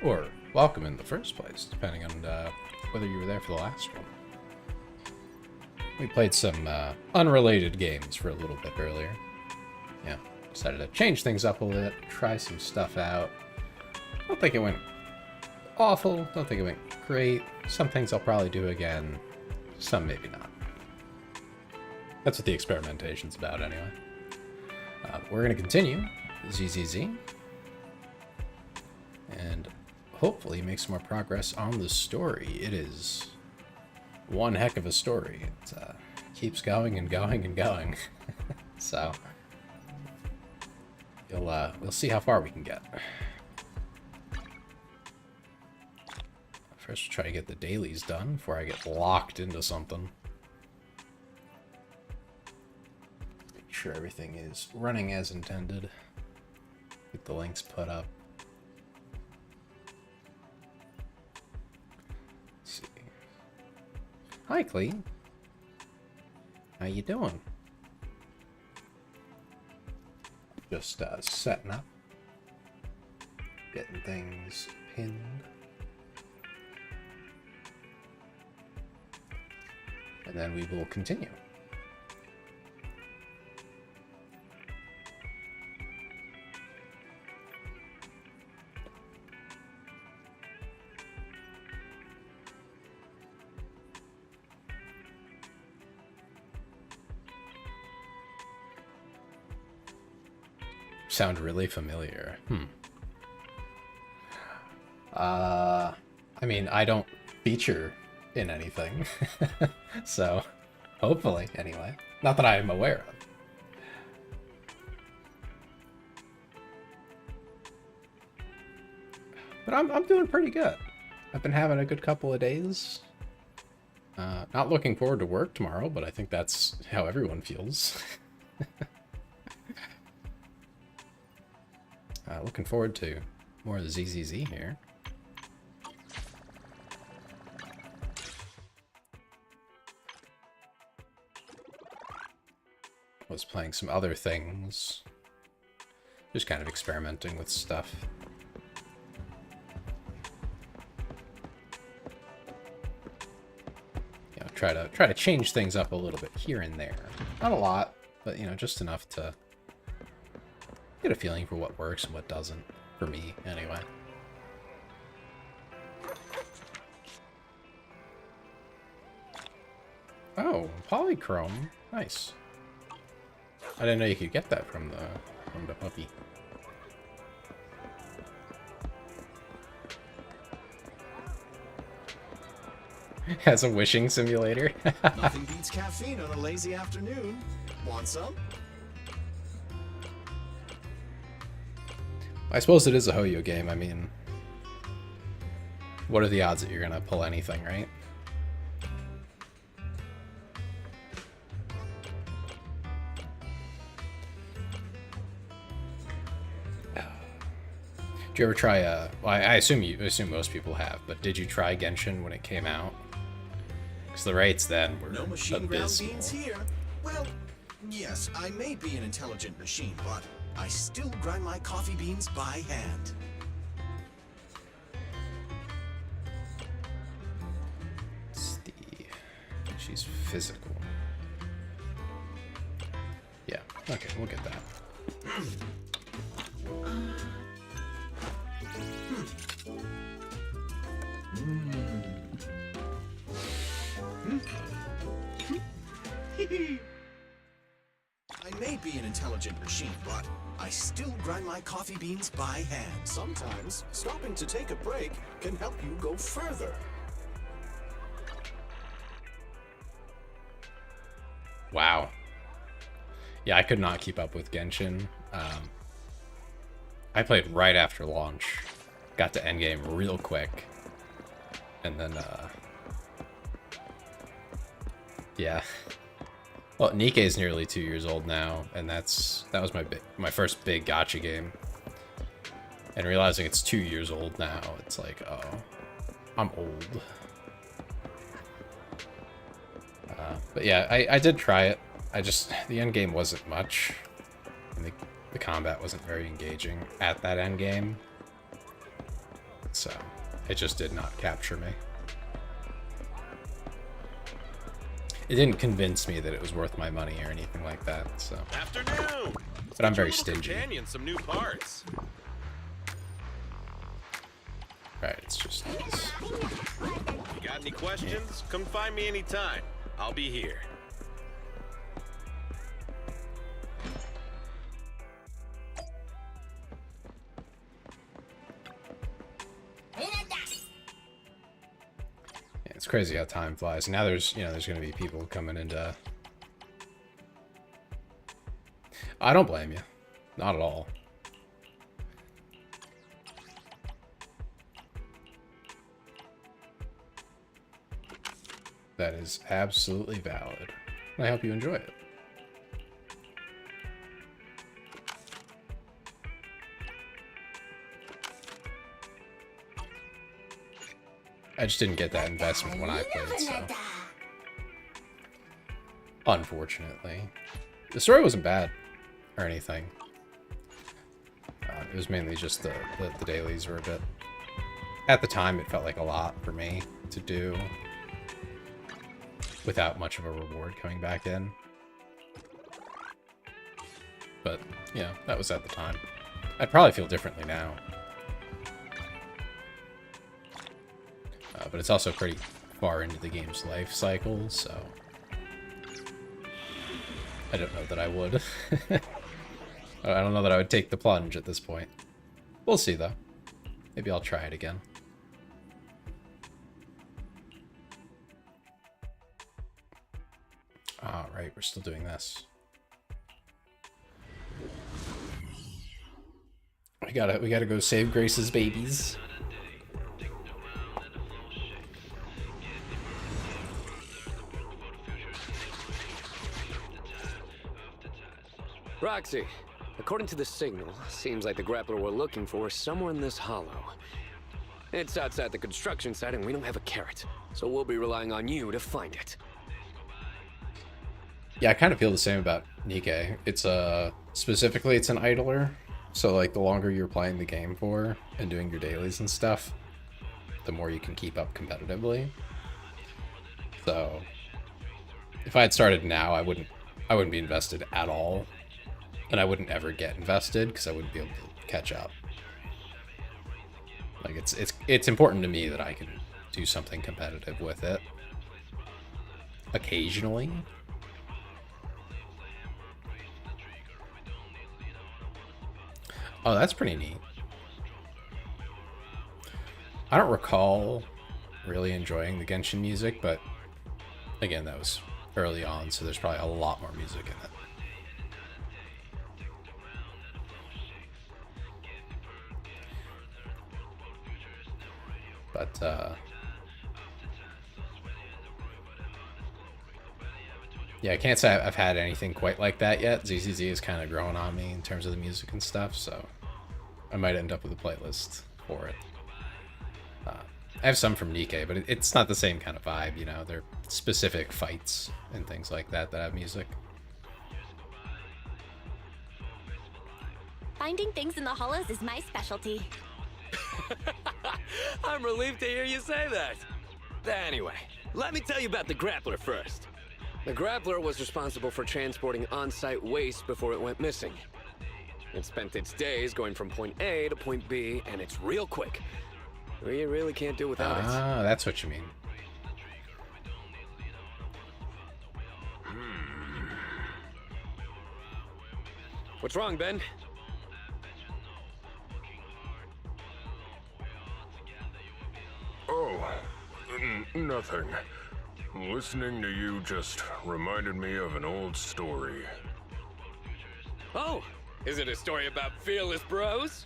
Or welcome in the first place, depending on whether you were there for the last one. We played some unrelated games for a little bit earlier. Yeah, decided to change things up a little bit, try some stuff out. Don't think it went awful, don't think it went great. Some things I'll probably do again, some maybe not. That's what the experimentation's about anyway. We're going to continue ZZZ. And hopefully make some more progress on the story. It is one heck of a story. It keeps going and going and going. So we'll see how far we can get. First, we'll try to get the dailies done before I get locked into something. Make sure everything is running as intended. Get the links put up. Hi, Clee. How you doing? Just setting up. Getting things pinned. And then we will continue. Sound really familiar. I mean, I don't feature in anything. So, hopefully, anyway. Not that I am aware of. But I'm doing pretty good. I've been having a good couple of days. Not looking forward to work tomorrow, but I think that's how everyone feels. Looking forward to more of the ZZZ here. Was playing some other things. Just kind of experimenting with stuff. You know, try to change things up a little bit here and there. Not a lot, but you know, just enough to get a feeling for what works and what doesn't, for me, anyway. Oh, polychrome. Nice. I didn't know you could get that from the puppy. As a wishing simulator. Nothing beats caffeine on a lazy afternoon. Want some? I suppose it is a Hoyo game. I mean, what are the odds that you're gonna pull anything, right? Did you ever try well, I assume most people have, but did you try Genshin when it came out? Because the rates then were No machine ground abysmal. beans here. Well, yes, I may be an intelligent machine, but I still grind my coffee beans by hand. She's physical. Yeah, okay, we'll get that. I may be an intelligent machine, but I still grind my coffee beans by hand. Sometimes, stopping to take a break can help you go further. Wow. Yeah, I could not keep up with Genshin. I played right after launch. Got to endgame real quick. And then, yeah. Well, Nikke's nearly 2 years old now, and that was my first big gacha game. And realizing it's 2 years old now, it's like, oh, I'm old. But yeah, I did try it. The end game wasn't much. And the combat wasn't very engaging at that end game. so it just did not capture me. It didn't convince me that it was worth my money or anything like that, so. Afternoon. But I'm very stingy. Companion, some new parts. Right, it's just these. Got any questions? Come find me anytime. I'll be here. Yeah, it's crazy how time flies. Now there's going to be people coming into. I don't blame you, not at all. That is absolutely valid. I hope you enjoy it. I just didn't get that investment when I played, so. Unfortunately. The story wasn't bad or anything. It was mainly just the dailies were a bit... At the time, it felt like a lot for me to do without much of a reward coming back in. But, you know, that was at the time. I'd probably feel differently now. But it's also pretty far into the game's life cycle, so... I don't know that I would. I don't know that I would take the plunge at this point. We'll see, though. Maybe I'll try it again. Ah, right, we're still doing this. We gotta go save Grace's babies. Roxy, according to the signal, seems like the grappler we're looking for is somewhere in this hollow. It's outside the construction site and we don't have a carrot, so we'll be relying on you to find it. Yeah, I kind of feel the same about Nikke. It's specifically it's an idler, so like the longer you're playing the game for and doing your dailies and stuff, the more you can keep up competitively. So if I had started now, I wouldn't be invested at all, and I wouldn't ever get invested because I wouldn't be able to catch up. Like it's important to me that I can do something competitive with it occasionally. Oh, that's pretty neat. I don't recall really enjoying the Genshin music, but again, that was early on, so there's probably a lot more music in it. But, yeah, I can't say I've had anything quite like that yet. ZZZ is kind of growing on me in terms of the music and stuff, so I might end up with a playlist for it. I have some from Nikke, but it's not the same kind of vibe, you know. They're specific fights and things like that that have music. Finding things in the hollows is my specialty. I'm relieved to hear you say that. Anyway, let me tell you about the grappler first. The grappler was responsible for transporting on-site waste before it went missing. It spent its days going from point A to point B, and it's real quick. We really can't do without it. Ah, that's what you mean. What's wrong, Ben? Oh, nothing. Listening to you just reminded me of an old story. Oh, is it a story about fearless bros?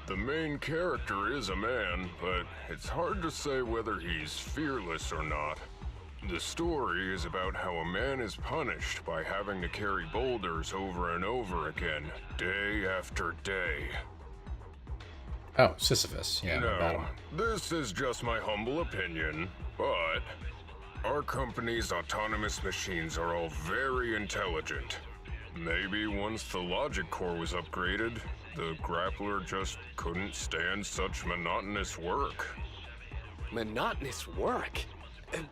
The main character is a man, but it's hard to say whether he's fearless or not. The story is about how a man is punished by having to carry boulders over and over again, day after day. Oh, Sisyphus. Yeah, about No, him. this is just my humble opinion, but our company's autonomous machines are all very intelligent. Maybe once the logic core was upgraded, The grappler just couldn't stand such monotonous work. Monotonous work?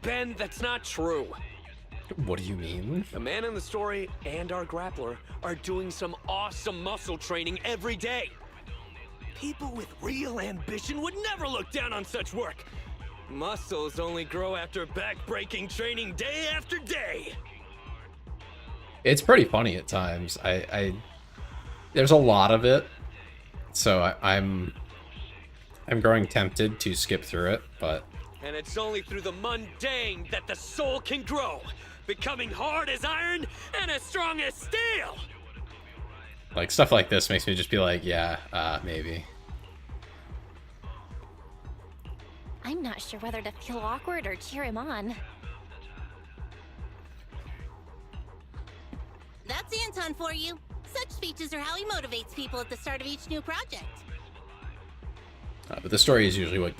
Ben, that's not true. What do you mean? The man in the story and our grappler are doing some awesome muscle training every day. People with real ambition would never look down on such work. Muscles only grow after back-breaking training day after day. It's pretty funny at times. There's a lot of it, so I'm growing tempted to skip through it, but... And it's only through the mundane that the soul can grow, becoming hard as iron and as strong as steel! Like, stuff like this makes me just be like, yeah, maybe. I'm not sure whether to feel awkward or cheer him on. That's Anton for you. Such speeches are how he motivates people at the start of each new project. But the story is usually what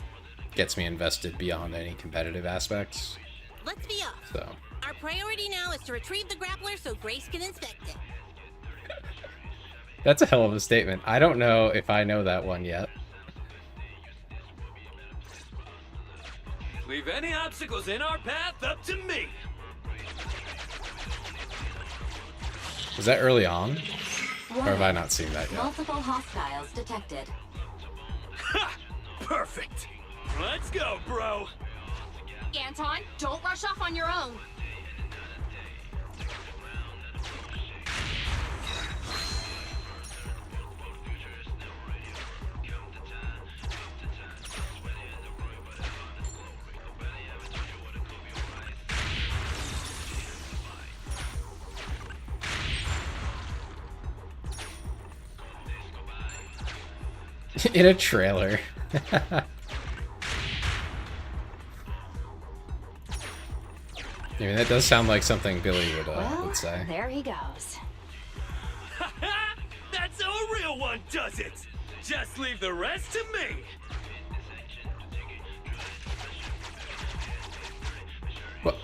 gets me invested beyond any competitive aspects. Let's be off. So. Our priority now is to retrieve the grappler so Grace can inspect it. That's a hell of a statement. I don't know if I know that one yet. Leave any obstacles in our path up to me. Was that early on? Or have I not seen that yet? Multiple hostiles detected. Ha! Perfect. Let's go, bro. Anton, don't rush off on your own. In a trailer. I mean, that does sound like something Billy would say. There he goes. That's how a real one does it. Just leave the rest to me.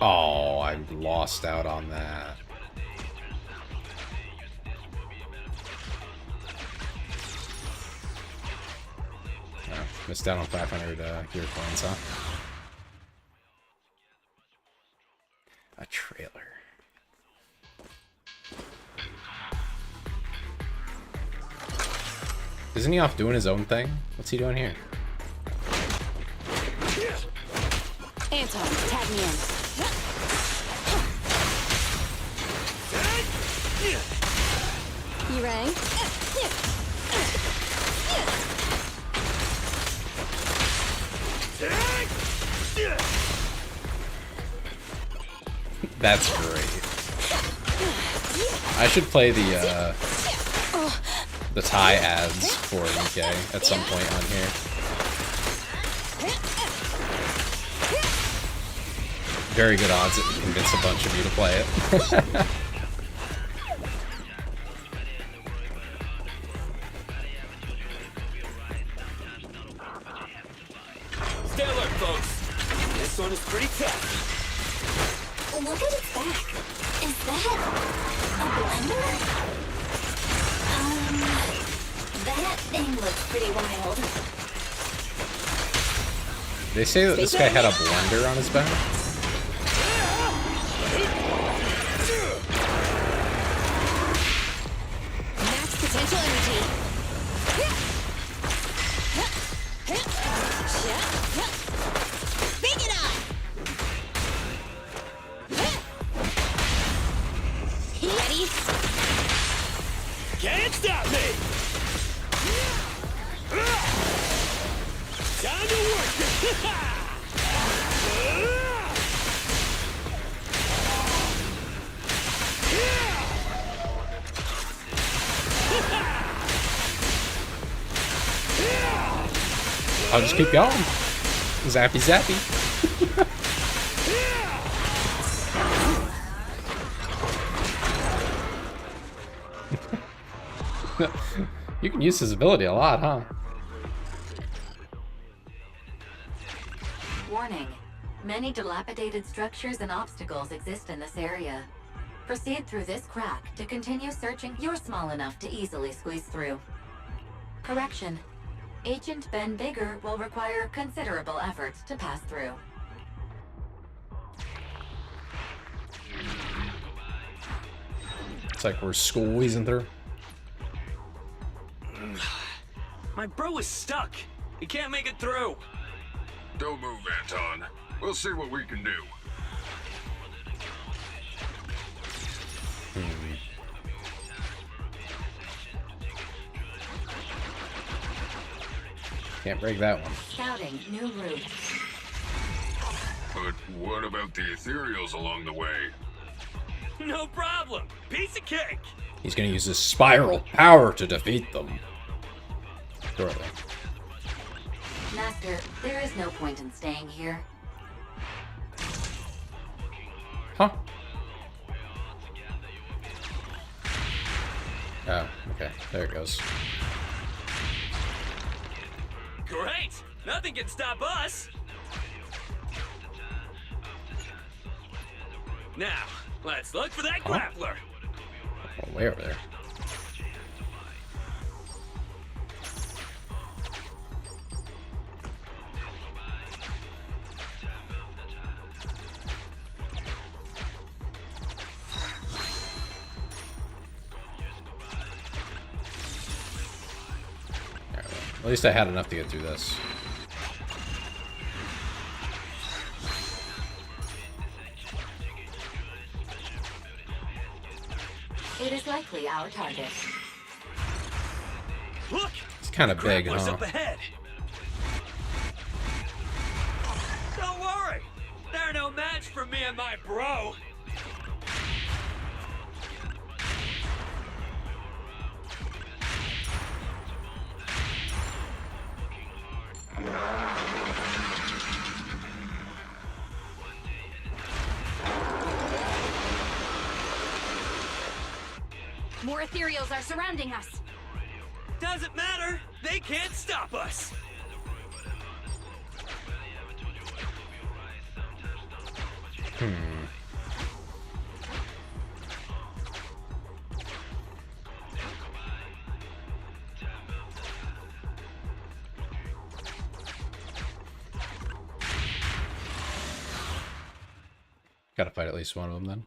Oh, I lost out on that. Oh, missed out on 500 gear coins, huh? A trailer. Isn't he off doing his own thing? What's he doing here? Anton, tag me in. You rang? That's great. I should play the Thai ads for EK at some point on here. Very good odds it would convince a bunch of you to play it. Stay alert, folks. This one is pretty tough. Look at its back. Is that a blender? That thing looks pretty wild. They say that this guy had a blender on his back. Max potential energy. Bring it on! Ready? Can't stop me! Time to work! I'll just keep going. Zappy zappy. You can use his ability a lot, huh? Warning. Many dilapidated structures and obstacles exist in this area. Proceed through this crack to continue searching. You're small enough to easily squeeze through. Correction. Agent Ben Bigger will require considerable effort to pass through. It's like we're squeezing through. My bro is stuck. He can't make it through. Don't move, Anton. We'll see what we can do. Can't break that one. Scouting new route. But what about the ethereals along the way? No problem. Piece of cake. He's gonna use his spiral power to defeat them. Throw it. Master, there is no point in staying here. Huh? Oh, okay. There it goes. Great. Nothing can stop us. Now, let's look for that grappler. Oh, way over there. At least I had enough to get through this. It is likely our target. Look! It's kind of big, Grappler's huh? up ahead. Don't worry. They're no match for me and my bro. More ethereals are surrounding us. Doesn't matter. They can't stop us. Gotta fight at least one of them then.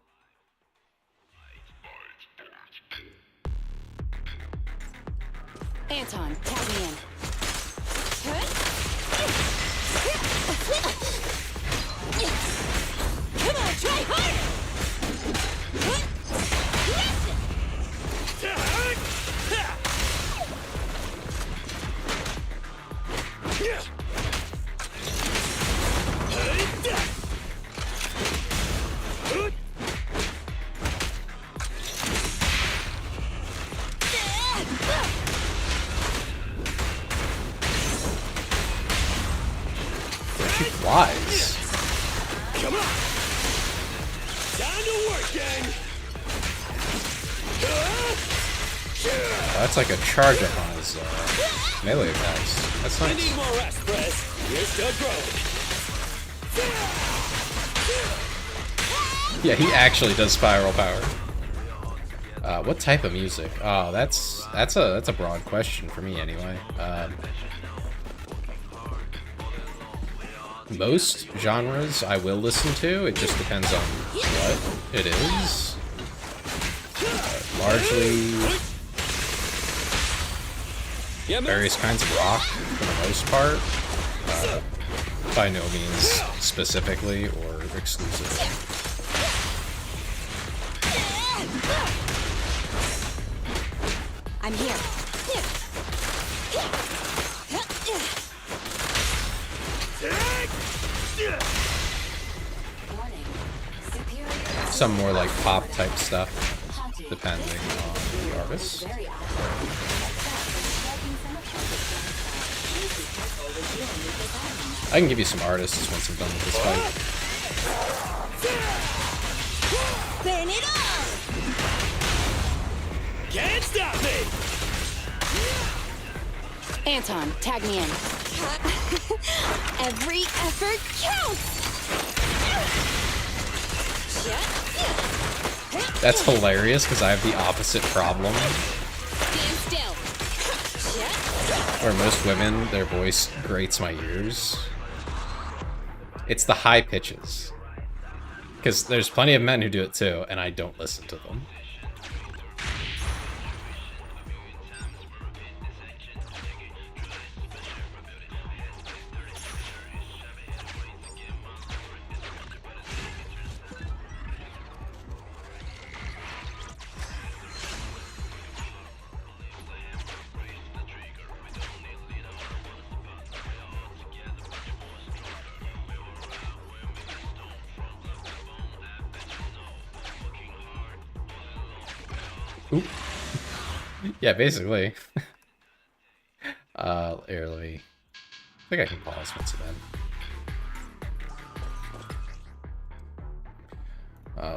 Anton, tag me in. Come on, try harder! She flies. Come on! Time to work, gang! Oh, that's like a charge up on his melee attacks. That's You need nice. more rest, Prez. You're still growing. Yeah, he actually does spiral power. What type of music? Oh, that's a broad question for me anyway. Most genres I will listen to. It just depends on what it is. Largely various kinds of rock for the most part. By no means specifically or exclusively. I'm here. Warning. Superior. Some more like pop type stuff, depending on the artist. Very awkward. Striking some of Please be careful with dealing with this item. I can give you some artists once I'm done with this fight. Burn it all! Can't stop me! Anton, tag me in. Every effort counts! That's hilarious because I have the opposite problem. Stand still. where most women, their voice grates my ears. It's the high pitches. Because there's plenty of men who do it too, and I don't listen to them. Oop. Yeah, basically. Here, let me... I think I can pause once again.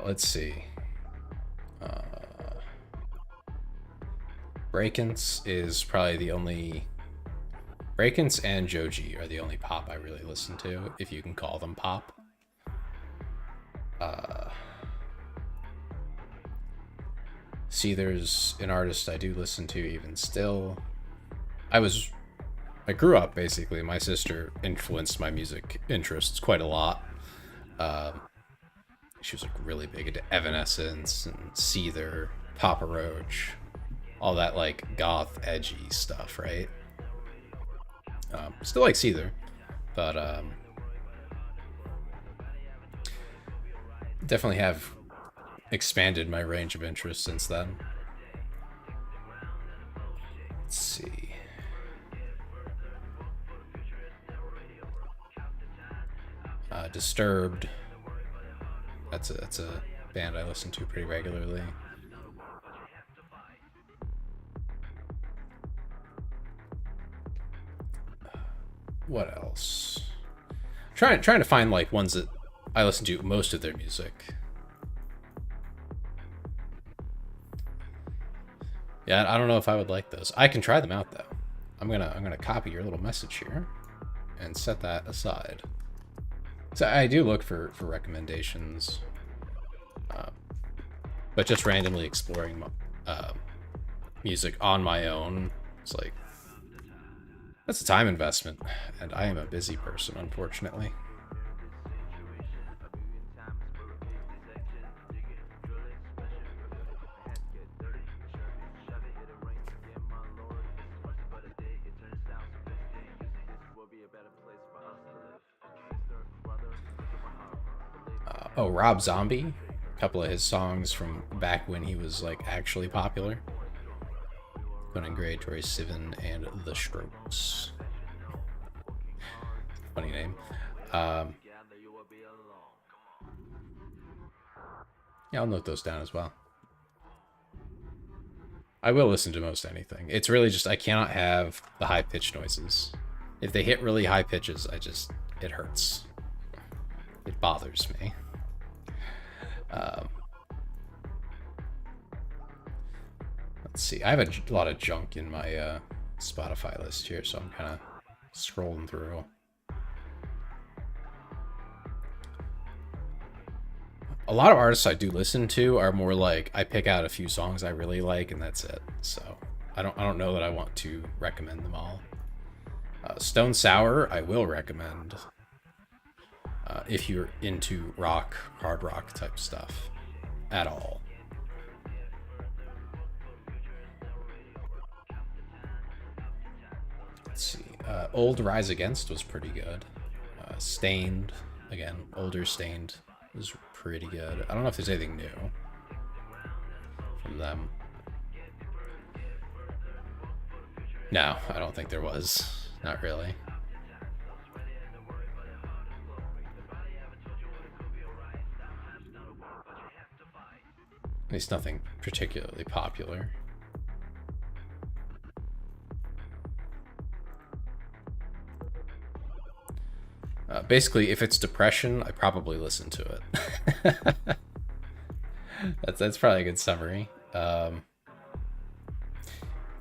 Let's see. Breakins is probably the only... Breakins and Joji are the only pop I really listen to, if you can call them pop. See, there's an artist I do listen to even still. I grew up, basically. My sister influenced my music interests quite a lot. She was like really big into Evanescence and Seether, Papa Roach, all that like goth, edgy stuff, right? Still like Seether, but definitely have expanded my range of interest since then. Let's see. Disturbed. That's a band I listen to pretty regularly. What else? Trying to find like ones that I listen to most of their music. Yeah, I don't know if I would like those. I can try them out though. I'm gonna copy your little message here and set that aside. So I do look for recommendations, but just randomly exploring music on my own, it's like, that's a time investment, and I am a busy person, unfortunately. Oh, Rob Zombie. A couple of his songs from back when he was like actually popular. Conan Gray, Troye Sivan, and The Strokes. Funny name. Yeah, I'll note those down as well. I will listen to most anything. It's really just I cannot have the high pitch noises. If they hit really high pitches, it hurts. It bothers me. Let's see. I have a lot of junk in my Spotify list here, so I'm kind of scrolling through. A lot of artists I do listen to are more like I pick out a few songs I really like and that's it. So I don't know that I want to recommend them all. Stone Sour I will recommend if you're into rock, hard rock type stuff at all. Let's see. Old Rise Against was pretty good. Stained, again, older Stained was pretty good. I don't know if there's anything new from them. No, I don't think there was. Not really. At least nothing particularly popular. Basically, if it's depression, I probably listen to it. That's probably a good summary. Oh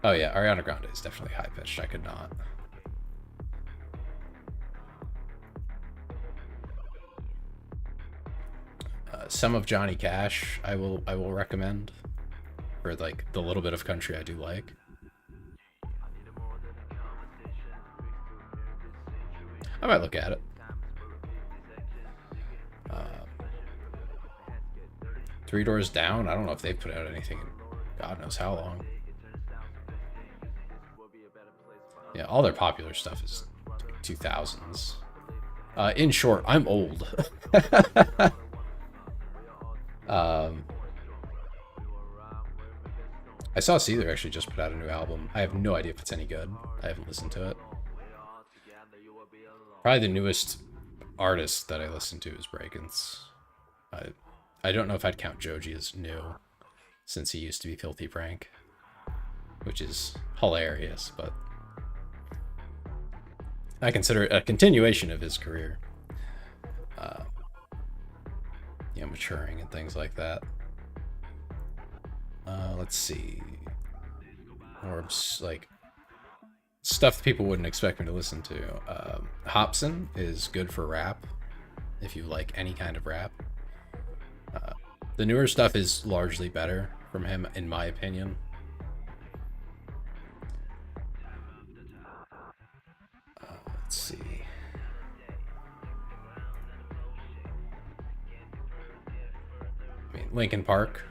yeah, Ariana Grande is definitely high pitched. I could not. Some of Johnny Cash, I will recommend for like the little bit of country I do like. I might look at it. Three Doors Down. I don't know if they've put out anything in God knows how long. Yeah, all their popular stuff is 2000s. In short, I'm old. I saw Seether actually just put out a new album. I have no idea if it's any good. I haven't listened to it. Probably the newest artist that I listen to is Breakins. I don't know if I'd count Joji as new, since he used to be Filthy Frank, which is hilarious, but I consider it a continuation of his career. Yeah, maturing and things like that. Let's see. Or like stuff people wouldn't expect me to listen to. Hobson is good for rap, if you like any kind of rap. The newer stuff is largely better from him, in my opinion. Let's see. I mean, Linkin Park.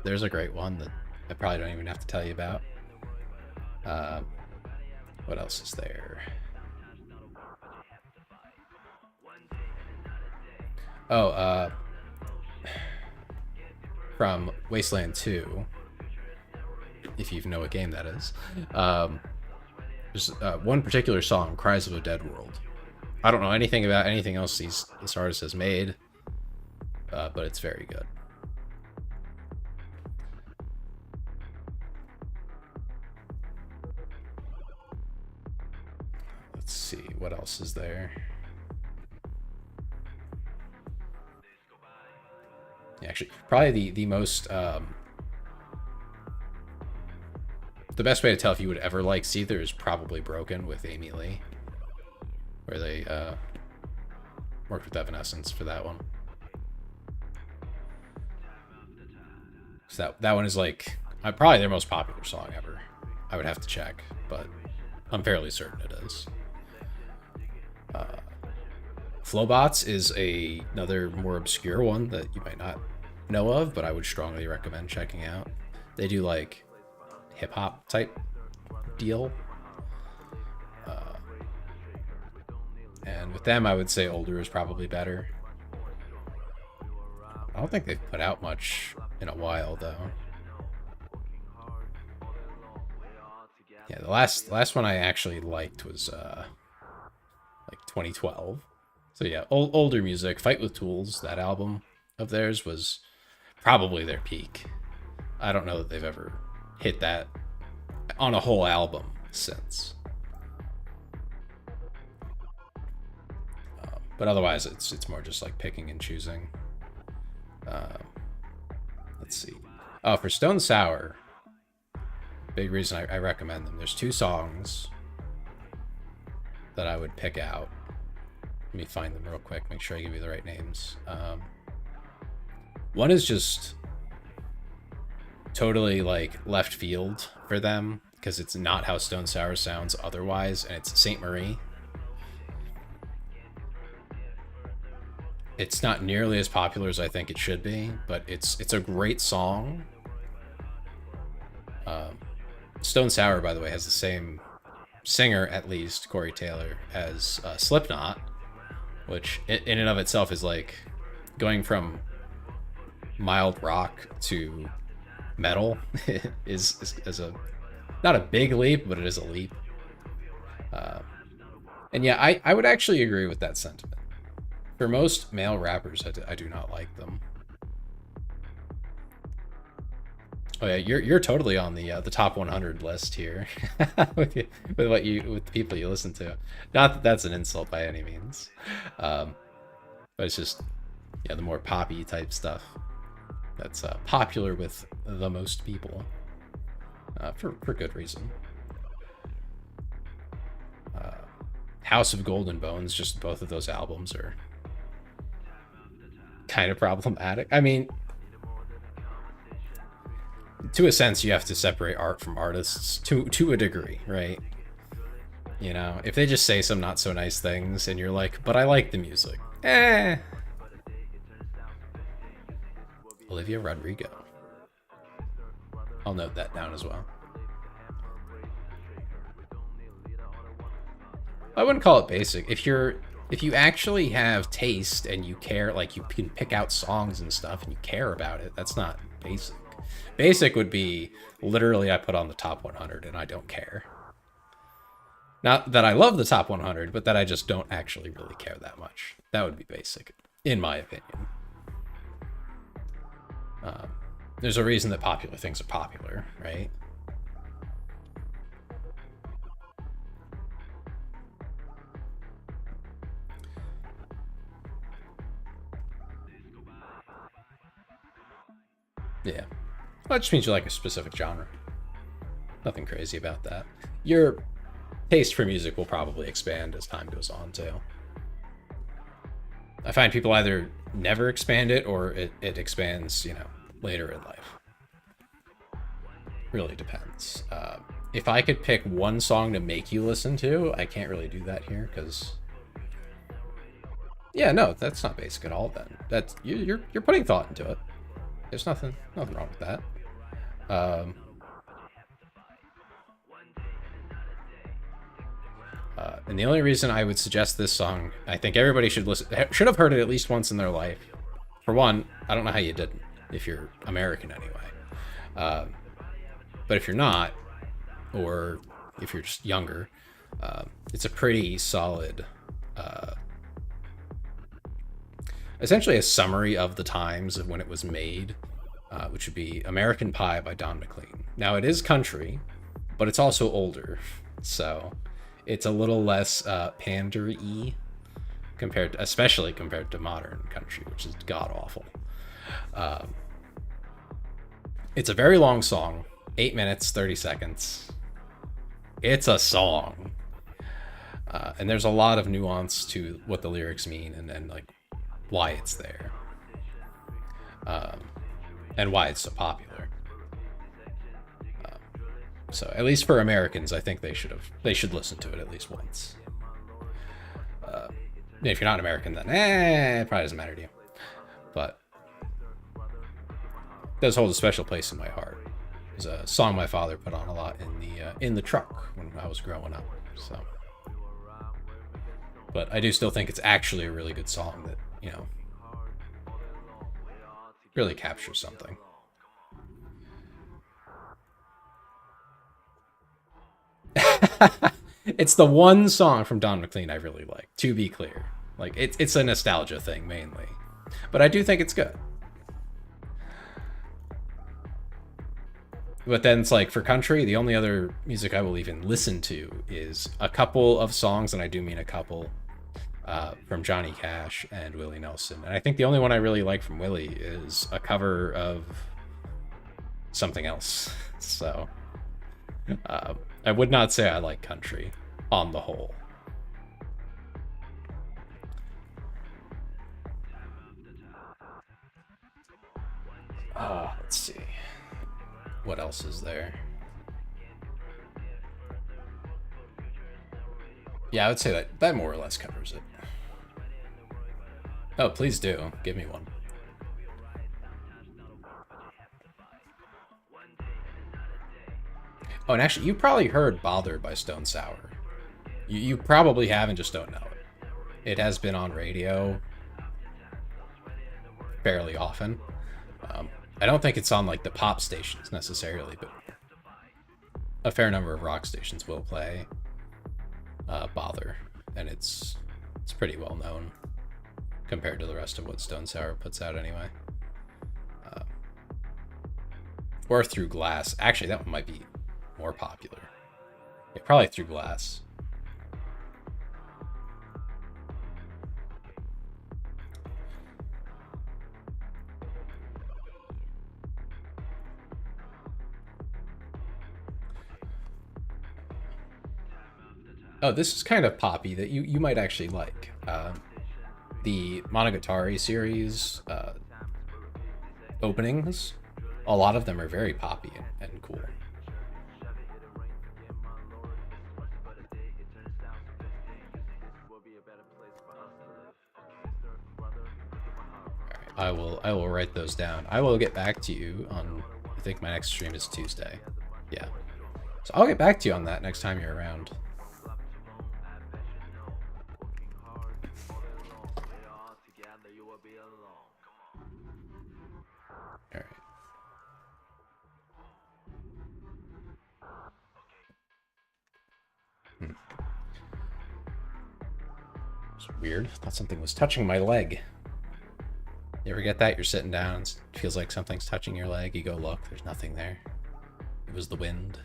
There's a great one that I probably don't even have to tell you about. What else is there? Oh, from Wasteland 2, if you know what game that is. There's one particular song, Cries of a Dead World. I don't know anything about anything else this artist has made, but it's very good. Let's see, what else is there? Yeah, actually, probably the most... the best way to tell if you would ever like Seether is probably Broken with Amy Lee, where they worked with Evanescence for that one. So that one is like probably their most popular song ever. I would have to check, but I'm fairly certain it is. Flowbots is another more obscure one that you might not know of, but I would strongly recommend checking out. They do like hip-hop type deal, and with them I would say older is probably better. I don't think they've put out much in a while though. Yeah, the last one I actually liked was like 2012. So yeah, older music. Fight with Tools, that album of theirs was probably their peak. I don't know that they've ever hit that on a whole album since. But otherwise, it's more just like picking and choosing. Let's see. Oh, for Stone Sour, big reason I recommend them. There's two songs that I would pick out. Let me find them real quick, make sure I give you the right names. One is just totally like left field for them, because it's not how Stone Sour sounds otherwise, and it's Saint Marie. It's not nearly as popular as I think it should be, but it's a great song. Stone Sour, by the way, has the same singer, at least, Corey Taylor, as Slipknot, which in and of itself is like going from mild rock to metal is a not a big leap, but it is a leap. And yeah, I would actually agree with that sentiment. For most male rappers, I do not like them. Oh yeah, you're totally on the top 100 list here with the people you listen to. Not that that's an insult by any means, but it's just the more poppy type stuff that's popular with the most people, for good reason. House of Golden Bones, just both of those albums are kind of problematic. I mean, to a sense, you have to separate art from artists to a degree, right? You know, if they just say some not so nice things and you're like, but I like the music. Eh. Olivia Rodrigo. I'll note that down as well. I wouldn't call it basic. If you actually have taste and you care, like you can pick out songs and stuff and you care about it, that's not basic. Basic would be literally I put on the top 100 and I don't care. Not that I love the top 100, but that I just don't actually really care that much. That would be basic, in my opinion. There's a reason that popular things are popular, right? Yeah. Well, that just means you like a specific genre. Nothing crazy about that. Your taste for music will probably expand as time goes on, too. I find people either never expand it or it expands, you know, later in life. Really depends. If I could pick one song to make you listen to, I can't really do that here because... Yeah, no, that's not basic at all then. That's you're putting thought into it. There's nothing wrong with that. And the only reason I would suggest this song, I think everybody should have heard it at least once in their life. For one, I don't know how you didn't, if you're American anyway. But if you're not, or if you're just younger, it's a pretty solid, essentially a summary of the times of when it was made, which would be American Pie by Don McLean. Now, it is country, but it's also older, so it's a little less pander-y, especially compared to modern country, which is god-awful. It's a very long song, 8 minutes, 30 seconds. It's a song. And there's a lot of nuance to what the lyrics mean and like why it's there. And why it's so popular. So at least for Americans, I think they should listen to it at least once. If you're not American, then it probably doesn't matter to you. But it does hold a special place in my heart. It's a song my father put on a lot in the truck when I was growing up. So, but I do still think it's actually a really good song that, you know, really captures something. It's the one song from Don McLean I really like, to be clear. Like, it's a nostalgia thing, mainly. But I do think it's good. But then it's like, for country, the only other music I will even listen to is a couple of songs, and I do mean a couple, from Johnny Cash and Willie Nelson. And I think the only one I really like from Willie is a cover of something else. So, I would not say I like country on the whole. Let's see. What else is there? Yeah, I would say that more or less covers it. Oh, please do. Give me one. Oh, and actually, you probably heard Bother by Stone Sour. You probably have and just don't know it. It has been on radio fairly often. I don't think it's on, like, the pop stations necessarily, but a fair number of rock stations will play Bother, and it's pretty well known compared to the rest of what Stone Sour puts out anyway. Or Through Glass. Actually, that one might be more popular. Yeah, probably Through Glass. Oh, this is kind of poppy that you might actually like. The Monogatari series openings, a lot of them are very poppy and cool. I will write those down. I will get back to you on, I think my next stream is Tuesday. Yeah. So I'll get back to you on that next time you're around. Alright. It's weird. I thought something was touching my leg. You ever get that? You're sitting down, it feels like something's touching your leg. You go look, there's nothing there. It was the wind.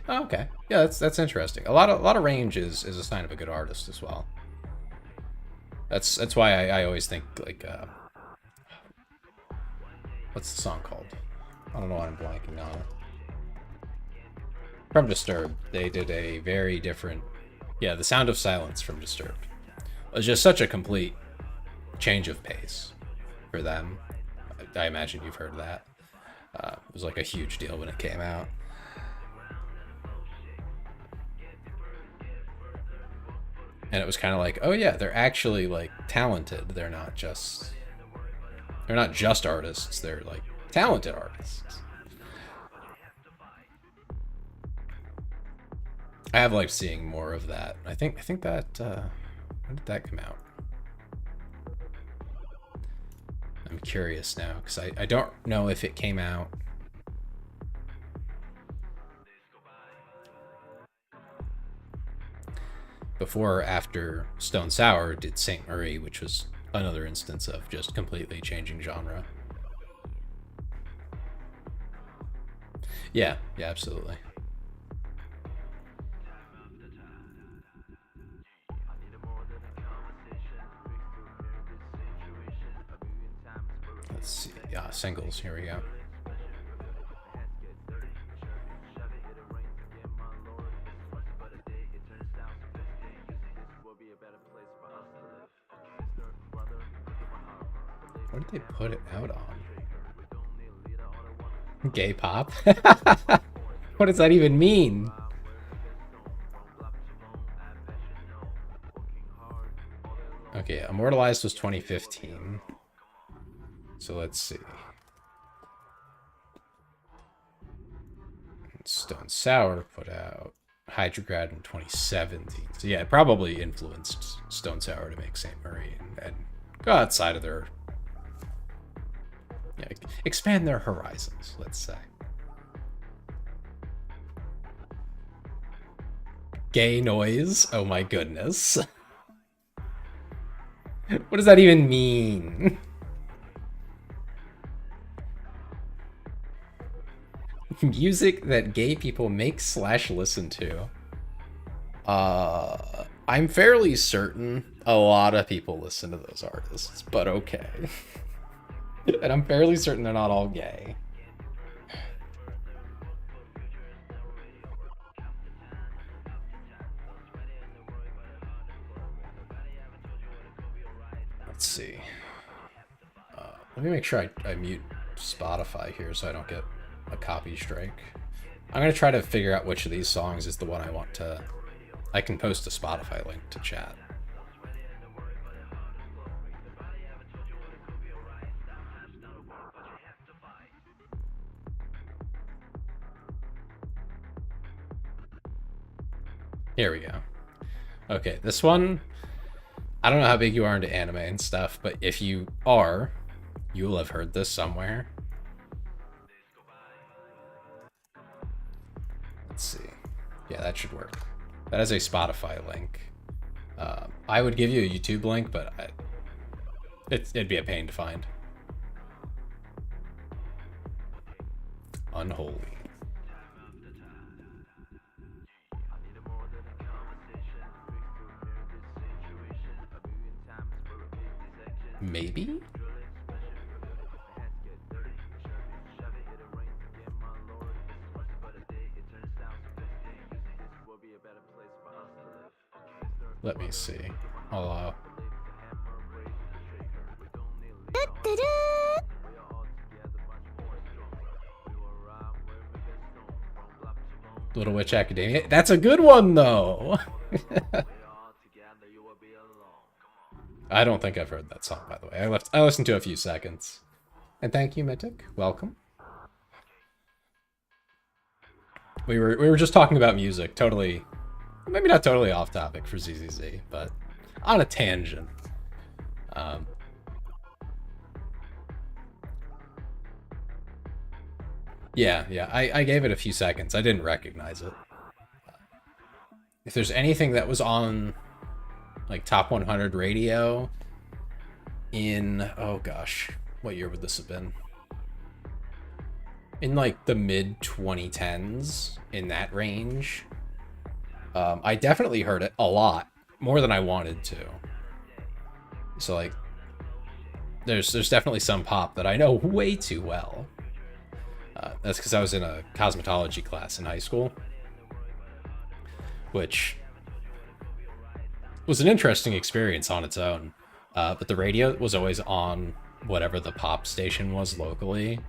Oh, okay. Yeah, that's interesting. A lot of range is a sign of a good artist as well. That's why I always think like what's the song called? I don't know why I'm blanking on it. From Disturbed, they did a very different, yeah, The Sound of Silence from Disturbed. It was just such a complete change of pace for them. I imagine you've heard that. It was like a huge deal when it came out. And it was kind of like, oh yeah, they're actually like talented. They're not just artists. They're like talented artists. I have liked seeing more of that. I think that when did that come out? I'm curious now because I don't know if it came out before or after Stone Sour did Saint Marie, which was another instance of just completely changing genre. Yeah, absolutely. Let's see. Yeah, singles. Here we go. What did they put it out on? Gay pop? What does that even mean? Okay, Immortalized was 2015. So let's see. Stone Sour put out Hydrograd in 2017. So yeah, it probably influenced Stone Sour to make Saint Marie and go outside of their... Yeah, expand their horizons, let's say. Gay noise? Oh my goodness. What does that even mean? Music that gay people make / listen to. I'm fairly certain a lot of people listen to those artists, but okay. And I'm fairly certain they're not all gay. Let's see. Let me make sure I mute Spotify here so I don't get a copy strike. I'm going to try to figure out which of these songs is the one I want to... I can post a Spotify link to chat. Here we go. Okay, this one, I don't know how big you are into anime and stuff, but if you are, you will have heard this somewhere. Let's see. Yeah, that should work. That is a Spotify link. I would give you a YouTube link, but it'd be a pain to find. Unholy. Maybe? Let me see. I'll Little Witch Academia. That's a good one, though. I don't think I've heard that song, by the way. I listened to a few seconds. And thank you, Mythic. Welcome. We were just talking about music. Totally, maybe not totally off topic for ZZZ, but on a tangent. Yeah. I gave it a few seconds. I didn't recognize it. If there's anything that was on like top 100 radio in, oh gosh, what year would this have been? In like the mid 2010s, in that range. I definitely heard it a lot, more than I wanted to. So like, there's definitely some pop that I know way too well. That's because I was in a cosmetology class in high school, which was an interesting experience on its own. But the radio was always on whatever the pop station was locally.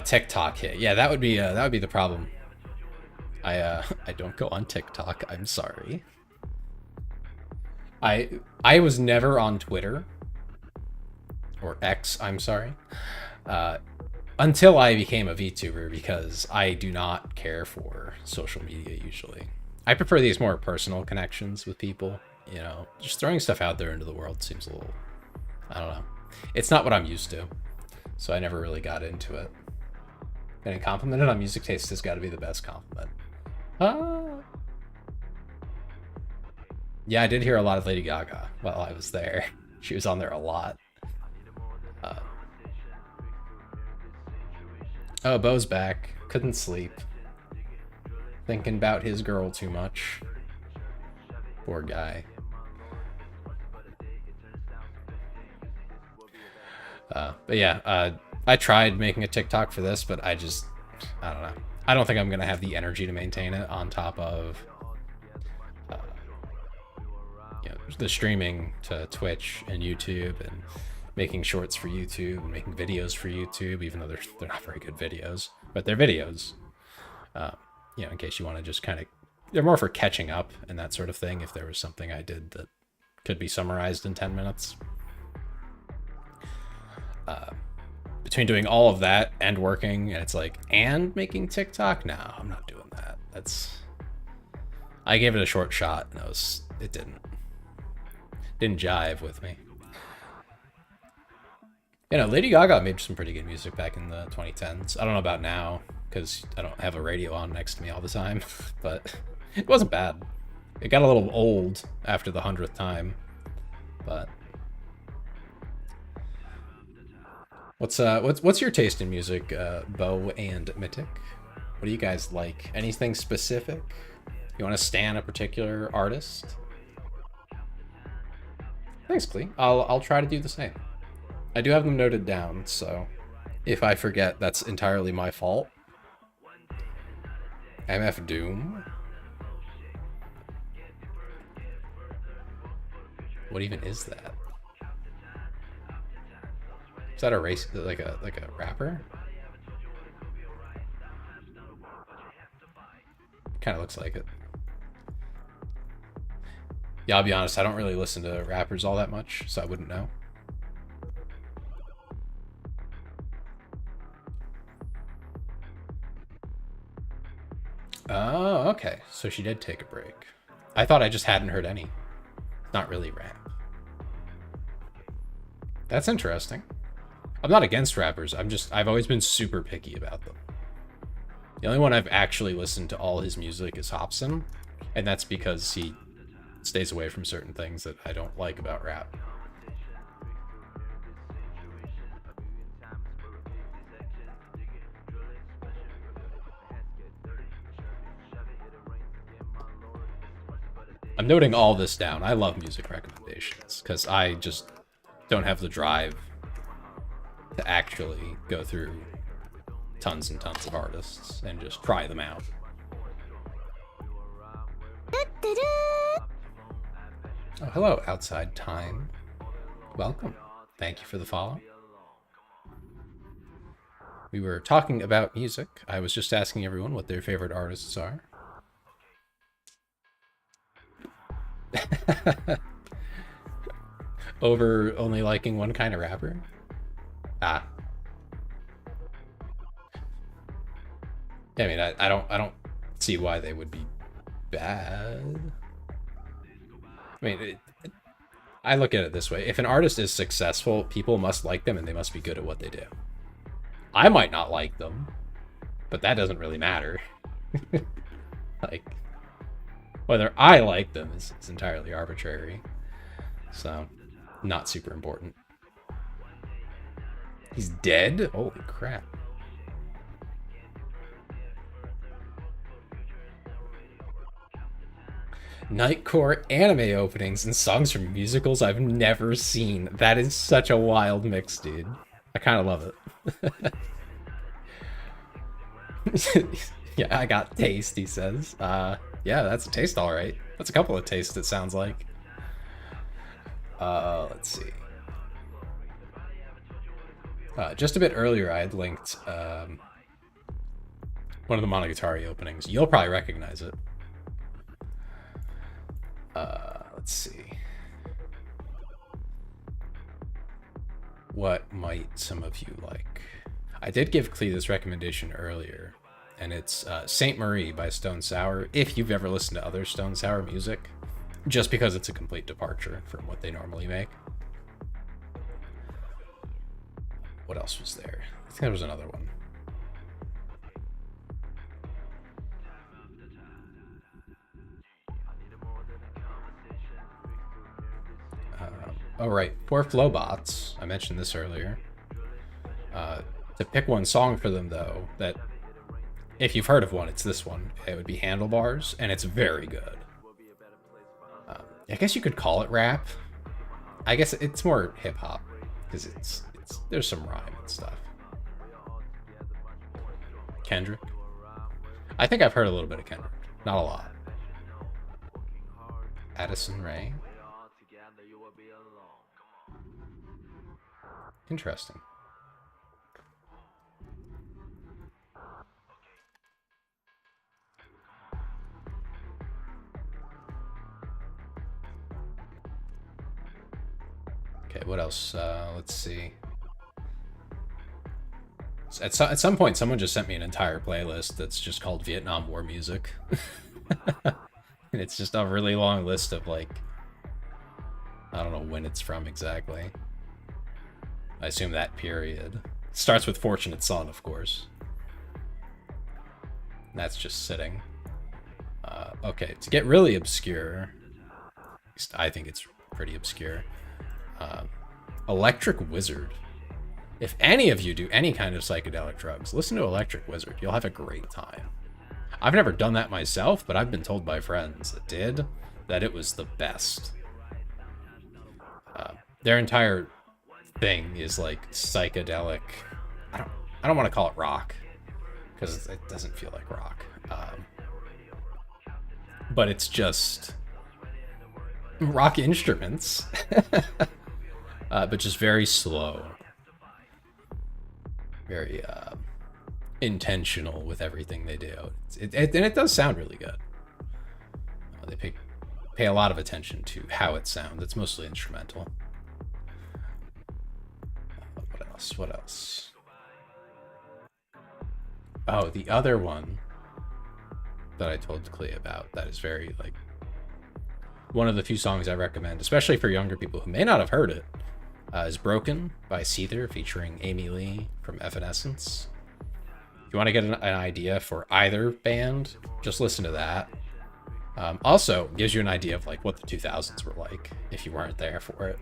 TikTok hit. Yeah, that would be the problem. I don't go on TikTok. I'm sorry. I was never on Twitter or X. I'm sorry. Until I became a VTuber, because I do not care for social media usually. I prefer these more personal connections with people. You know, just throwing stuff out there into the world seems a little, I don't know. It's not what I'm used to, so I never really got into it. Getting complimented on music taste has got to be the best compliment. Yeah, I did hear a lot of Lady Gaga while I was there. She was on there a lot. Oh, Bo's back. Couldn't sleep. Thinking about his girl too much. Poor guy. But yeah, I tried making a TikTok for this, but I don't know. I don't think I'm gonna have the energy to maintain it on top of you know, the streaming to Twitch and YouTube and making shorts for YouTube and making videos for YouTube, even though they're not very good videos, but they're videos. You know, in case you want to just kind of, they're more for catching up and that sort of thing. If there was something I did that could be summarized in 10 minutes. Between doing all of that and working, and it's like, and making TikTok? No, I'm not doing that. I gave it a short shot, and it didn't jive with me. You know, Lady Gaga made some pretty good music back in the 2010s. I don't know about now, because I don't have a radio on next to me all the time, but it wasn't bad. It got a little old after the 100th time, but what's your taste in music, Bo and Mythic? What do you guys like? Anything specific? You want to stan a particular artist? Thanks, Clee. I'll try to do the same. I do have them noted down, so if I forget, that's entirely my fault. MF Doom. What even is that? Is that a race, like a rapper? Kind of looks like it. Yeah, I'll be honest, I don't really listen to rappers all that much, so I wouldn't know. Oh, okay. So she did take a break. I thought I just hadn't heard any. Not really rap. That's interesting. I'm not against rappers. I've always been super picky about them. The only one I've actually listened to all his music is Hobson, and that's because he stays away from certain things that I don't like about rap. I'm noting all this down. I love music recommendations because I just don't have the drive to actually go through tons and tons of artists and just try them out. Oh, hello, Outside Time. Welcome. Thank you for the follow. we were talking about music. I was just asking everyone what their favorite artists are. Over only liking one kind of rapper? Ah. Yeah, I mean, I don't see why they would be bad. I mean, I look at it this way. If an artist is successful, people must like them and they must be good at what they do. I might not like them, but that doesn't really matter. Like, whether I like them is entirely arbitrary. So, not super important. He's dead? Holy crap. Nightcore anime openings and songs from musicals I've never seen. That is such a wild mix, dude. I kind of love it. Yeah, I got taste, he says. Yeah, that's a taste, all right. That's a couple of tastes, it sounds like. Let's see. Just a bit earlier, I had linked one of the Monogatari openings. You'll probably recognize it. Let's see. What might some of you like? I did give Clee this recommendation earlier, and it's Saint Marie by Stone Sour, if you've ever listened to other Stone Sour music, just because it's a complete departure from what they normally make. What else was there? I think there was another one. Oh, right. For Flowbots, I mentioned this earlier. To pick one song for them, though, that if you've heard of one, it's this one. It would be Handlebars, and it's very good. I guess you could call it rap. I guess it's more hip hop because it's there's some rhyme and stuff. Kendrick. I think I've heard a little bit of Kendrick, not a lot. Addison Rae. Interesting. Okay, what else? Let's see. At some point, someone just sent me an entire playlist that's just called Vietnam War music. And it's just a really long list of, like, I don't know when it's from exactly. I assume that period. Starts with Fortunate Son, of course. And that's just sitting. Okay, to get really obscure, at least I think it's pretty obscure. Electric Wizard. If any of you do any kind of psychedelic drugs, listen to Electric Wizard. You'll have a great time. I've never done that myself, but I've been told by friends that did that it was the best. Their entire thing is like psychedelic. I don't want to call it rock because it doesn't feel like rock. But it's just rock instruments, but just very slow, very intentional with everything they do. And it does sound really good. They pay a lot of attention to how it sounds. It's mostly instrumental. What else? Oh, the other one that I told Clea about that is very, like, one of the few songs I recommend, especially for younger people who may not have heard it, is Broken by Seether featuring Amy Lee from Evanescence. If you want to get an idea for either band, just listen to that. Also, gives you an idea of, like, what the 2000s were like if you weren't there for it.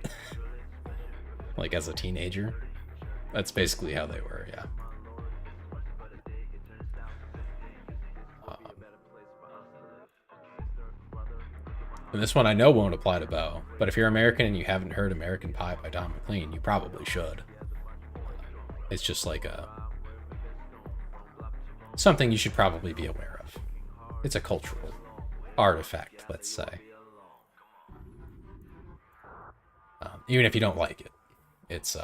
Like, as a teenager. That's basically how they were, yeah. And this one I know won't apply to Bo, but if you're American and you haven't heard American Pie by Don McLean, you probably should. It's just like something you should probably be aware of. It's a cultural artifact, let's say. Even if you don't like it, it's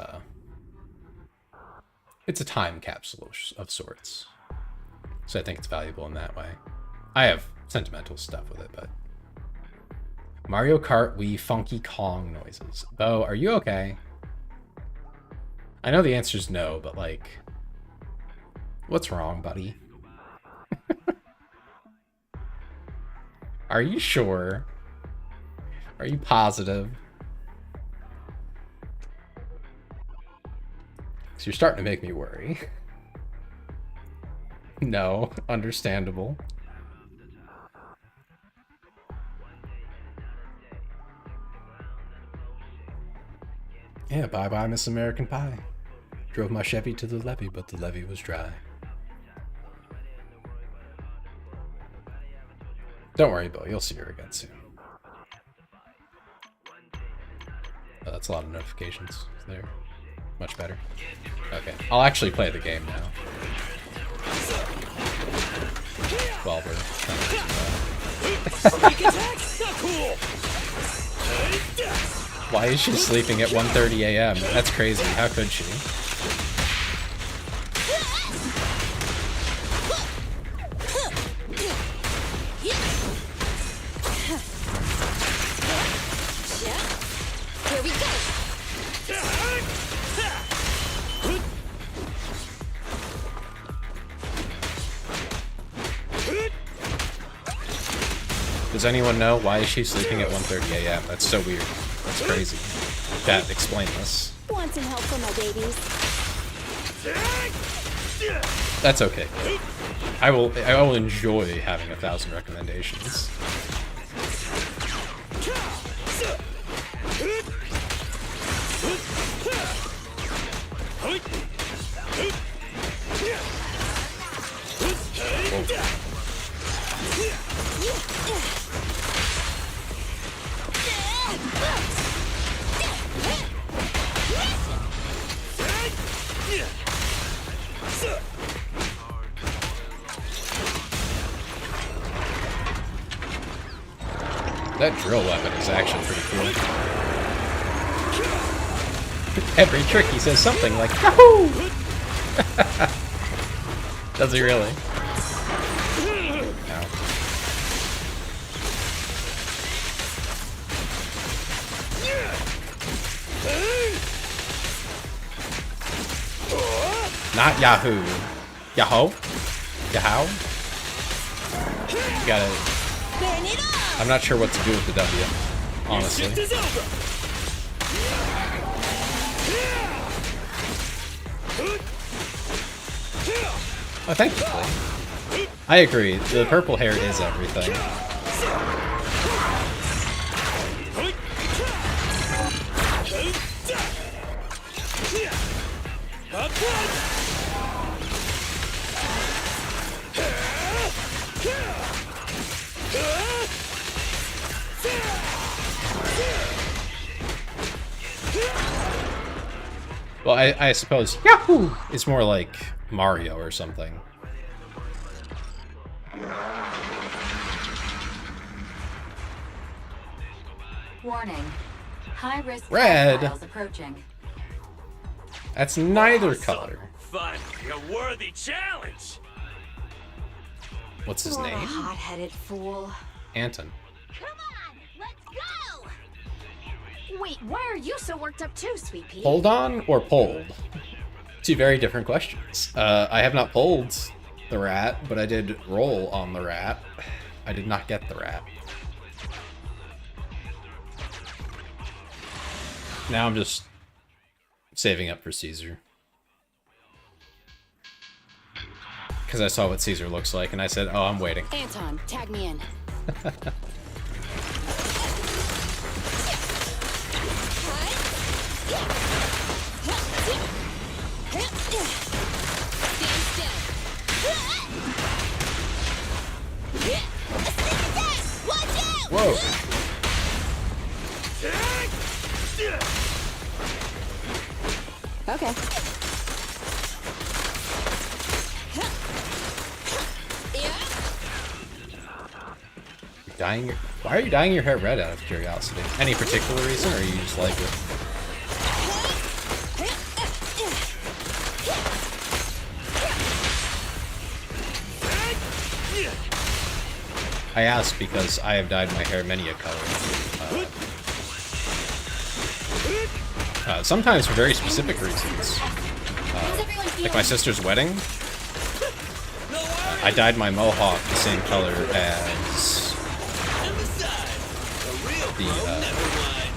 It's a time capsule of sorts. So I think it's valuable in that way. I have sentimental stuff with it, but... Mario Kart Wii Funky Kong noises. Bo, are you okay? I know the answer's no, but like... What's wrong, buddy? Are you sure? Are you positive? So you're starting to make me worry. No, understandable. Yeah, bye-bye, Miss American Pie. Drove my Chevy to the levee, but the levee was dry. Don't worry, Bo. You'll see her again soon. Oh, that's a lot of notifications there. Much better. Okay, I'll actually play the game now. While we're trying to Why is she sleeping at 1:30 a.m.? That's crazy. How could she? Here we go. Does anyone know why is she sleeping at 1:30 a.m.? That's so weird. That's crazy. Chat, explain this. Want some help for my babies? That's okay. I will enjoy having 1,000 recommendations. That drill weapon is actually pretty cool. Every trick he says something like Yahoo! Does he really? No. Not Yahoo. Yahoo? Yahoo? You gotta... I'm not sure what to do with the W, honestly. Oh, thankfully. I agree, the purple hair is everything. Well, I suppose Yahoo is more like Mario or something. Warning. High risk Red. projectiles approaching. That's neither color. Finally, a worthy challenge. What's his What a name? hot-headed fool. Anton. Come on, let's go! Wait, why are you so worked up too, Sweet Pea? Pulled on or pulled? Two very different questions. I have not pulled the rat, but I did roll on the rat. I did not get the rat. Now I'm just saving up for Caesar. Because I saw what Caesar looks like, and I said, oh, I'm waiting. Anton, tag me in. Whoa! Okay. Dyeing your... Why are you dyeing your hair red out of curiosity? Any particular reason, or you just like it? I ask because I have dyed my hair many a color. Sometimes for very specific reasons. Like my sister's wedding, I dyed my mohawk the same color as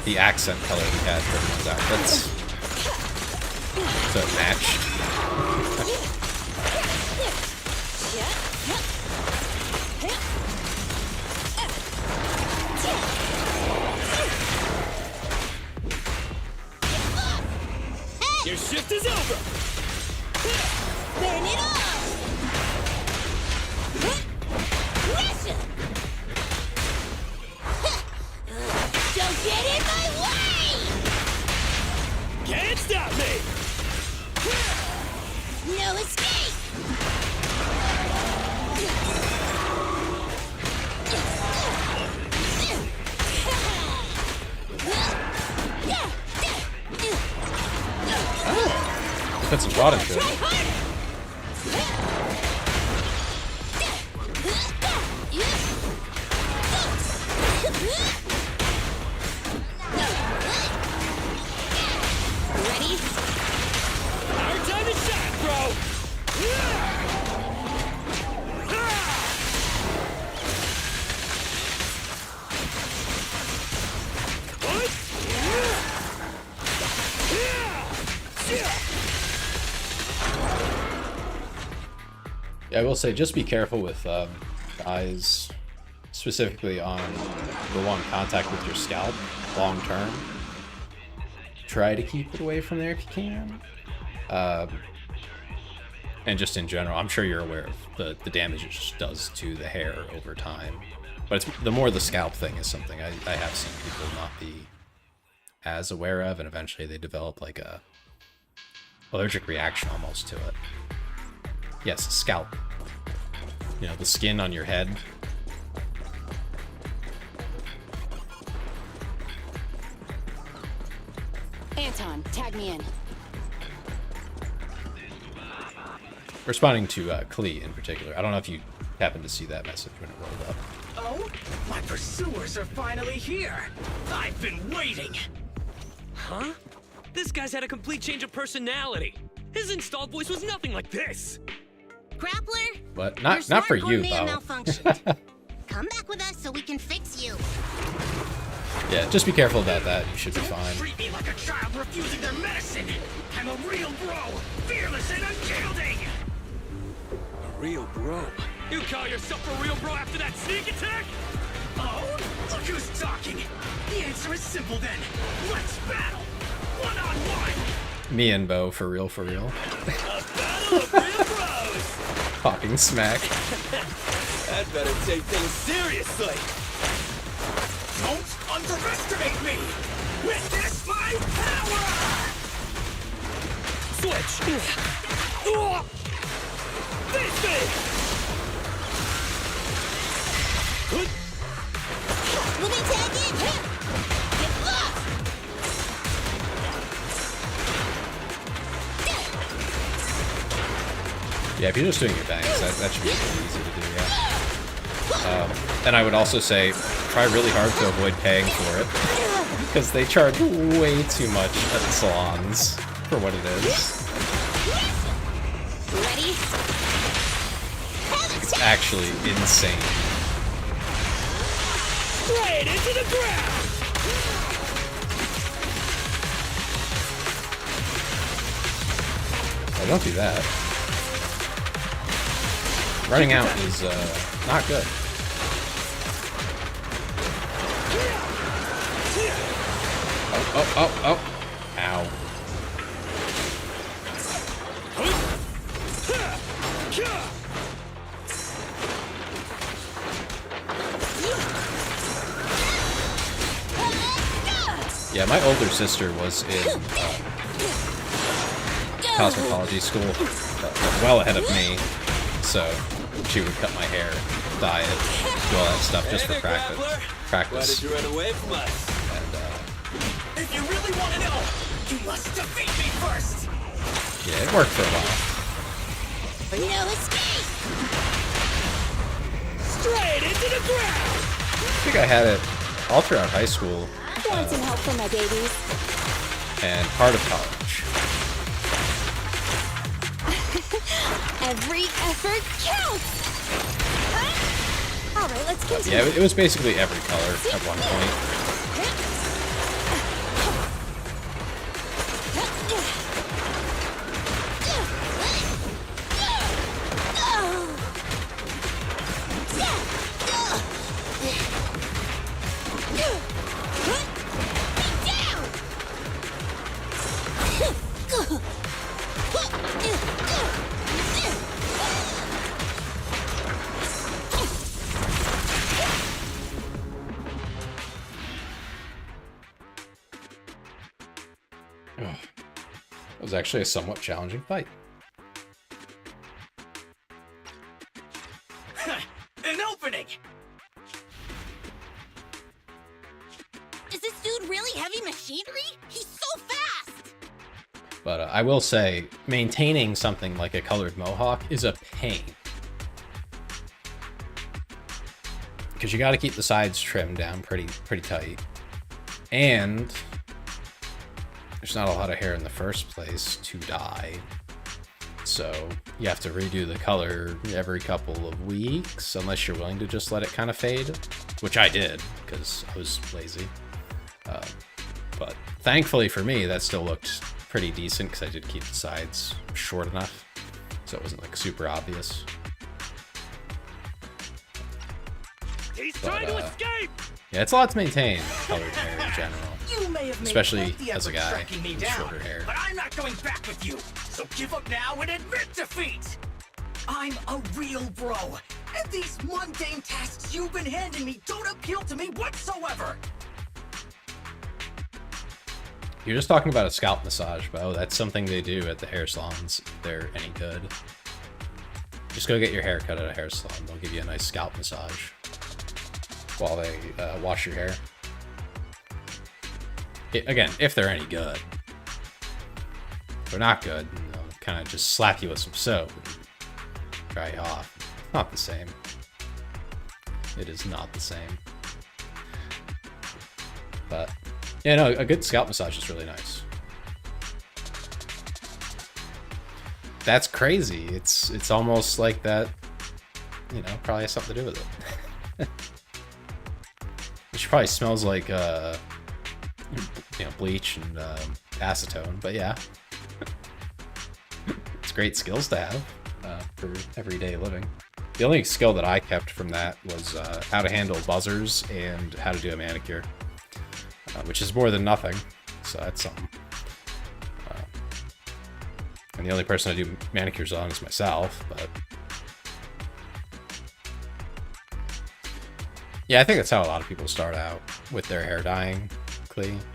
the accent color we had for everyone's outfits. So it matched. Your shift is over! Burn it off! Russia! Don't get in my way! Can't stop me! No escape! Put some thought into it. Ready? Our time to shine, bro! Yeah, I will say, just be careful with eyes, specifically on the long contact with your scalp, long term. Try to keep it away from there if you can. And just in general, I'm sure you're aware of the damage it just does to the hair over time. But it's, the more the scalp thing is something I have seen people not be as aware of, and eventually they develop like a allergic reaction almost to it. Yes, scalp. You know, the skin on your head. Anton, tag me in. Responding to Klee in particular. I don't know if you happened to see that message when it rolled up. Oh, my pursuers are finally here. I've been waiting. Huh? This guy's had a complete change of personality. His installed voice was nothing like this. Grappler? But Your not for smart you, gourmet though. malfunctioned. Come back with us so we can fix you. Yeah, just be careful about that. You should be fine. Treat me like a child refusing their medicine. I'm a real bro, fearless and unyielding. A real bro? You call yourself a real bro after that sneak attack? Oh, look who's talking. The answer is simple then. Let's battle. One-on-one. Me and Bo, for real, for real. A battle of real bros! Talking smack. That better take things seriously. Don't underestimate me. Witness my power. Switch! Face me! Let me tag in. Get lost. Yeah, if you're just doing your bangs, that should be pretty easy to do, yeah. And I would also say, try really hard to avoid paying for it, because they charge way too much at the salons for what it is. Ready? It's actually insane. Right into the ground! Oh, don't do that. Running out is not good. Oh. Ow. Yeah, my older sister was in cosmetology school, well ahead of me, so she would cut my hair, dye it, do all that stuff just for practice. Why did you run away from us? And If you really want to know, you must defeat me first. yeah, it worked for a while. No escape. Straight into the ground! I think I had it all throughout high school Want some help for my babies? and part of college. Every effort counts! Alright, let's continue. Yeah, it was basically every color at one point. It was actually a somewhat challenging fight. An opening! Is this dude really heavy machinery? He's so fast! But I will say, maintaining something like a colored mohawk is a pain. Because you got to keep the sides trimmed down pretty tight. And there's not a lot of hair in the first place to dye. So you have to redo the color every couple of weeks, unless you're willing to just let it kind of fade, which I did, because I was lazy. But thankfully for me, that still looked pretty decent, because I did keep the sides short enough, so it wasn't like super obvious. He's trying to escape! Yeah, it's a lot to maintain colored hair in general. You may have made Especially plenty as a effort guy tracking me with down, shorter hair. But I'm not going back with you. So give up now and admit defeat. I'm a real bro, and these mundane tasks you've been handing me don't appeal to me whatsoever. You're just talking about a scalp massage, Bo. That's something they do at the hair salons if they're any good. Just go get your hair cut at a hair salon. They'll give you a nice scalp massage while they wash your hair. Again, if they're any good. If they're not good, they'll kind of just slap you with some soap and dry you off. Not the same. It is not the same. But yeah, no, a good scalp massage is really nice. That's crazy. It's almost like that, you know, probably has something to do with it. Which probably smells like you know, bleach and acetone, but yeah. It's great skills to have for everyday living. The only skill that I kept from that was how to handle buzzers and how to do a manicure, which is more than nothing, so that's something. And the only person I do manicures on is myself, but yeah, I think that's how a lot of people start out with their hair dyeing.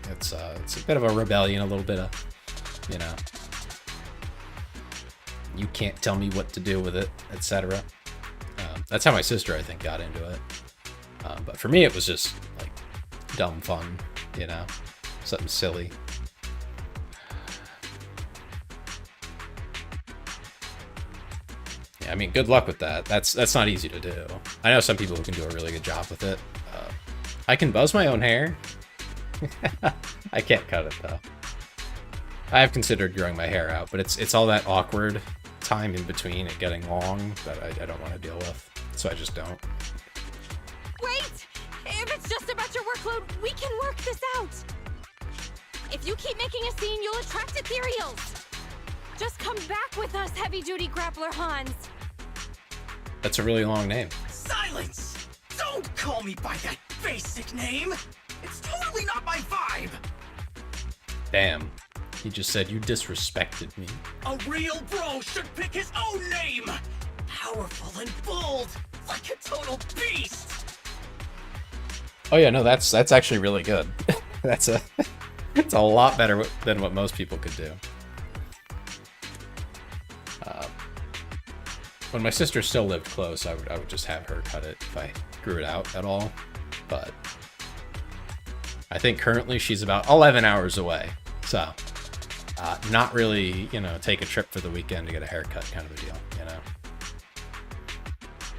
It's a bit of a rebellion, a little bit of, you know, you can't tell me what to do with it, etc. That's how my sister, I think, got into it. But for me, it was just like dumb fun, you know, something silly. Yeah, I mean, good luck with that. That's not easy to do. I know some people who can do a really good job with it. I can buzz my own hair. I can't cut it though. I have considered growing my hair out, but it's all that awkward time in between it getting long that I don't want to deal with, so I just don't. Wait! If it's just about your workload, we can work this out! If you keep making a scene, you'll attract ethereals! Just come back with us, heavy-duty grappler Hans! That's a really long name. Silence! Don't call me by that basic name! It's totally not my vibe! Damn. He just said you disrespected me. A real bro should pick his own name! Powerful and bold, like a total beast! Oh yeah, no, that's actually really good. It's a lot better than what most people could do. When my sister still lived close, I would just have her cut it if I grew it out at all. But I think currently she's about 11 hours away. So, not really, you know, take a trip for the weekend to get a haircut kind of a deal, you know?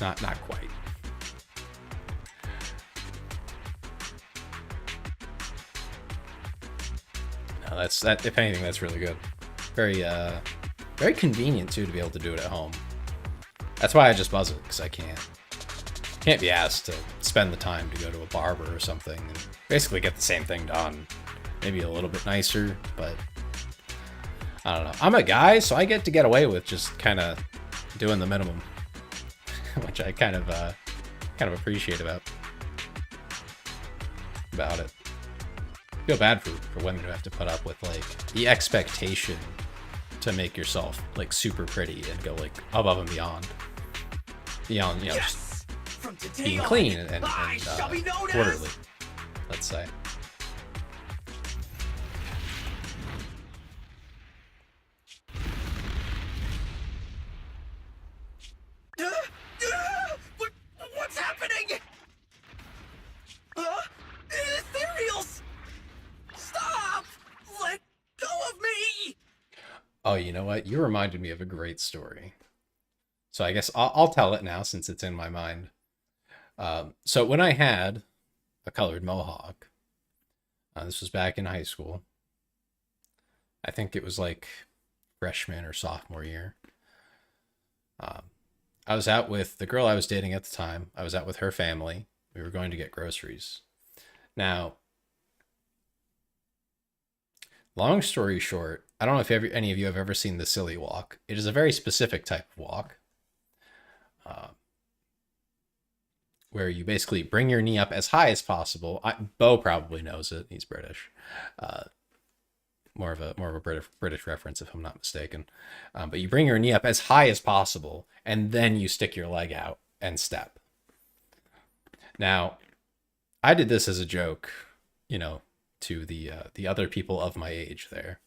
Not quite. No, that. If anything, that's really good. Very very convenient too to be able to do it at home. That's why I just buzz it, because I can't be asked to spend the time to go to a barber or something and basically get the same thing done. Maybe a little bit nicer, but I don't know. I'm a guy, so I get to get away with just kind of doing the minimum, which I kind of appreciate about it. I feel bad for women who have to put up with like the expectation to make yourself like super pretty and go like above and beyond you know, Yes! From today being on, clean and I shall be known as... orderly, let's say. What's happening? Ethereals! Stop! Let go of me! Oh, you know what? You reminded me of a great story. So I guess I'll tell it now since it's in my mind. So when I had a colored mohawk, this was back in high school. I think it was like freshman or sophomore year. I was out with the girl I was dating at the time. I was out with her family. We were going to get groceries. Now, long story short, I don't know if any of you have ever seen the silly walk. It is a very specific type of walk where you basically bring your knee up as high as possible. Bo probably knows it. He's British. More of a British reference, if I'm not mistaken. But you bring your knee up as high as possible, and then you stick your leg out and step. Now, I did this as a joke, to the other people of my age there,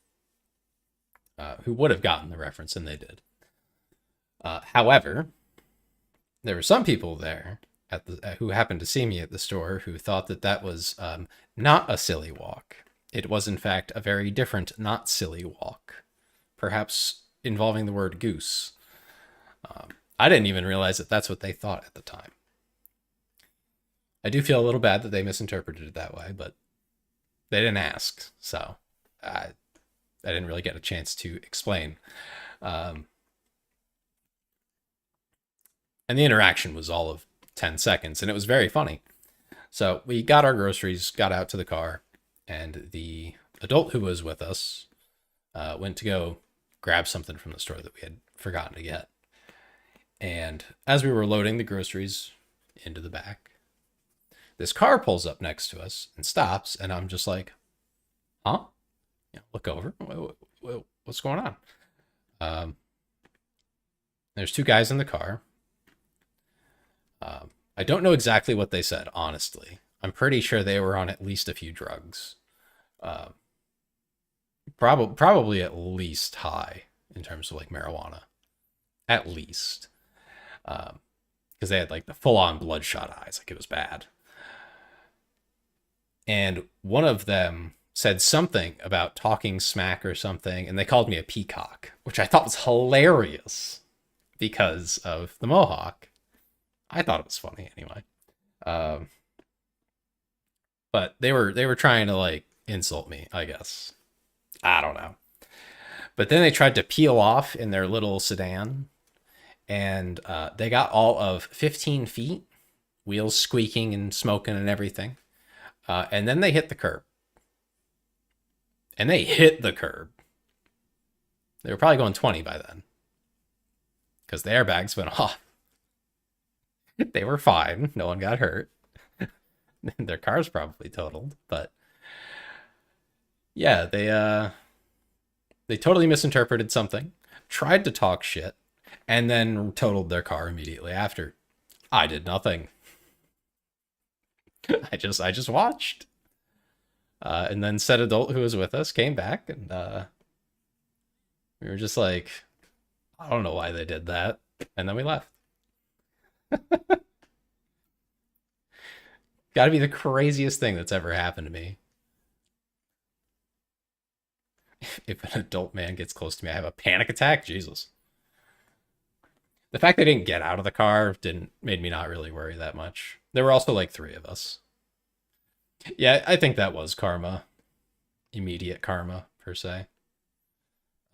who would have gotten the reference, and they did. However, there were some people there who happened to see me at the store who thought that was not a silly walk. It was, in fact, a very different, not silly walk, perhaps involving the word goose. I didn't even realize that that's what they thought at the time. I do feel a little bad that they misinterpreted it that way, but they didn't ask, so I didn't really get a chance to explain. And the interaction was all of 10 seconds, and it was very funny. So we got our groceries, got out to the car, and the adult who was with us went to go grab something from the store that we had forgotten to get. And as we were loading the groceries into the back, this car pulls up next to us and stops, and I'm just like, huh? Look over. What's going on? There's two guys in the car. I don't know exactly what they said, honestly. I'm pretty sure they were on at least a few drugs. Probably at least high in terms of like marijuana. At least. Because they had like the full-on bloodshot eyes. Like it was bad. And one of them said something about talking smack or something, and they called me a peacock, which I thought was hilarious because of the mohawk. I thought it was funny anyway. But they were trying to like insult me, I guess. I don't know. But then they tried to peel off in their little sedan, and they got all of 15 feet, wheels squeaking and smoking and everything. And then they hit the curb. And they hit the curb. They were probably going 20 by then, because the airbags went off. They were fine. No one got hurt. Their car's probably totaled, but yeah, they totally misinterpreted something, tried to talk shit, and then totaled their car immediately after. I did nothing. I just watched. And then said adult who was with us came back, and we were just like, I don't know why they did that. And then we left. Gotta be the craziest thing that's ever happened to me. If an adult man gets close to me, I have a panic attack. Jesus. The fact they didn't get out of the car made me not really worry that much. There were also like 3 of us. Yeah, I think that was karma. Immediate karma per se.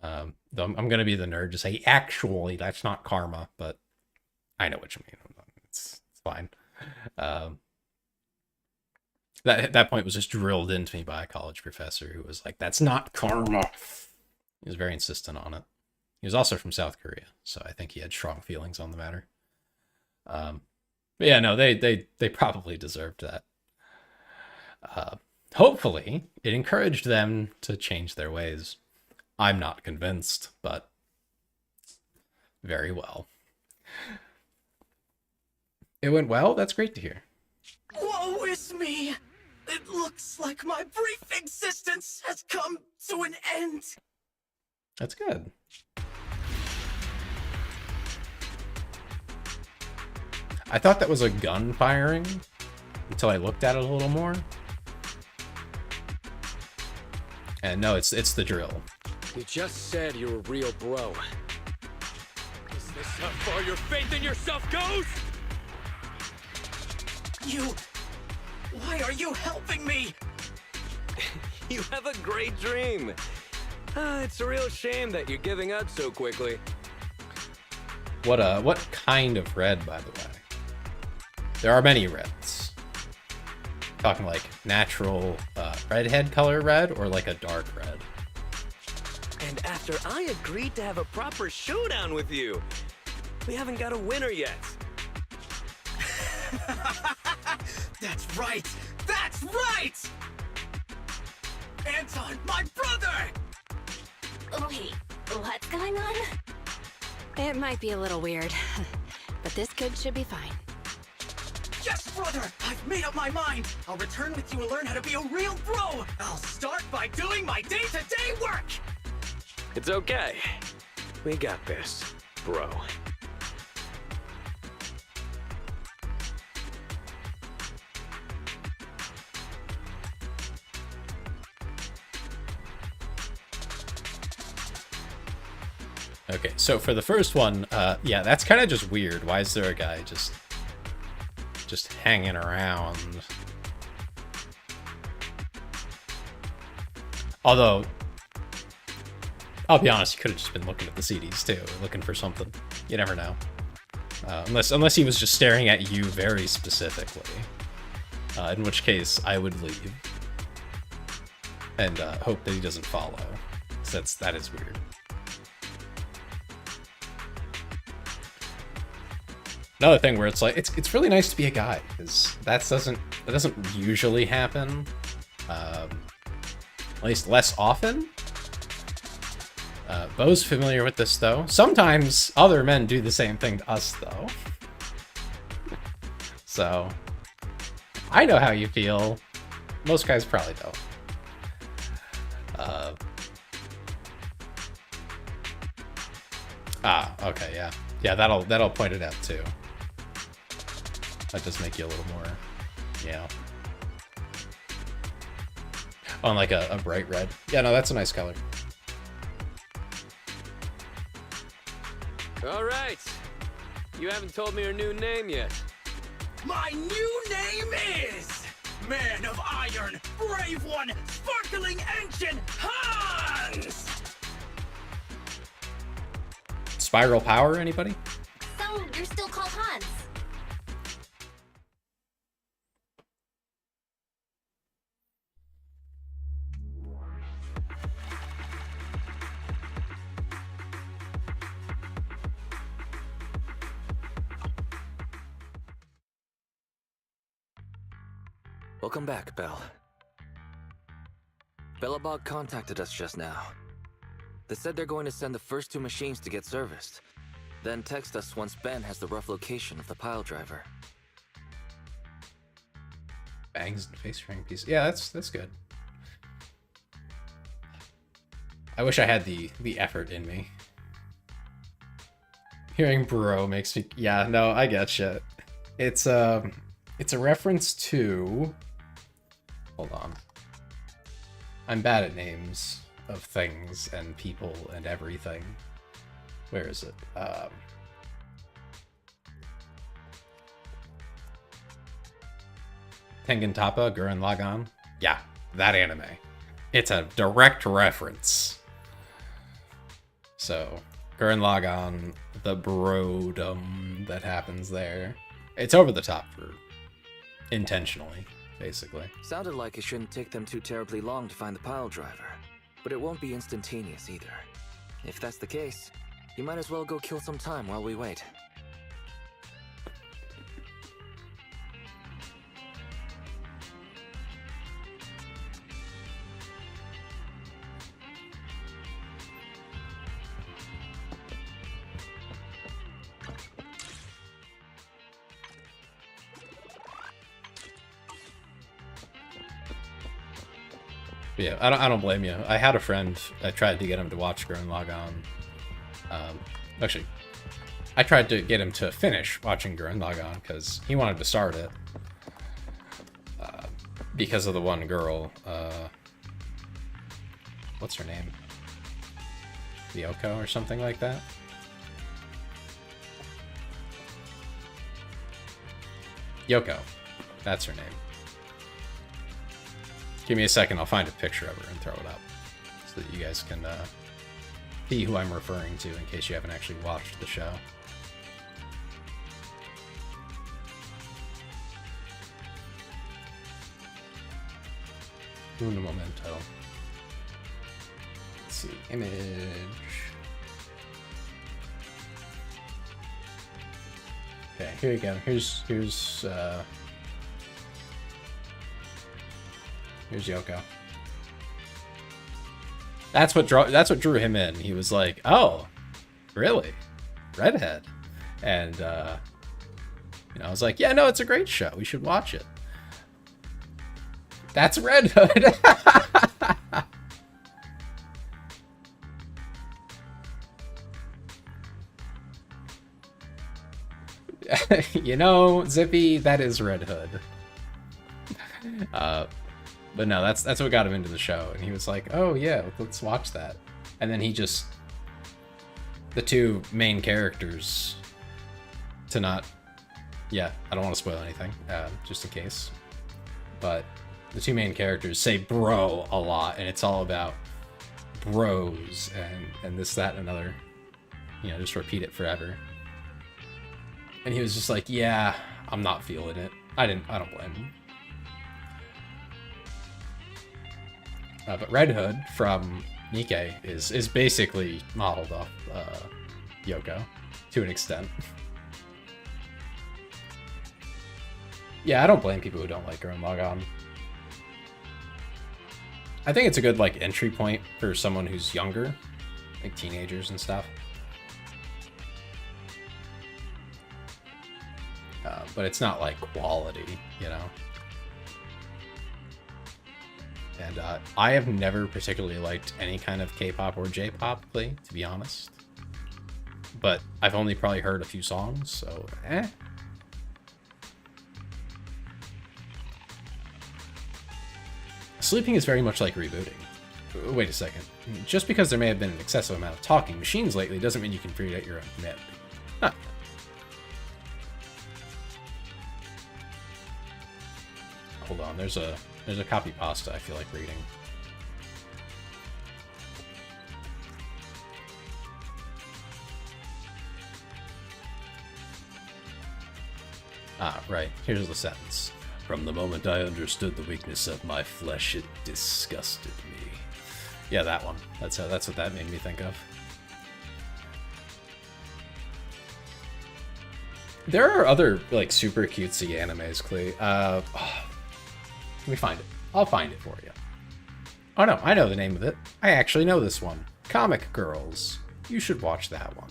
Though I'm gonna be the nerd to say, actually, that's not karma, but I know what you mean. It's fine. That point was just drilled into me by a college professor who was like, "That's not karma." He was very insistent on it. He was also from South Korea, so I think he had strong feelings on the matter. But yeah, no, they probably deserved that. Hopefully, it encouraged them to change their ways. I'm not convinced, but very well. It went well? That's great to hear. Woe is me! It looks like my brief existence has come to an end. That's good. I thought that was a gun firing until I looked at it a little more. And no, it's the drill. You just said you're a real bro. Is this how far your faith in yourself goes? Why are you helping me? You have a great dream. It's a real shame that you're giving up so quickly. What kind of red, by the way? There are many reds. Talking like natural redhead color red or like a dark red. And after I agreed to have a proper showdown with you, we haven't got a winner yet. That's right! That's right! Anton, my brother! Wait, what's going on? It might be a little weird, but this kid should be fine. Yes, brother! I've made up my mind! I'll return with you and learn how to be a real bro! I'll start by doing my day-to-day work! It's okay. We got this, bro. Okay, so for the first one, yeah, that's kind of just weird. Why is there a guy just hanging around? Although, I'll be honest, you could have just been looking at the CDs too, looking for something. You never know. Unless he was just staring at you very specifically. In which case, I would leave. And hope that he doesn't follow. 'Cause that is weird. Another thing where it's like, it's really nice to be a guy, because that doesn't usually happen. At least less often. Bo's familiar with this, though. Sometimes other men do the same thing to us, though. So, I know how you feel. Most guys probably don't. Okay, yeah. Yeah, that'll point it out, too. That does make you a little more, yeah. On like a bright red. Yeah, no, that's a nice color. All right. You haven't told me your new name yet. My new name is Man of Iron, Brave One, Sparkling Engine, Hans! Spiral Power, anybody? So, you're still called Hans? Welcome back, Belle. Bellabog contacted us just now. They said they're going to send the first 2 machines to get serviced, then text us once Ben has the rough location of the pile driver. Bangs and face frame piece. Yeah, that's good. I wish I had the effort in me. Hearing bro makes me, yeah, no, I getcha. It's a reference to, hold on. I'm bad at names of things and people and everything. Where is it? Tengen Toppa, Gurren Lagann. Yeah, that anime. It's a direct reference. So, Gurren Lagann, the brodom that happens there. It's over the top for intentionally, basically. Sounded like it shouldn't take them too terribly long to find the pile driver, but it won't be instantaneous either. If that's the case, you might as well go kill some time while we wait. Yeah, I don't blame you. I had a friend, I tried to get him to watch Gurren Lagann. Actually, I tried to get him to finish watching Gurren Lagann because he wanted to start it. Because of the one girl, what's her name? Yoko or something like that? Yoko. That's her name. Give me a second, I'll find a picture of her and throw it up so that you guys can see who I'm referring to in case you haven't actually watched the show. Un momento. Let's see, image. Okay, here you go. Here's Yoko. That's what drew him in. He was like, "Oh, really? Redhead?" And I was like, "Yeah, no, it's a great show. We should watch it." That's Red Hood. Zippy, that is Red Hood. But no, that's what got him into the show, and he was like, "Oh yeah, let's watch that." And then the two main characters, I don't want to spoil anything, just in case, but the two main characters say bro a lot, and it's all about bros and this, that, and another, just repeat it forever. And he was just like, "Yeah, I'm not feeling it." I don't blame him. But Red Hood from Nikkei is basically modeled off Yoko to an extent. Yeah, I don't blame people who don't like Gurren Lagann. I think it's a good entry point for someone who's younger, like teenagers and stuff. But it's not quality, And I have never particularly liked any kind of K-pop or J-pop, to be honest. But I've only probably heard a few songs, so Sleeping is very much like rebooting. Wait a second. Just because there may have been an excessive amount of talking machines lately doesn't mean you can create your own humanity. Huh. Hold on, there's a copy pasta I feel like reading. Ah, right. Here's the sentence. From the moment I understood the weakness of my flesh, it disgusted me. Yeah, that one. That's what that made me think of. There are other super cutesy animes, Clee. Let me find it. I'll find it for you. Oh no, I know the name of it. I actually know this one. Comic Girls. You should watch that one.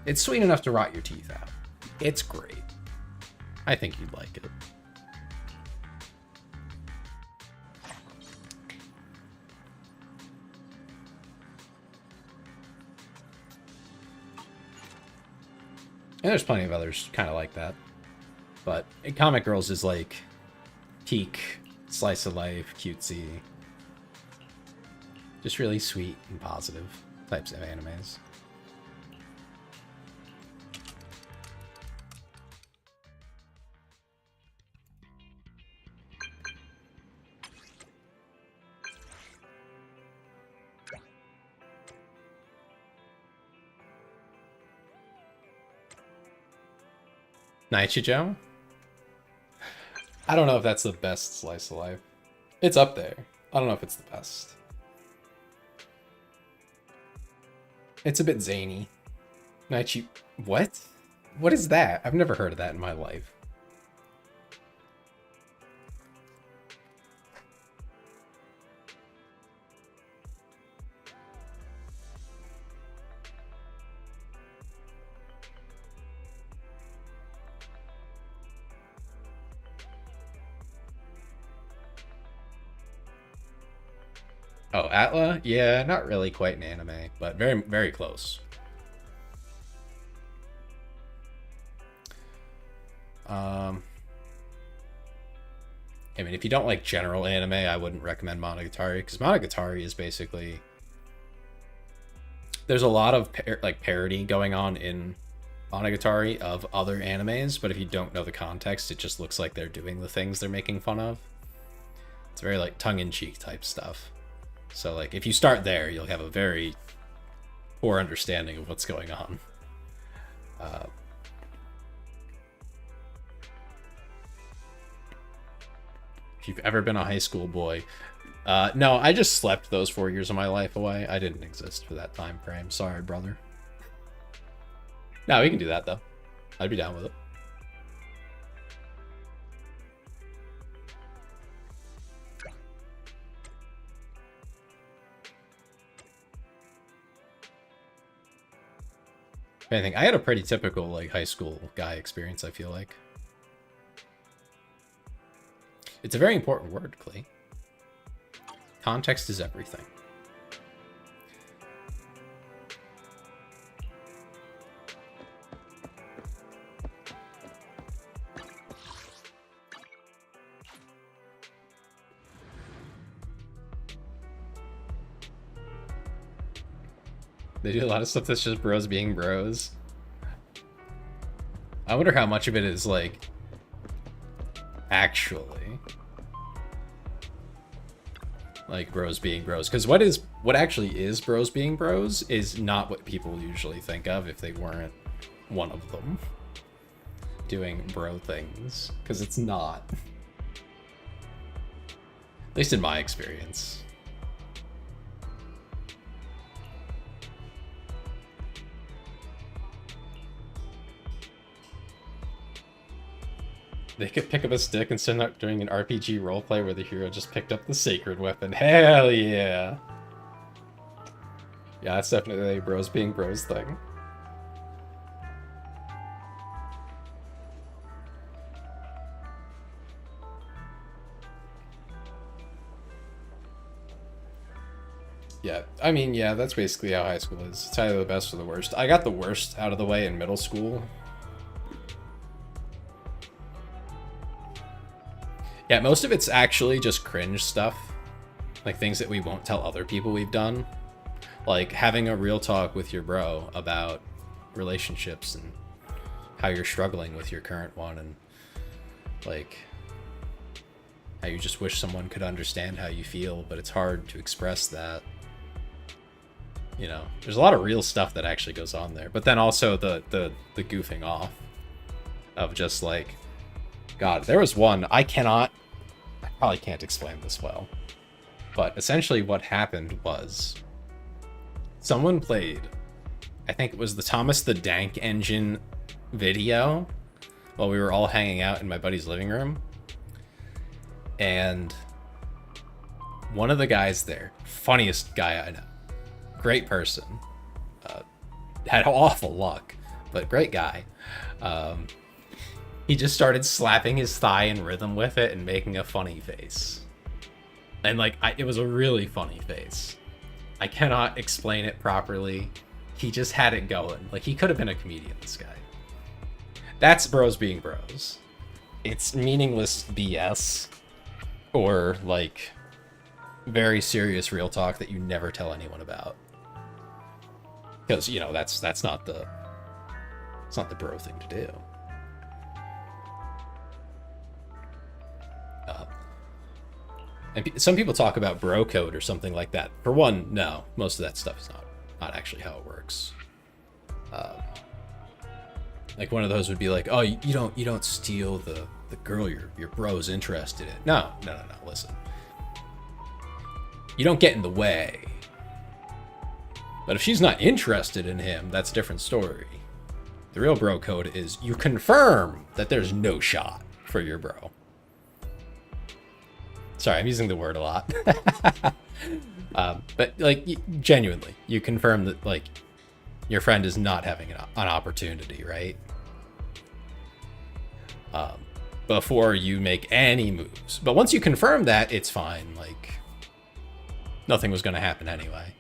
It's sweet enough to rot your teeth out. It's great. I think you'd like it. And there's plenty of others kind of like that. But Comic Girls is peak slice of life, cutesy, just really sweet and positive types of animes. Nichijo? I don't know if that's the best slice of life. It's up there. I don't know if it's the best. It's a bit zany. Naichi... What? What is that? I've never heard of that in my life. Oh, Atla? Yeah, not really quite an anime, but very, very close. I mean, if you don't like general anime, I wouldn't recommend Monogatari, because Monogatari is basically... There's a lot of parody going on in Monogatari of other animes, but if you don't know the context, it just looks like they're doing the things they're making fun of. It's very like tongue-in-cheek type stuff. So like if you start there, you'll have a very poor understanding of what's going on. If you've ever been a high school boy, no, I just slept those 4 years of my life away. I didn't exist for that time frame. Sorry, brother. No, we can do that though. I'd be down with it. If anything, I had a pretty typical like high school guy experience, I feel like. It's a very important word, Clee. Context is everything. They do a lot of stuff that's just bros being bros. I wonder how much of it is like actually like bros being bros, because what actually is bros being bros is not what people usually think of if they weren't one of them doing bro things, because it's not, at least in my experience. They could pick up a stick and send out doing an RPG roleplay where the hero just picked up the sacred weapon. Hell yeah! Yeah, that's definitely a bros being bros thing. Yeah, I mean, yeah, that's basically how high school is. It's either the best or the worst. I got the worst out of the way in middle school. Yeah, most of it's actually just cringe stuff. Like things that we won't tell other people we've done. Like having a real talk with your bro about relationships and how you're struggling with your current one, and like how you just wish someone could understand how you feel, but it's hard to express that. You know, there's a lot of real stuff that actually goes on there. But then also the goofing off of just like, God, there was one, I probably can't explain this well, but essentially what happened was someone played, I think it was the Thomas the Dank Engine video while we were all hanging out in my buddy's living room. And one of the guys there, funniest guy I know, great person, had awful luck, but great guy. He just started slapping his thigh in rhythm with it and making a funny face. And like, it was a really funny face. I cannot explain it properly. He just had it going. Like, he could have been a comedian, this guy. That's bros being bros. It's meaningless BS. Or like, very serious real talk that you never tell anyone about. Because, you know, that's not the... It's not the bro thing to do. And some people talk about bro code or something like that. For one, no, most of that stuff is not actually how it works. Like one of those would be like, oh, you don't steal the girl your bro's interested in. No. Listen, you don't get in the way. But if she's not interested in him, that's a different story. The real bro code is you confirm that there's no shot for your bro. Sorry, I'm using the word a lot. But like genuinely, you confirm that like your friend is not having an opportunity, right? Before you make any moves. But once you confirm that, it's fine. Like nothing was going to happen anyway.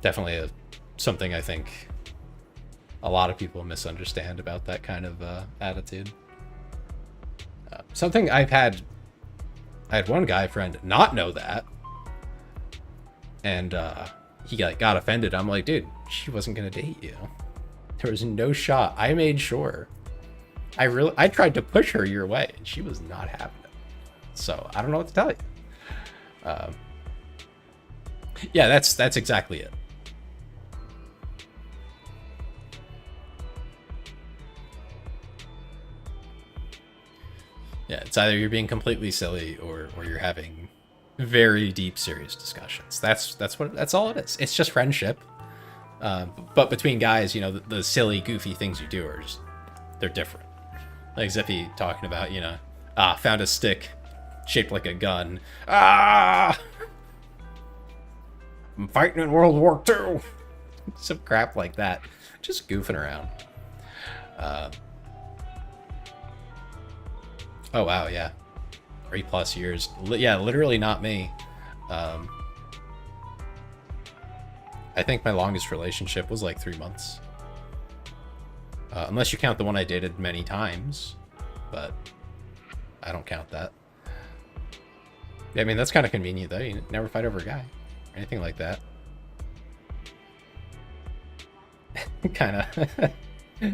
Definitely something I think a lot of people misunderstand about that kind of attitude. Something I had one guy friend not know that, and he got offended. I'm like, dude, she wasn't gonna date you. There was no shot. I made sure. I tried to push her your way, and she was not having it. So I don't know what to tell you. Yeah, that's exactly it. Yeah, it's either you're being completely silly or you're having very deep, serious discussions. That's all it is. It's just friendship. But between guys, you know, the silly, goofy things you do are just, they're different. Like Zippy talking about, you know, found a stick shaped like a gun. I'm fighting in World War II. Some crap like that. Just goofing around. Oh, wow, yeah. 3+ years. Yeah, literally not me. I think my longest relationship was like 3 months. Unless you count the one I dated many times. But I don't count that. Yeah, I mean, that's kind of convenient, though. You never fight over a guy. Or anything like that. Kind of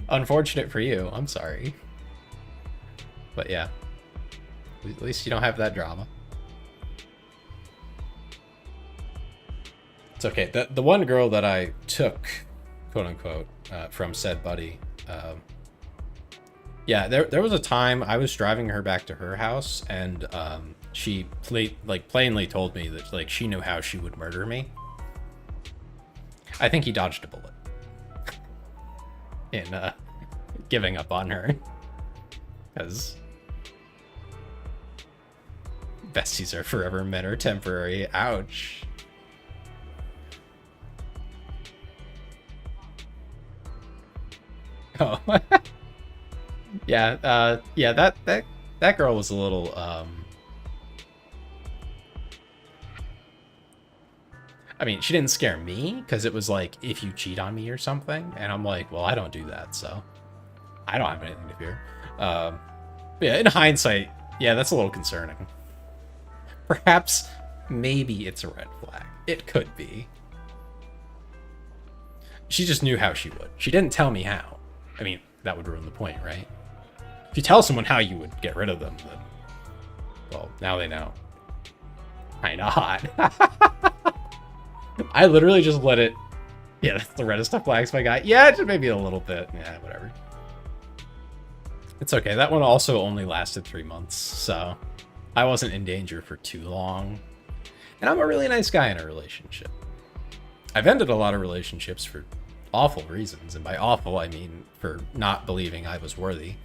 unfortunate for you. I'm sorry. But yeah. At least you don't have that drama. It's okay. The one girl that I took, quote unquote, from said buddy, yeah, there was a time I was driving her back to her house, and she plainly told me that like she knew how she would murder me. I think he dodged a bullet in giving up on her, because besties are forever, men are temporary. Ouch. Oh. Yeah, yeah, that girl was a little I mean, she didn't scare me, because it was like, if you cheat on me or something, and I'm like, well, I don't do that, so I don't have anything to fear. But yeah, in hindsight, yeah, that's a little concerning. Perhaps, maybe it's a red flag. It could be. She just knew how she would. She didn't tell me how. I mean, that would ruin the point, right? If you tell someone how you would get rid of them, then, well, now they know. Why not? I literally just let it... Yeah, that's the reddest of flags, my guy. Yeah, just maybe a little bit. Yeah, whatever. It's okay. That one also only lasted 3 months, so I wasn't in danger for too long. And I'm a really nice guy in a relationship. I've ended a lot of relationships for awful reasons, and by awful, I mean for not believing I was worthy.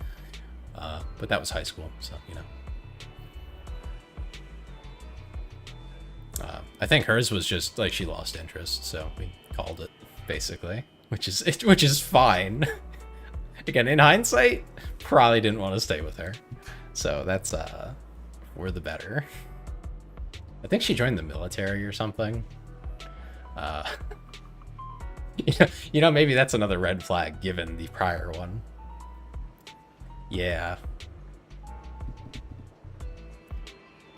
But that was high school, so, you know. I think hers was just, like, she lost interest, so we called it, basically. Which is fine. Again, in hindsight, probably didn't want to stay with her. So that's, for the better. I think she joined the military or something. You know, maybe that's another red flag given the prior one. Yeah.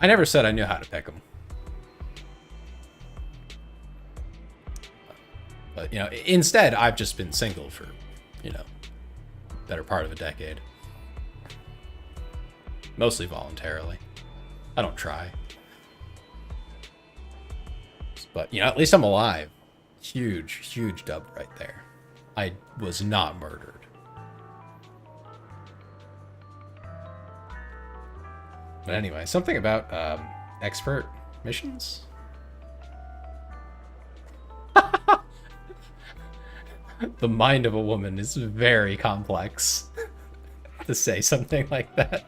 I never said I knew how to pick them. But, you know, instead, I've just been single for, you know, better part of a decade. Mostly voluntarily. I don't try. But, you know, at least I'm alive. Huge, huge dub right there. I was not murdered. But anyway, something about expert missions? The mind of a woman is very complex. To say something like that.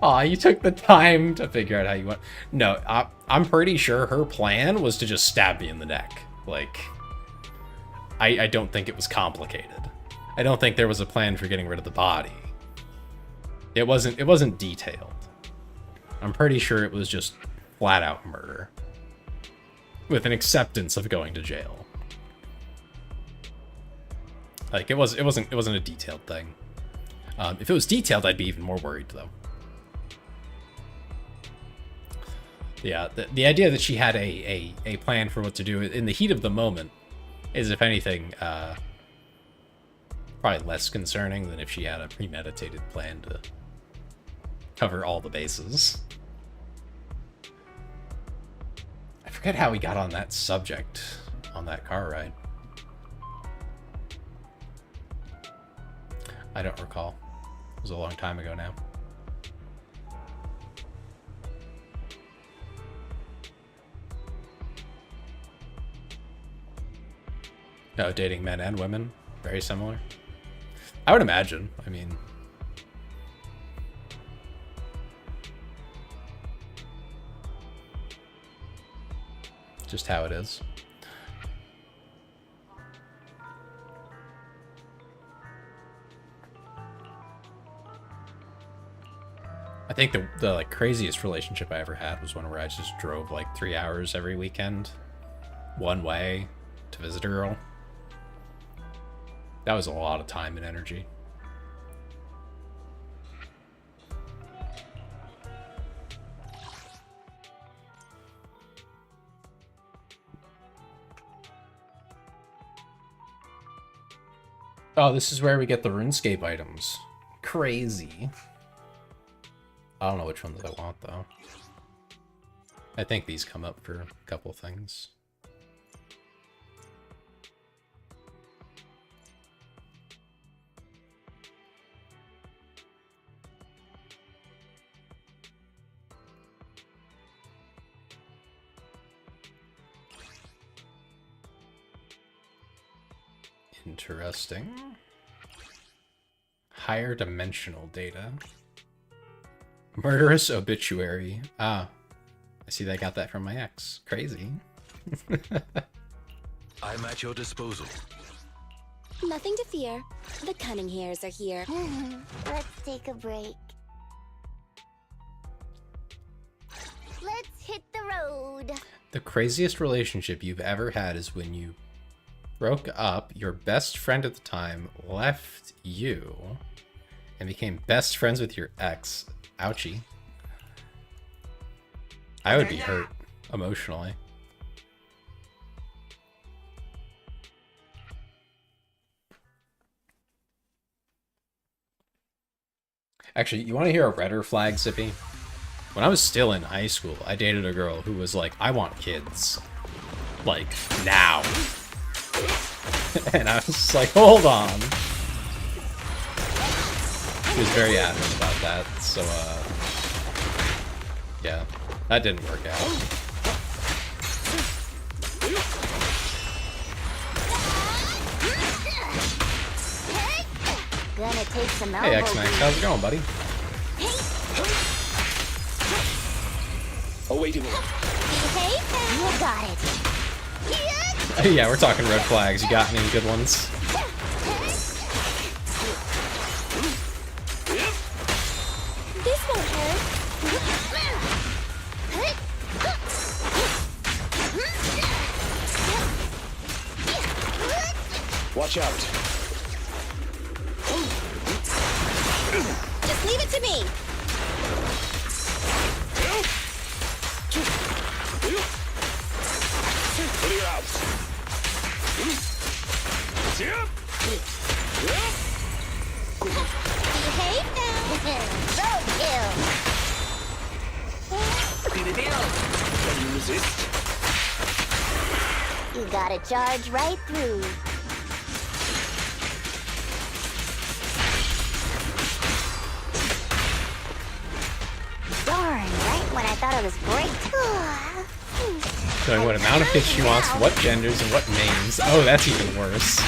Aw, you took the time to figure out how you want. No, I'm pretty sure her plan was to just stab me in the neck. Like, I don't think it was complicated. I don't think there was a plan for getting rid of the body. It wasn't detailed. I'm pretty sure it was just flat out murder. With an acceptance of going to jail. Like, it wasn't a detailed thing. If it was detailed, I'd be even more worried, though. Yeah, the idea that she had a plan for what to do in the heat of the moment is, if anything, probably less concerning than if she had a premeditated plan to cover all the bases. I forget how we got on that subject on that car ride. I don't recall. It was a long time ago now. No, dating men and women. Very similar. I would imagine. I mean... just how it is. I think the like craziest relationship I ever had was one where I just drove like 3 hours every weekend, one way, to visit a girl. That was a lot of time and energy. Oh, this is where we get the RuneScape items. Crazy. I don't know which ones I want, though. I think these come up for a couple things. Interesting. Higher dimensional data. Murderous obituary. Ah, I see they got that from my ex. Crazy. I'm at your disposal. Nothing to fear. The cunning hairs are here. Let's take a break. Let's hit the road. The craziest relationship you've ever had is when you broke up, your best friend at the time left you, and became best friends with your ex. Ouchie. I would be hurt emotionally. Actually, you want to hear a redder flag, Zippy? When I was still in high school, I dated a girl who was like, I want kids. Like, now. And I was just like, hold on. She was very adamant about that, so, yeah, that didn't work out. Gonna take some Hey, X-Max, how's it going, buddy? Oh, wait a minute. Hey, you got it. Yeah, we're talking red flags. You got any good ones? This won't hurt. Watch out. Just leave it to me. Clear out. Behave now. Roadkill. Can you resist? You gotta charge right through. when I thought it was great. Showing what amount of hits she wants, what genders, and what names. Oh, that's even worse.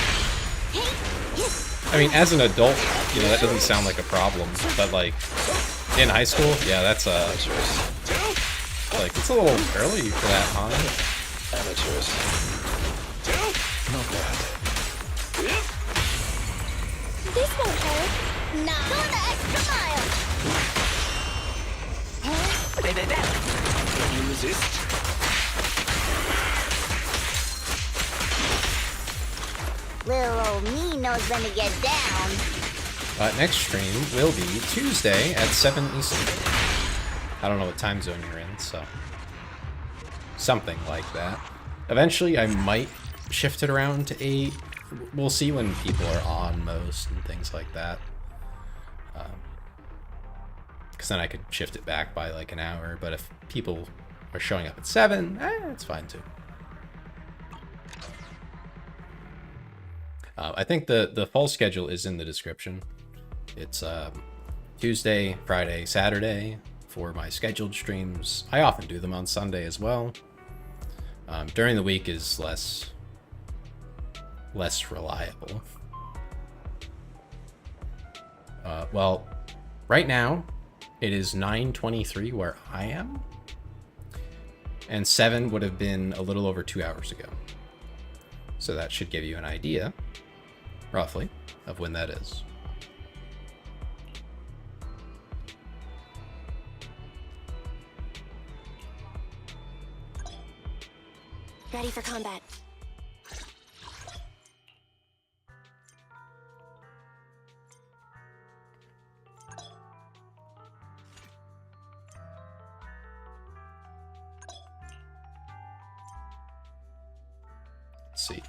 I mean, as an adult, you know, that doesn't sound like a problem, but like, in high school, yeah, that's like, it's a little early for that, huh? Amateurs. Not bad. This won't hurt. Nah. Go the extra mile. Can you resist? Little old me knows when to get down. Next stream will be Tuesday at 7 Eastern. I don't know what time zone you're in, so something like that. Eventually, I might shift it around to 8. We'll see when people are on most and things like that. Because then I could shift it back by like an hour, but if people are showing up at 7, it's fine too. I think the full schedule is in the description. It's Tuesday, Friday, Saturday for my scheduled streams. I often do them on Sunday as well. During the week is less reliable. Well, right now it is 9:23 where I am, and 7 would have been a little over 2 hours ago. So that should give you an idea, roughly, of when that is. Ready for combat.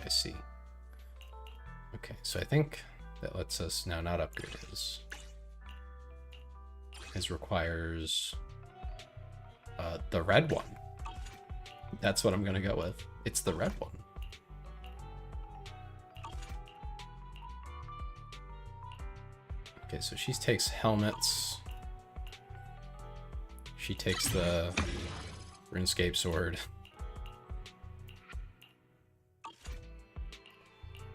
I see. Okay, so I think that lets us now not upgrade his. His requires the red one. That's what I'm gonna go with. It's the red one. Okay, so she takes helmets. She takes the RuneScape sword.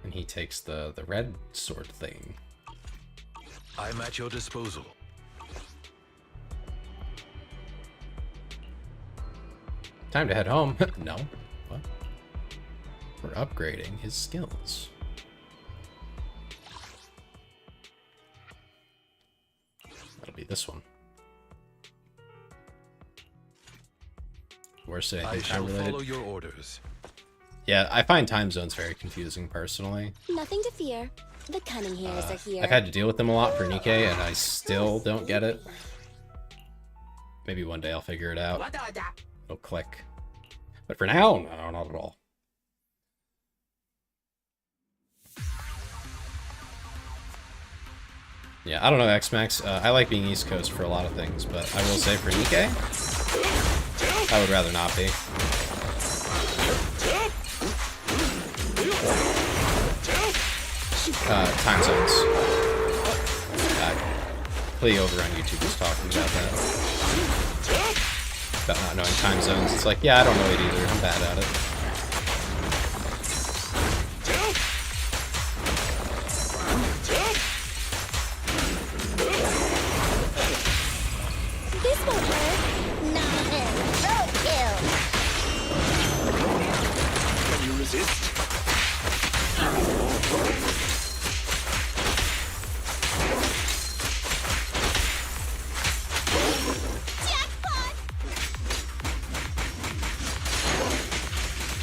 And he takes the red sword thing. I'm at your disposal. Time to head home. No. What? We're upgrading his skills. That'll be this one. Worse, I think time related. Follow your orders. Yeah, I find time zones very confusing personally. Nothing to fear. The cunning hairs are here. I've had to deal with them a lot for Nikkei, and I still don't get it. Maybe one day I'll figure it out. It'll click. But for now, no, not at all. Yeah, I don't know, X-Max. I like being East Coast for a lot of things, but I will say for Nikkei, I would rather not be. Time zones. Play over on YouTube was talking about that. About not knowing time zones. It's like, yeah, I don't know it either. I'm bad at it. This won't hurt. Nothing. Roadkill. Can you resist?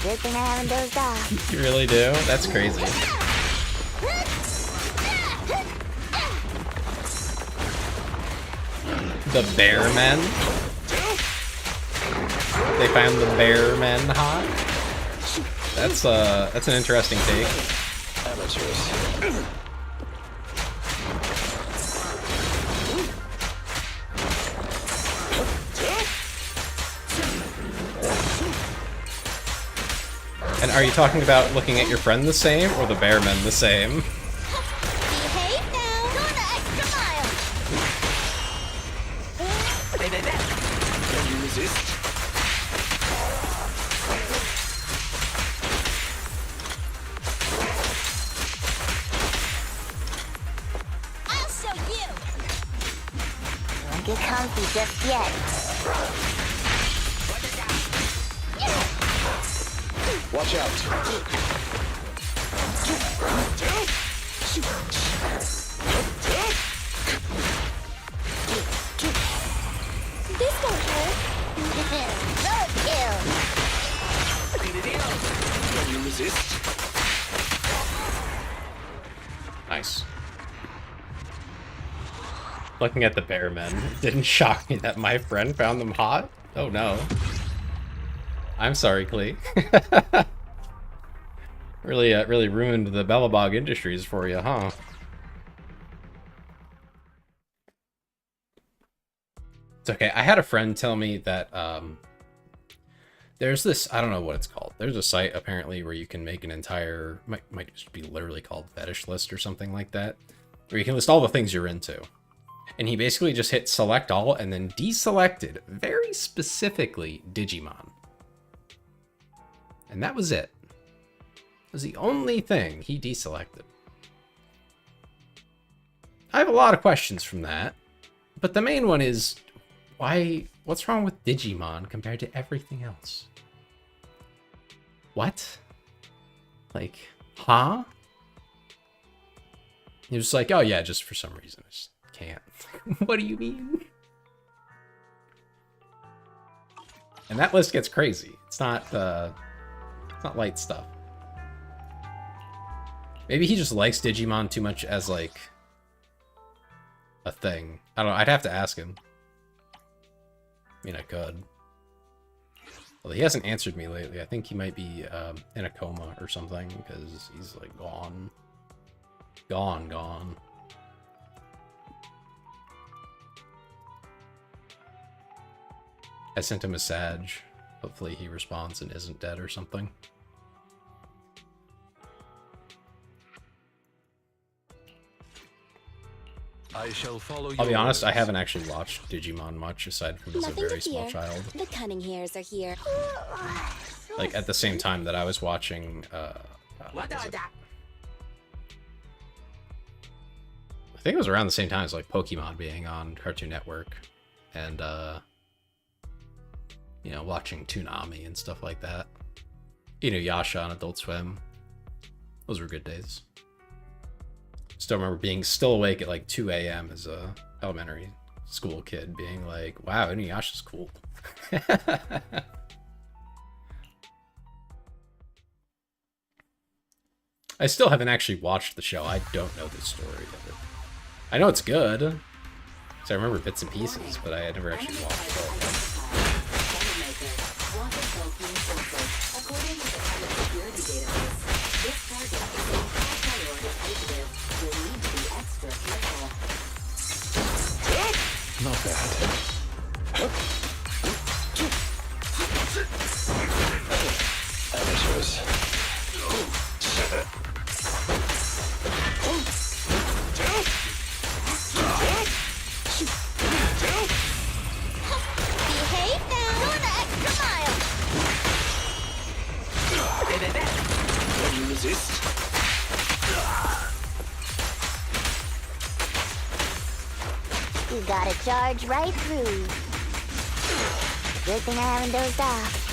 Good thing I haven't dozed off. You really do? That's crazy. The bear men? They found the bear men hot? That's an interesting take. Amateurs. And are you talking about looking at your friend the same, or the bear men the same? Behave now. Go the extra mile. Can you resist? comfy just yet. Watch out. This won't hurt. Roadkill. Can you resist? Nice. Looking at the bear men, it didn't shock me that my friend found them hot. Oh no. I'm sorry, Klee. Really ruined the Bellabog Industries for you, huh? It's okay. I had a friend tell me that there's this, I don't know what it's called. There's a site apparently where you can make an entire, might just be literally called fetish list or something like that, where you can list all the things you're into. And he basically just hit select all and then deselected very specifically Digimon. And that was it. It was the only thing he deselected. I have a lot of questions from that, but the main one is, what's wrong with Digimon compared to everything else? What? Like, huh? He was like, oh yeah, just for some reason, I just can't. What do you mean? And that list gets crazy. It's not light stuff. Maybe he just likes Digimon too much as like a thing. I don't know. I'd have to ask him. I mean, I could. Well, he hasn't answered me lately. I think he might be in a coma or something because he's like gone. Gone. I sent him a Sag. Hopefully he responds and isn't dead or something. I shall follow you. I'll be honest, I haven't actually watched Digimon much aside from as a Nothing very to small fear. child. The cunning hairs are here. Like at the same time that I was watching what is it? I think it was around the same time as like Pokemon being on Cartoon Network and you know, watching Toonami and stuff like that. Inuyasha on Adult Swim. Those were good days. Still remember being still awake at like 2 a.m. as a elementary school kid being like, wow, Inuyasha's cool. I still haven't actually watched the show. I don't know the story of it. I know it's good. So I remember bits and pieces, but I had never actually watched it. According to the public security database, this target is a high-priority fugitive. You'll need to be extra careful. Not bad. Amateurs. Behave now. Go the extra mile. Can you resist? You gotta charge right through. Good thing I haven't dozed off.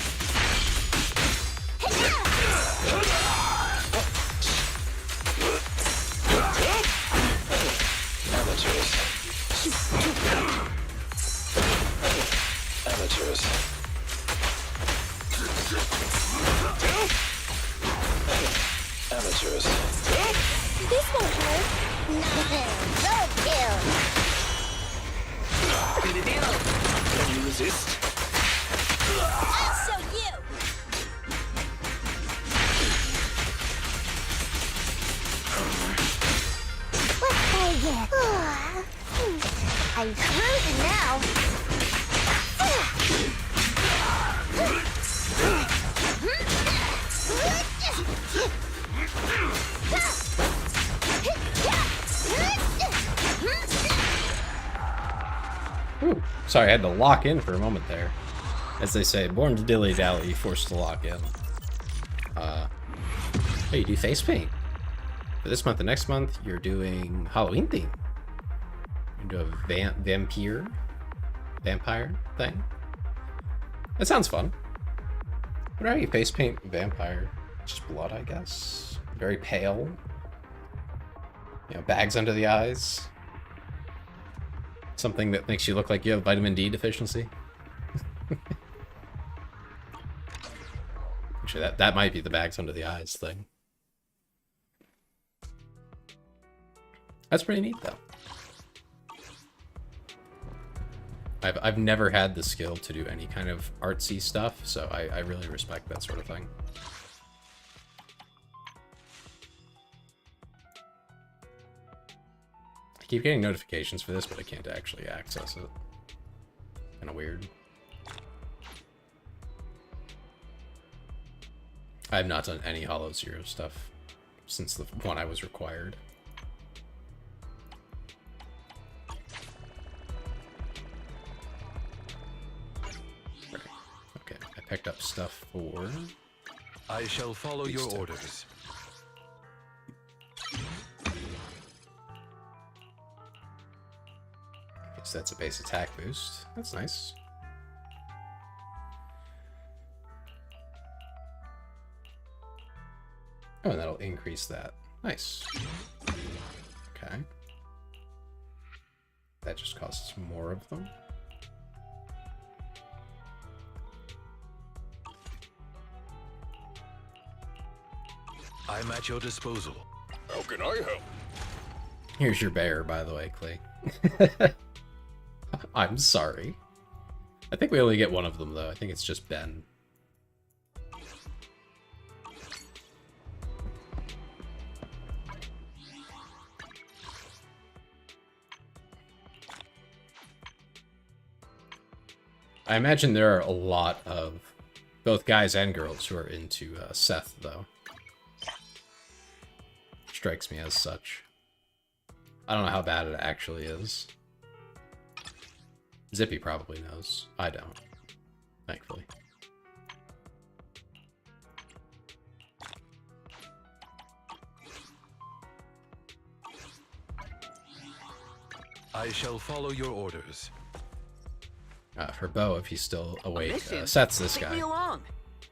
Amateurs. Amateurs. Amateurs. This won't hurt. Roadkill. Can you resist? I'll show you. Let's try again. I'm frozen now. Ooh, sorry, I had to lock in for a moment there. As they say, born to dilly-dally, forced to lock in. Hey, you do face paint. For this month and next month, you're doing Halloween theme. You do a vampire. vampire thing. That sounds fun. What are you face paint vampire? Just blood, I guess. Very pale. You know, bags under the eyes. Something that makes you look like you have vitamin D deficiency. Actually, that might be the bags under the eyes thing. That's pretty neat, though. I've never had the skill to do any kind of artsy stuff, so I really respect that sort of thing. I keep getting notifications for this, but I can't actually access it. Kinda weird. I have not done any Hollow Zero stuff since the one I was required. Okay, I picked up stuff for... I shall follow your orders. So that's a base attack boost. That's nice. Oh, and that'll increase that. Nice. Okay. That just costs more of them. I'm at your disposal. How can I help? Here's your bear, by the way, Clay. I'm sorry. I think we only get one of them, though. I think it's just Ben. I imagine there are a lot of both guys and girls who are into Seth, though. Strikes me as such. I don't know how bad it actually is. Zippy probably knows. I don't. Thankfully. I shall follow your orders. For Bo, if he's still awake, Seth's this guy. Me along.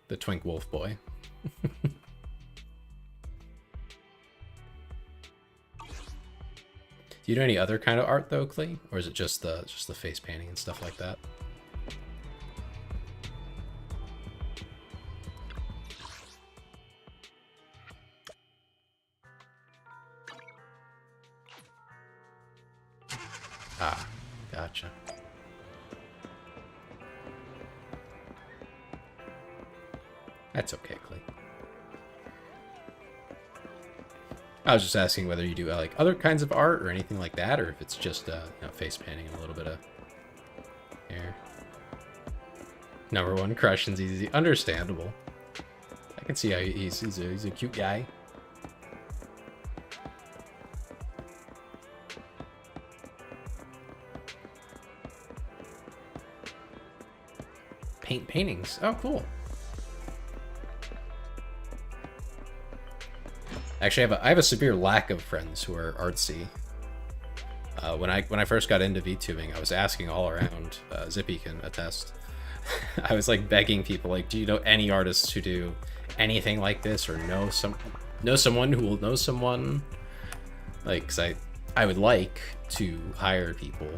The Twink Wolf Boy. Do you do any other kind of art though, Clay? Or is it just the face painting and stuff like that? Ah, gotcha. That's okay, Clay. I was just asking whether you do like other kinds of art or anything like that, or if it's just you know, face painting and a little bit of hair. Number one crush and ZZZ. Understandable. I can see how he's a cute guy. Paint paintings. Oh, cool. Actually, I have a severe lack of friends who are artsy. When I first got into VTubing, I was asking all around. Zippy can attest. I was like begging people, like, do you know any artists who do anything like this, or know someone who will know someone? Like, 'cause I would like to hire people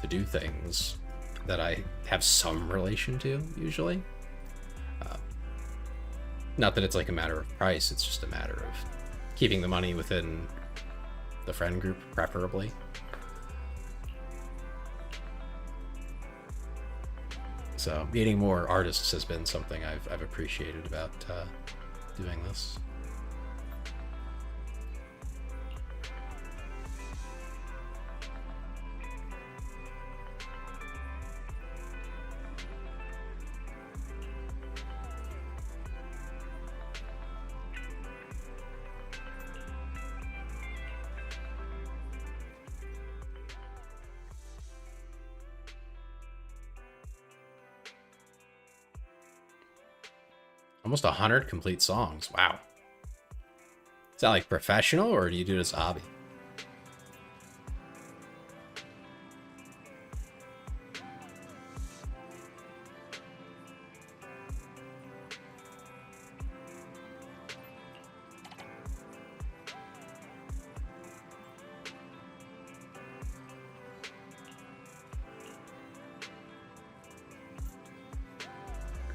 to do things that I have some relation to, usually. Not that it's like a matter of price, it's just a matter of keeping the money within the friend group, preferably. So meeting more artists has been something I've appreciated about doing this. Almost 100 complete songs. Wow. Is that like professional, or do you do this hobby?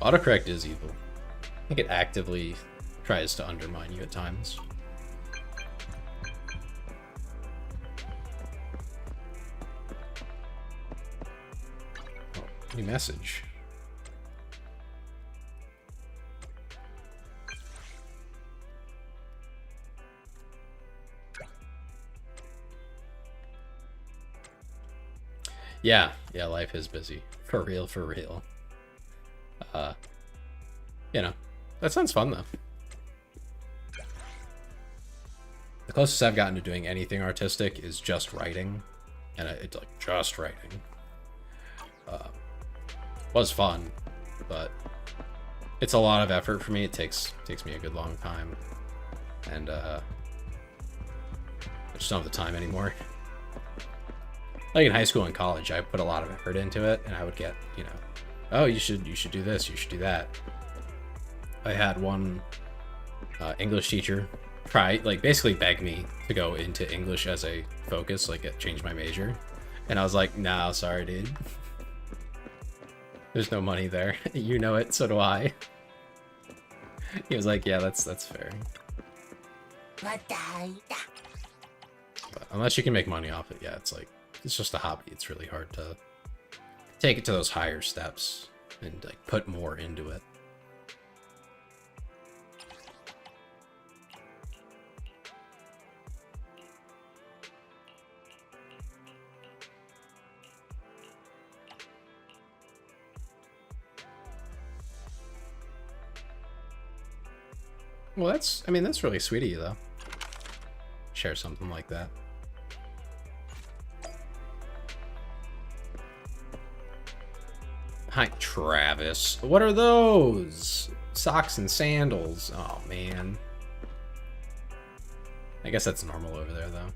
Autocorrect is evil. I think it actively tries to undermine you at times. Oh, new message. Yeah, life is busy. For real, for real. You know, that sounds fun though. The closest I've gotten to doing anything artistic is just writing, and it's like just writing. Was fun, but it's a lot of effort for me. It takes me a good long time, and I just don't have the time anymore. Like in high school and college, I put a lot of effort into it, and I would get, you know, oh, you should do this, you should do that. I had one English teacher try, like, basically beg me to go into English as a focus, like, change my major, and I was like, no, sorry, dude. There's no money there. You know it, so do I. He was like, yeah, that's fair. But unless you can make money off it, yeah, it's like, it's just a hobby. It's really hard to take it to those higher steps and like put more into it. Well, that's really sweet of you, though. Share something like that. Hi, Travis. What are those? Socks and sandals. Oh, man. I guess that's normal over there, though.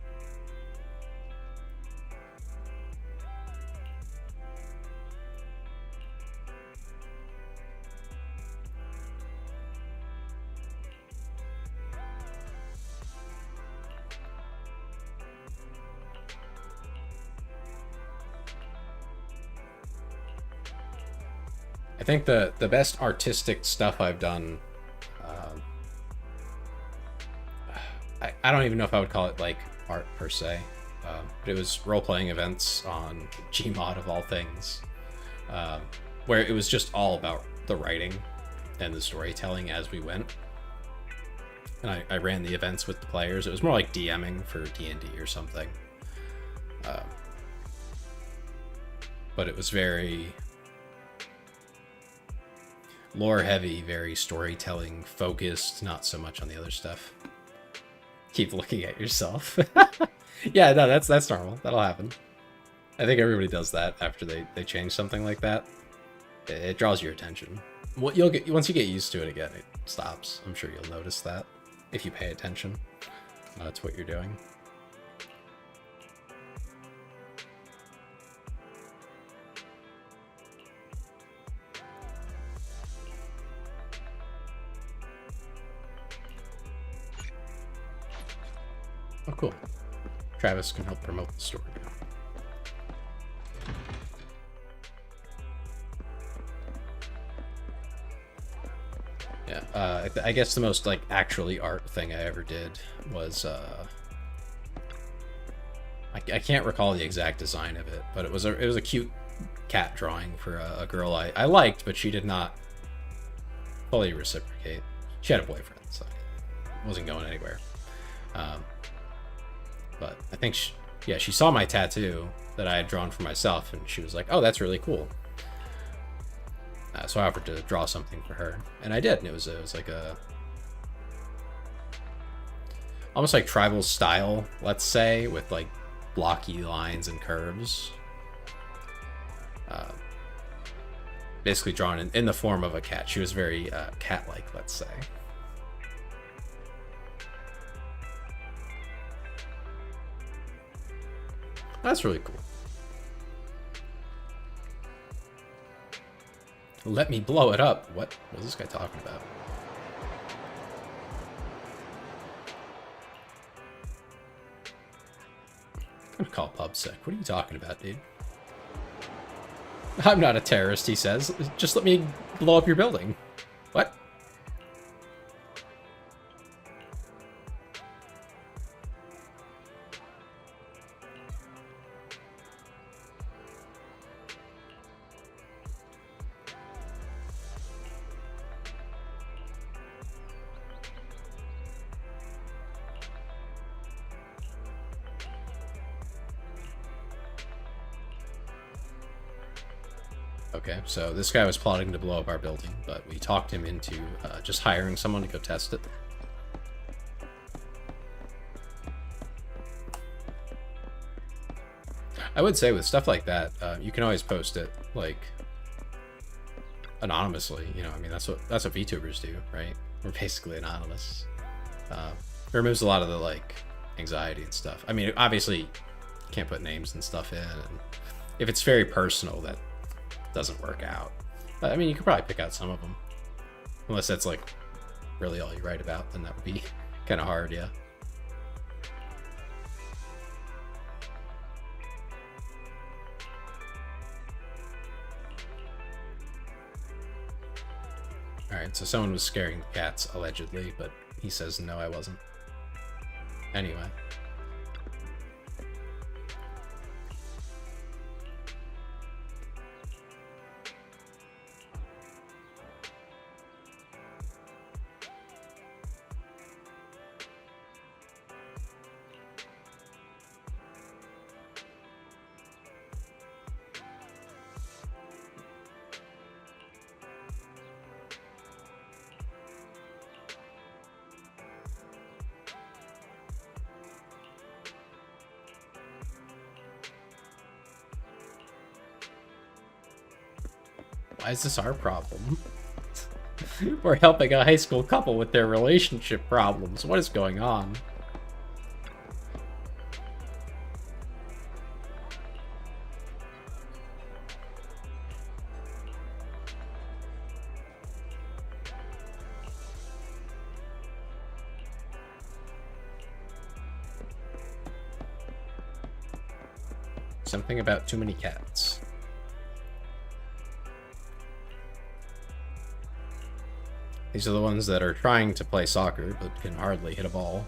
I think the best artistic stuff I've done, I don't even know if I would call it like art per se, but it was role-playing events on Gmod of all things, where it was just all about the writing and the storytelling as we went. And I ran the events with the players. It was more like DMing for D&D or something, but it was very lore heavy, very storytelling focused, not so much on the other stuff. Keep looking at yourself. Yeah, no, that's normal. That'll happen. I think everybody does that after they change something like that. It draws your attention. What you'll get once you get used to it again, it stops. I'm sure you'll notice that if you pay attention to what you're doing. Oh, cool. Travis can help promote the story now. Yeah, I guess the most like actually art thing I ever did was I can't recall the exact design of it, but it was a cute cat drawing for a girl I liked, but she did not fully reciprocate. She had a boyfriend, so it wasn't going anywhere. But I think she saw my tattoo that I had drawn for myself, and she was like, "Oh, that's really cool." So I offered to draw something for her, and I did. And it was like almost like tribal style, let's say, with like blocky lines and curves. Basically drawn in the form of a cat. She was very cat-like, let's say. That's really cool. Let me blow it up. What was this guy talking about? I'm gonna call PubSec. What are you talking about, dude? I'm not a terrorist, he says. Just let me blow up your building. What? Okay, so this guy was plotting to blow up our building, but we talked him into just hiring someone to go test it. I would say with stuff like that, you can always post it, like, anonymously, you know, I mean, that's what VTubers do, right? We're basically anonymous. It removes a lot of the, like, anxiety and stuff. I mean, obviously, you can't put names and stuff in, and if it's very personal, that doesn't work out. I mean, you could probably pick out some of them. Unless that's, like, really all you write about, then that would be kind of hard, yeah. Alright, so someone was scaring the cats, allegedly, but he says, no, I wasn't. Anyway. Why is this our problem? We're helping a high school couple with their relationship problems. What is going on? Something about too many cats. These are the ones that are trying to play soccer, but can hardly hit a ball.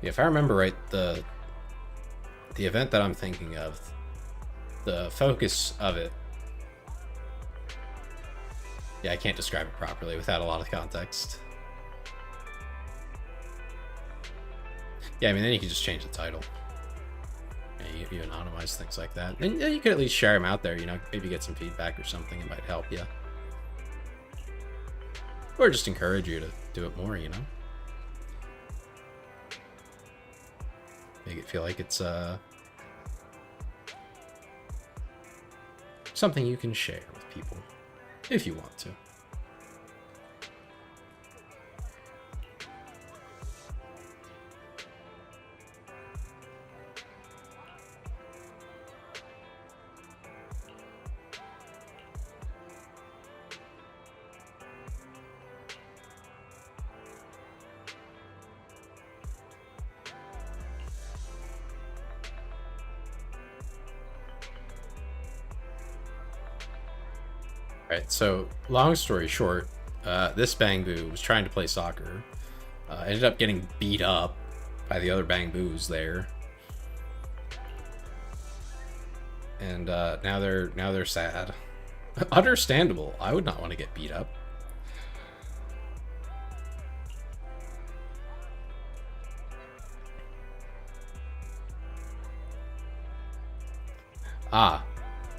Yeah, if I remember right, the event that I'm thinking of, the focus of it... Yeah, I can't describe it properly without a lot of context. Yeah, I mean, then you can just change the title. You anonymize things like that, and you could at least share them out there, you know, maybe get some feedback or something. It might help you, or just encourage you to do it more, you know, make it feel like it's something you can share with people if you want to. Right, so long story short, this Bang Boo was trying to play soccer, ended up getting beat up by the other Bang Boos there, and now they're sad. Understandable. I would not want to get beat up. Ah,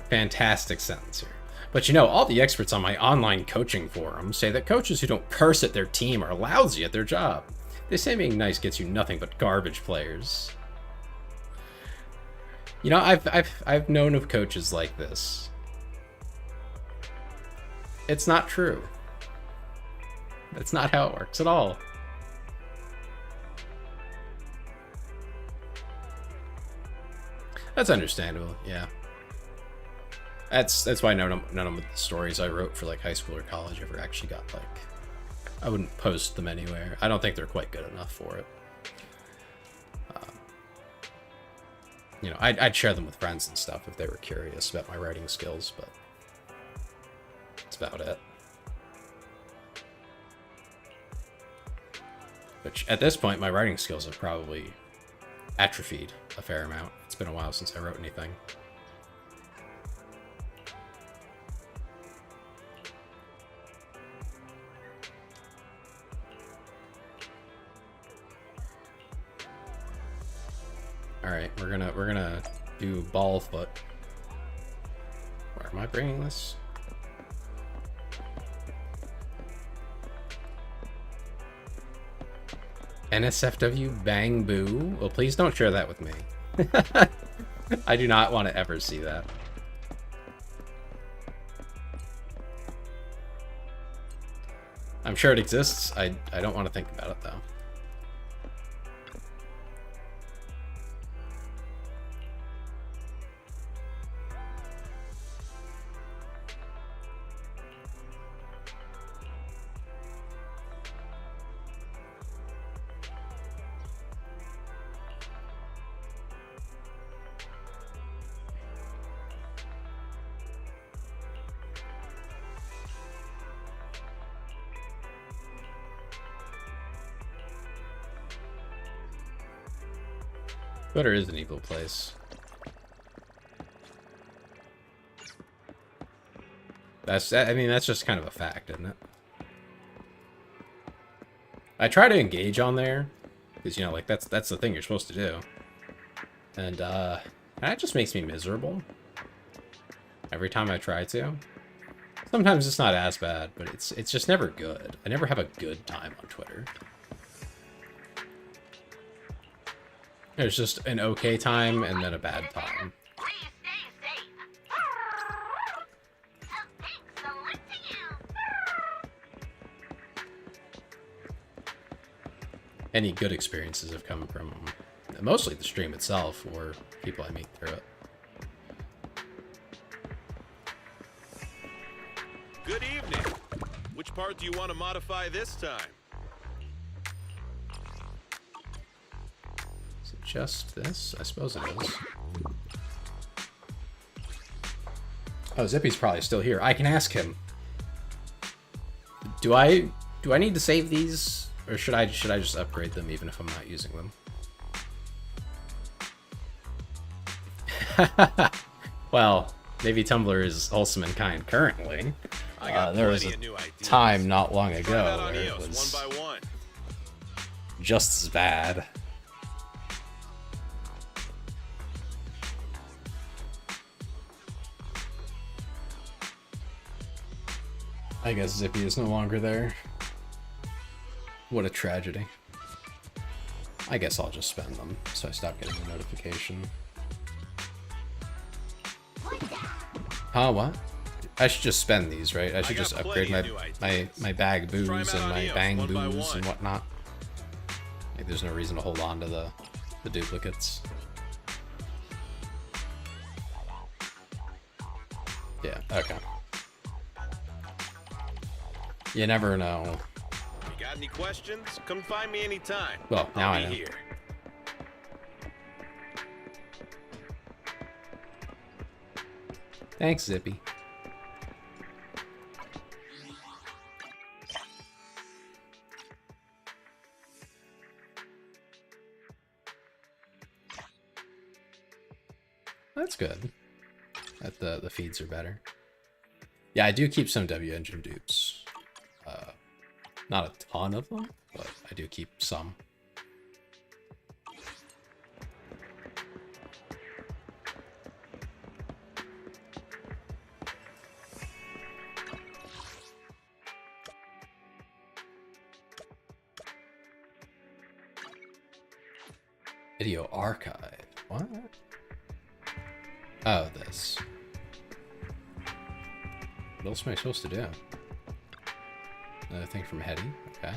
fantastic sentence here. But you know, all the experts on my online coaching forum say that coaches who don't curse at their team are lousy at their job. They say being nice gets you nothing but garbage players. You know, I've known of coaches like this. It's not true. That's not how it works at all. That's understandable, yeah. That's why none of the stories I wrote for like high school or college ever actually got, like, I wouldn't post them anywhere. I don't think they're quite good enough for it. you know, I'd share them with friends and stuff if they were curious about my writing skills, but that's about it. Which, at this point, my writing skills have probably atrophied a fair amount. It's been a while since I wrote anything. Alright, we're gonna do ball foot. Where am I bringing this? NSFW Bang Boo? Well, please don't share that with me. I do not want to ever see that. I'm sure it exists. I don't want to think about it, though. Twitter is an evil place. I mean, that's just kind of a fact, isn't it? I try to engage on there, because, you know, like, that's the thing you're supposed to do. And, that just makes me miserable. Every time I try to. Sometimes it's not as bad, but it's just never good. I never have a good time on Twitter. There's just an okay time and then a bad time. Any good experiences have come from mostly the stream itself or people I meet through it. Good evening. Which part do you want to modify this time? Is it just this? I suppose it is. Oh, Zippy's probably still here. I can ask him. Do I need to save these? Or should I just upgrade them even if I'm not using them? Well, maybe Tumblr is wholesome and kind currently. There was a time not long ago where it was just as bad. I guess Zippy is no longer there. What a tragedy. I guess I'll just spend them, so I stop getting the notification. What? I should just spend these, right? I should just upgrade my bag boos and my bang boos and whatnot. Like, there's no reason to hold on to the duplicates. Yeah, okay. You never know. Got any questions? Come find me anytime. Well, now I know. Here. Thanks, Zippy. That's good. That the feeds are better. Yeah, I do keep some W engine dupes. Not a ton of them, but I do keep some. Video archive. What? Oh, this. What else am I supposed to do? Another thing from Hetty. Okay.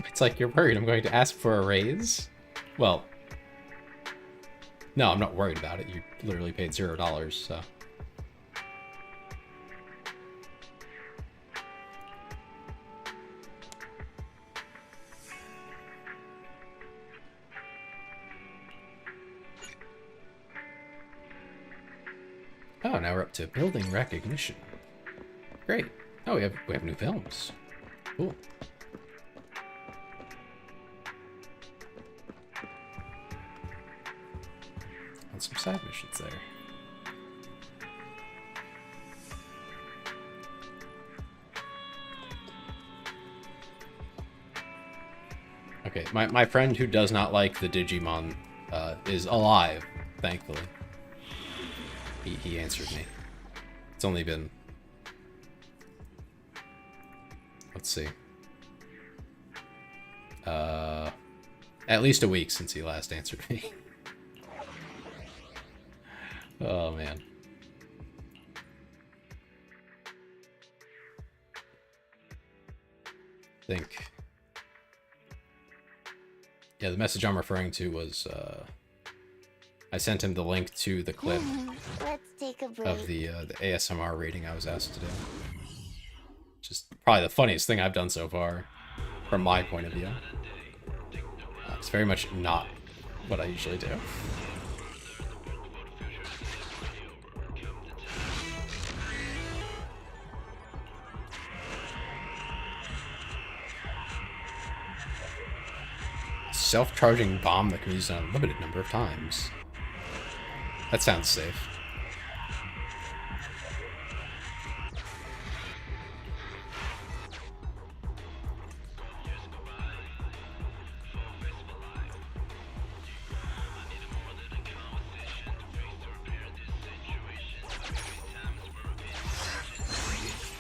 It's like you're worried I'm going to ask for a raise? Well, no, I'm not worried about it. You literally paid $0, so Oh, now we're up to building recognition. Great. Oh, we have new films. Cool. And some side missions there. Okay, my friend who does not like the Digimon is alive, thankfully. He answered me. It's only been... Let's see. At least a week since he last answered me. Oh, man. Think... Yeah, the message I'm referring to was, I sent him the link to the clip Let's take a break. of the ASMR rating I was asked to do. Just probably the funniest thing I've done so far, from my point of view. It's very much not what I usually do. Self-charging bomb that can be used on a limited number of times. That sounds safe.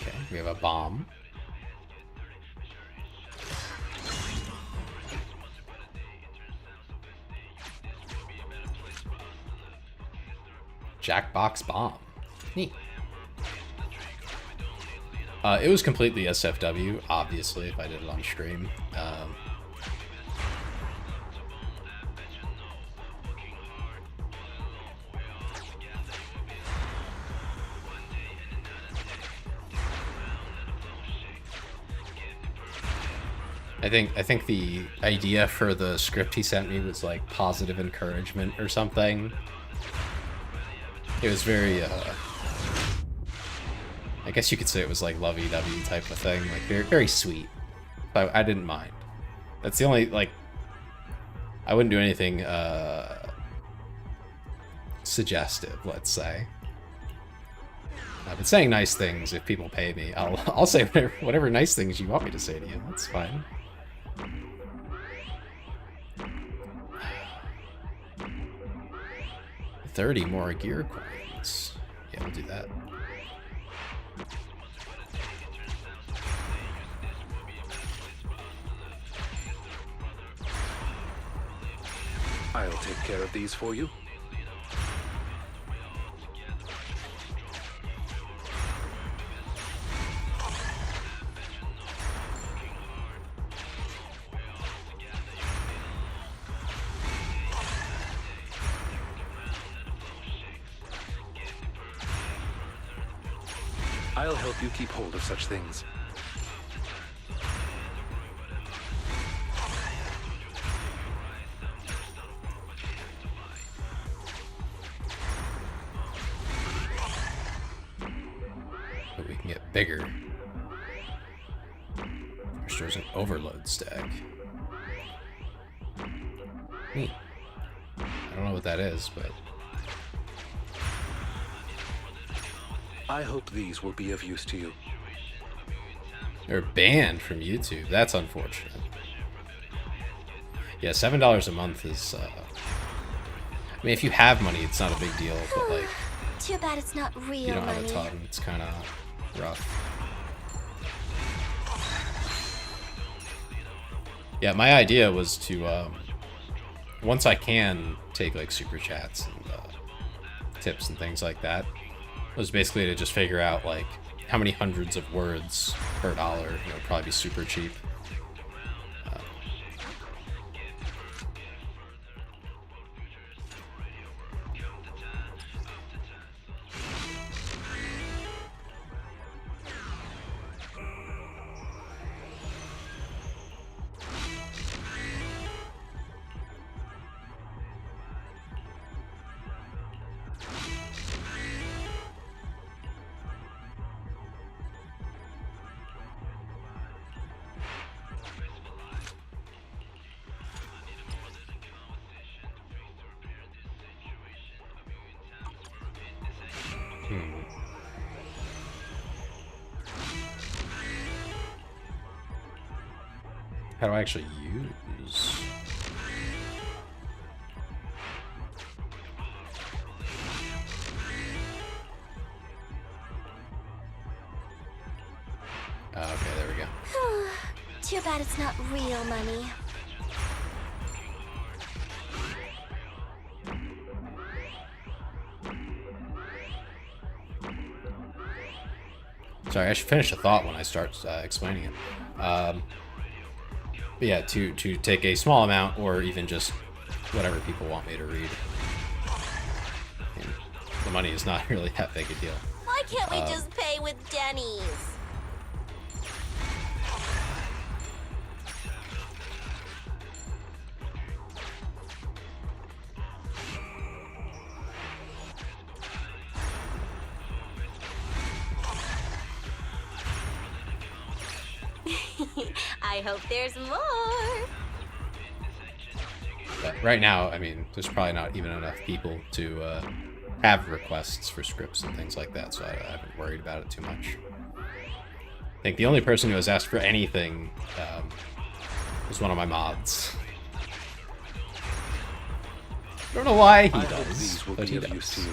Okay, we have a bomb. Jackbox bomb. Neat. It was completely SFW, obviously, if I did it on stream. I think the idea for the script he sent me was like positive encouragement or something. It was very, I guess you could say it was like lovey-dovey type of thing, like very, very sweet. But I didn't mind. That's the only, like, I wouldn't do anything, suggestive, let's say. But saying nice things, if people pay me, I'll say whatever nice things you want me to say to you. That's fine. $30 more gear coins. Yeah, we'll do that. I'll take care of these for you. I'll help you keep hold of such things. But we can get bigger. First, there's an overload stack. Neat. I don't know what that is, but... I hope these will be of use to you. They're banned from YouTube. That's unfortunate. Yeah, $7 a month is, I mean, if you have money, it's not a big deal, but, like... Too bad it's not real you don't money. have a ton. It's kind of rough. Yeah, my idea was to, once I can take, like, super chats and tips and things like that, was basically to just figure out, like, how many hundreds of words per dollar. You know, it'd probably be super cheap. How do I actually use? Okay, there we go. Too bad it's not real money. Sorry, I should finish a thought when I start explaining it. But yeah, to take a small amount, or even just whatever people want me to read. I mean, the money is not really that big a deal. Why can't we just pay with Denny's? I hope there's more. But right now, I mean, there's probably not even enough people to have requests for scripts and things like that, so I haven't worried about it too much. I think the only person who has asked for anything was one of my mods. I don't know why he does, but he does.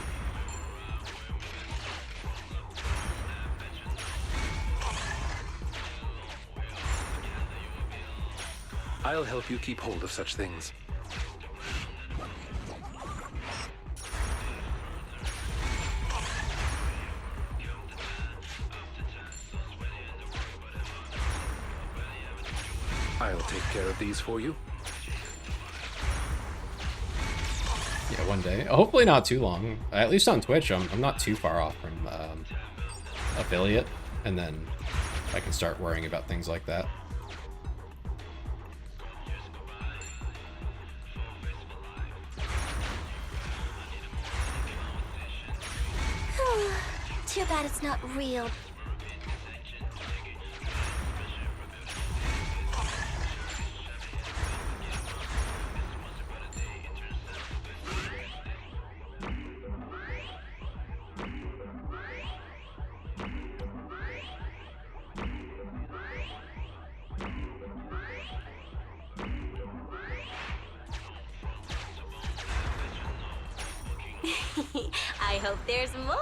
I'll help you keep hold of such things. I'll take care of these for you. Yeah, one day. Hopefully not too long. At least on Twitch, I'm not too far off from affiliate, and then I can start worrying about things like that. Too bad it's not real. I hope there's more.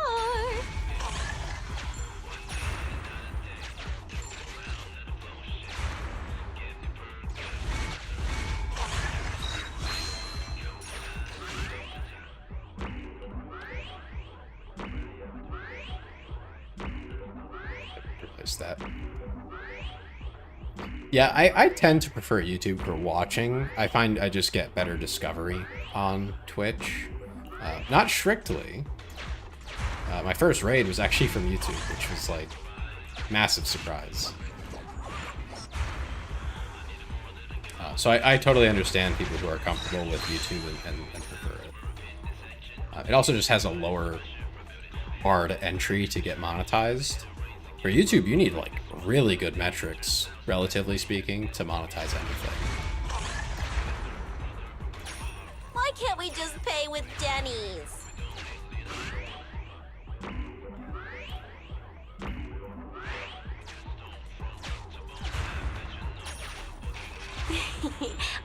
Replace that. Yeah, I tend to prefer YouTube for watching. I find I just get better discovery on Twitch. Not strictly. My first raid was actually from YouTube, which was like massive surprise. So I totally understand people who are comfortable with YouTube and prefer it. It also just has a lower bar to entry to get monetized. For YouTube, you need like really good metrics, relatively speaking, to monetize anything. Why can't we just pay with Denny's?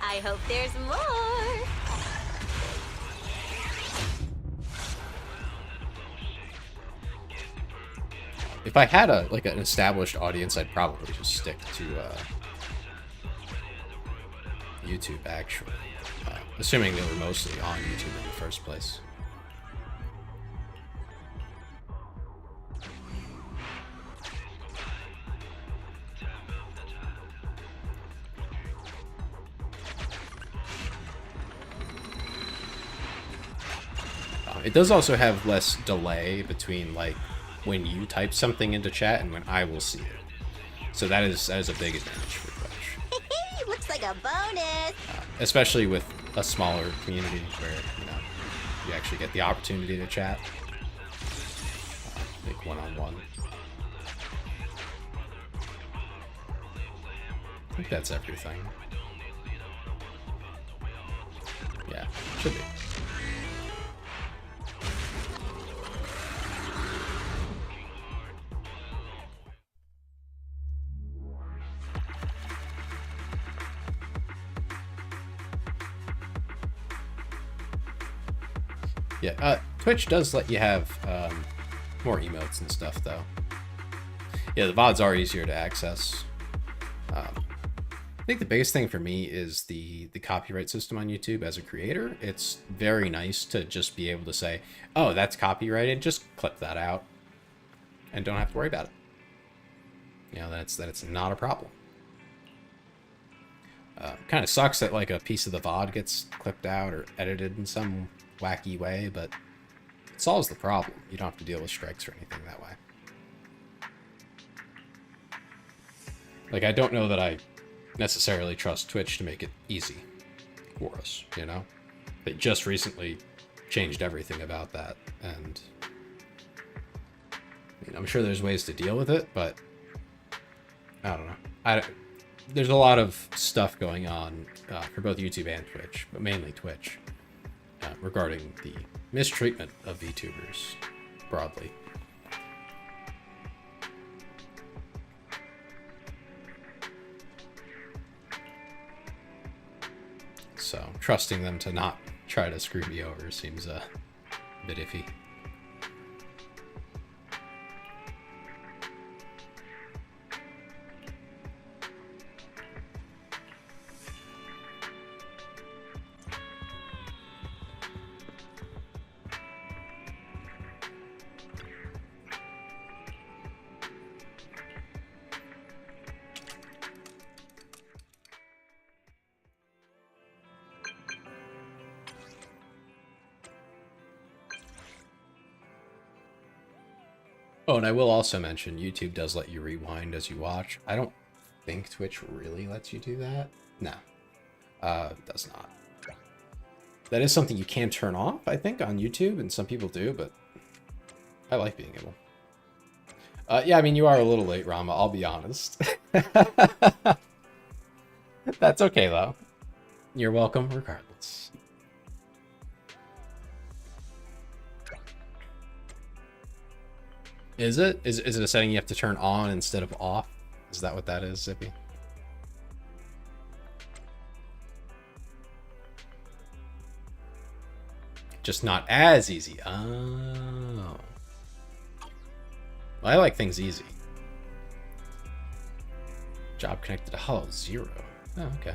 I hope there's more. If I had an established audience, I'd probably just stick to YouTube, actually. Assuming they were mostly on YouTube in the first place. It does also have less delay between like when you type something into chat and when I will see it. So that is a big advantage for Twitch. Looks like a bonus. Especially with a smaller community where, you know, you actually get the opportunity to chat. Like one-on-one. I think that's everything. Yeah, should be. Yeah, Twitch does let you have more emotes and stuff, though. Yeah, the VODs are easier to access. I think the biggest thing for me is the copyright system on YouTube as a creator. It's very nice to just be able to say, oh, that's copyrighted, just clip that out and don't have to worry about it. You know, that it's not a problem. Kind of sucks that like a piece of the VOD gets clipped out or edited in some wacky way, but it solves the problem. You don't have to deal with strikes or anything that way. Like, I don't know that I necessarily trust Twitch to make it easy for us, you know? They just recently changed everything about that, and I mean, I'm sure there's ways to deal with it, but I don't know. There's a lot of stuff going on for both YouTube and Twitch, but mainly Twitch, regarding the mistreatment of VTubers broadly. So trusting them to not try to screw me over seems a bit iffy. Oh, and I will also mention, YouTube does let you rewind as you watch. I don't think Twitch really lets you do that. No, it does not. That is something you can turn off, I think, on YouTube, and some people do, but I like being able. Yeah, I mean, you are a little late, Rama, I'll be honest. That's okay, though. You're welcome regardless. Is it? Is it a setting you have to turn on instead of off? Is that what that is, Zippy? Just not as easy. Oh. Well, I like things easy. Job connected to Hollow 0. Oh, okay.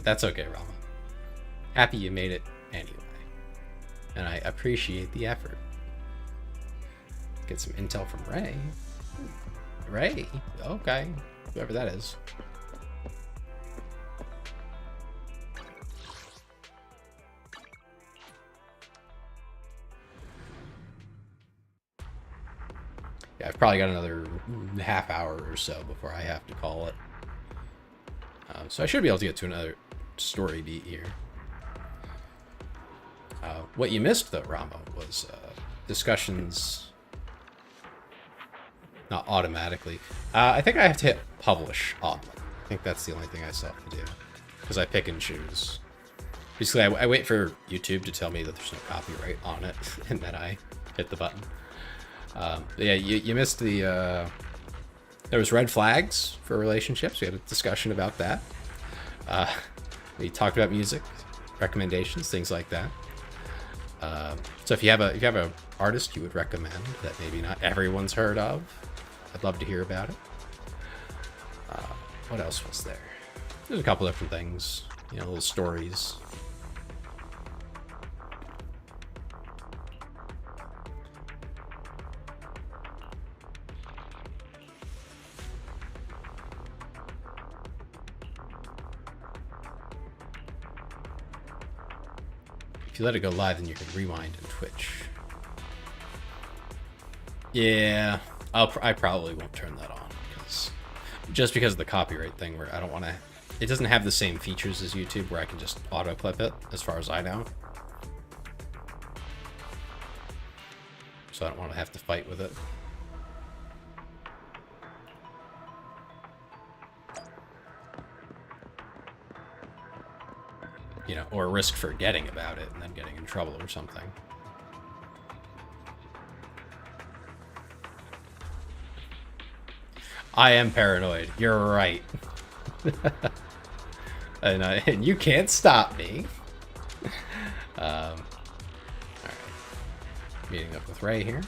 That's okay, Rama. Happy you made it anyway. And I appreciate the effort. Get some intel from Ray. Ray? Okay. Whoever that is. Yeah, I've probably got another half hour or so before I have to call it. So I should be able to get to another story beat here. What you missed, though, Rama, was discussions... Not automatically. I think I have to hit publish on them. I think that's the only thing I still have to do. Because I pick and choose. Basically, I wait for YouTube to tell me that there's no copyright on it, and then I hit the button. Yeah, you missed the... there was red flags for relationships. We had a discussion about that. We talked about music, recommendations, things like that. So if you have a artist you would recommend that maybe not everyone's heard of, I'd love to hear about it. What else was there? There's a couple different things, you know, little stories. If you let it go live, then you can rewind in Twitch. Yeah, I probably won't turn that on just because of the copyright thing, where I don't want to. It doesn't have the same features as YouTube, where I can just auto clip it, as far as I know. So I don't want to have to fight with it. You know, or risk forgetting about it and then getting in trouble or something. I am paranoid. You're right. And you can't stop me. All with Ray here.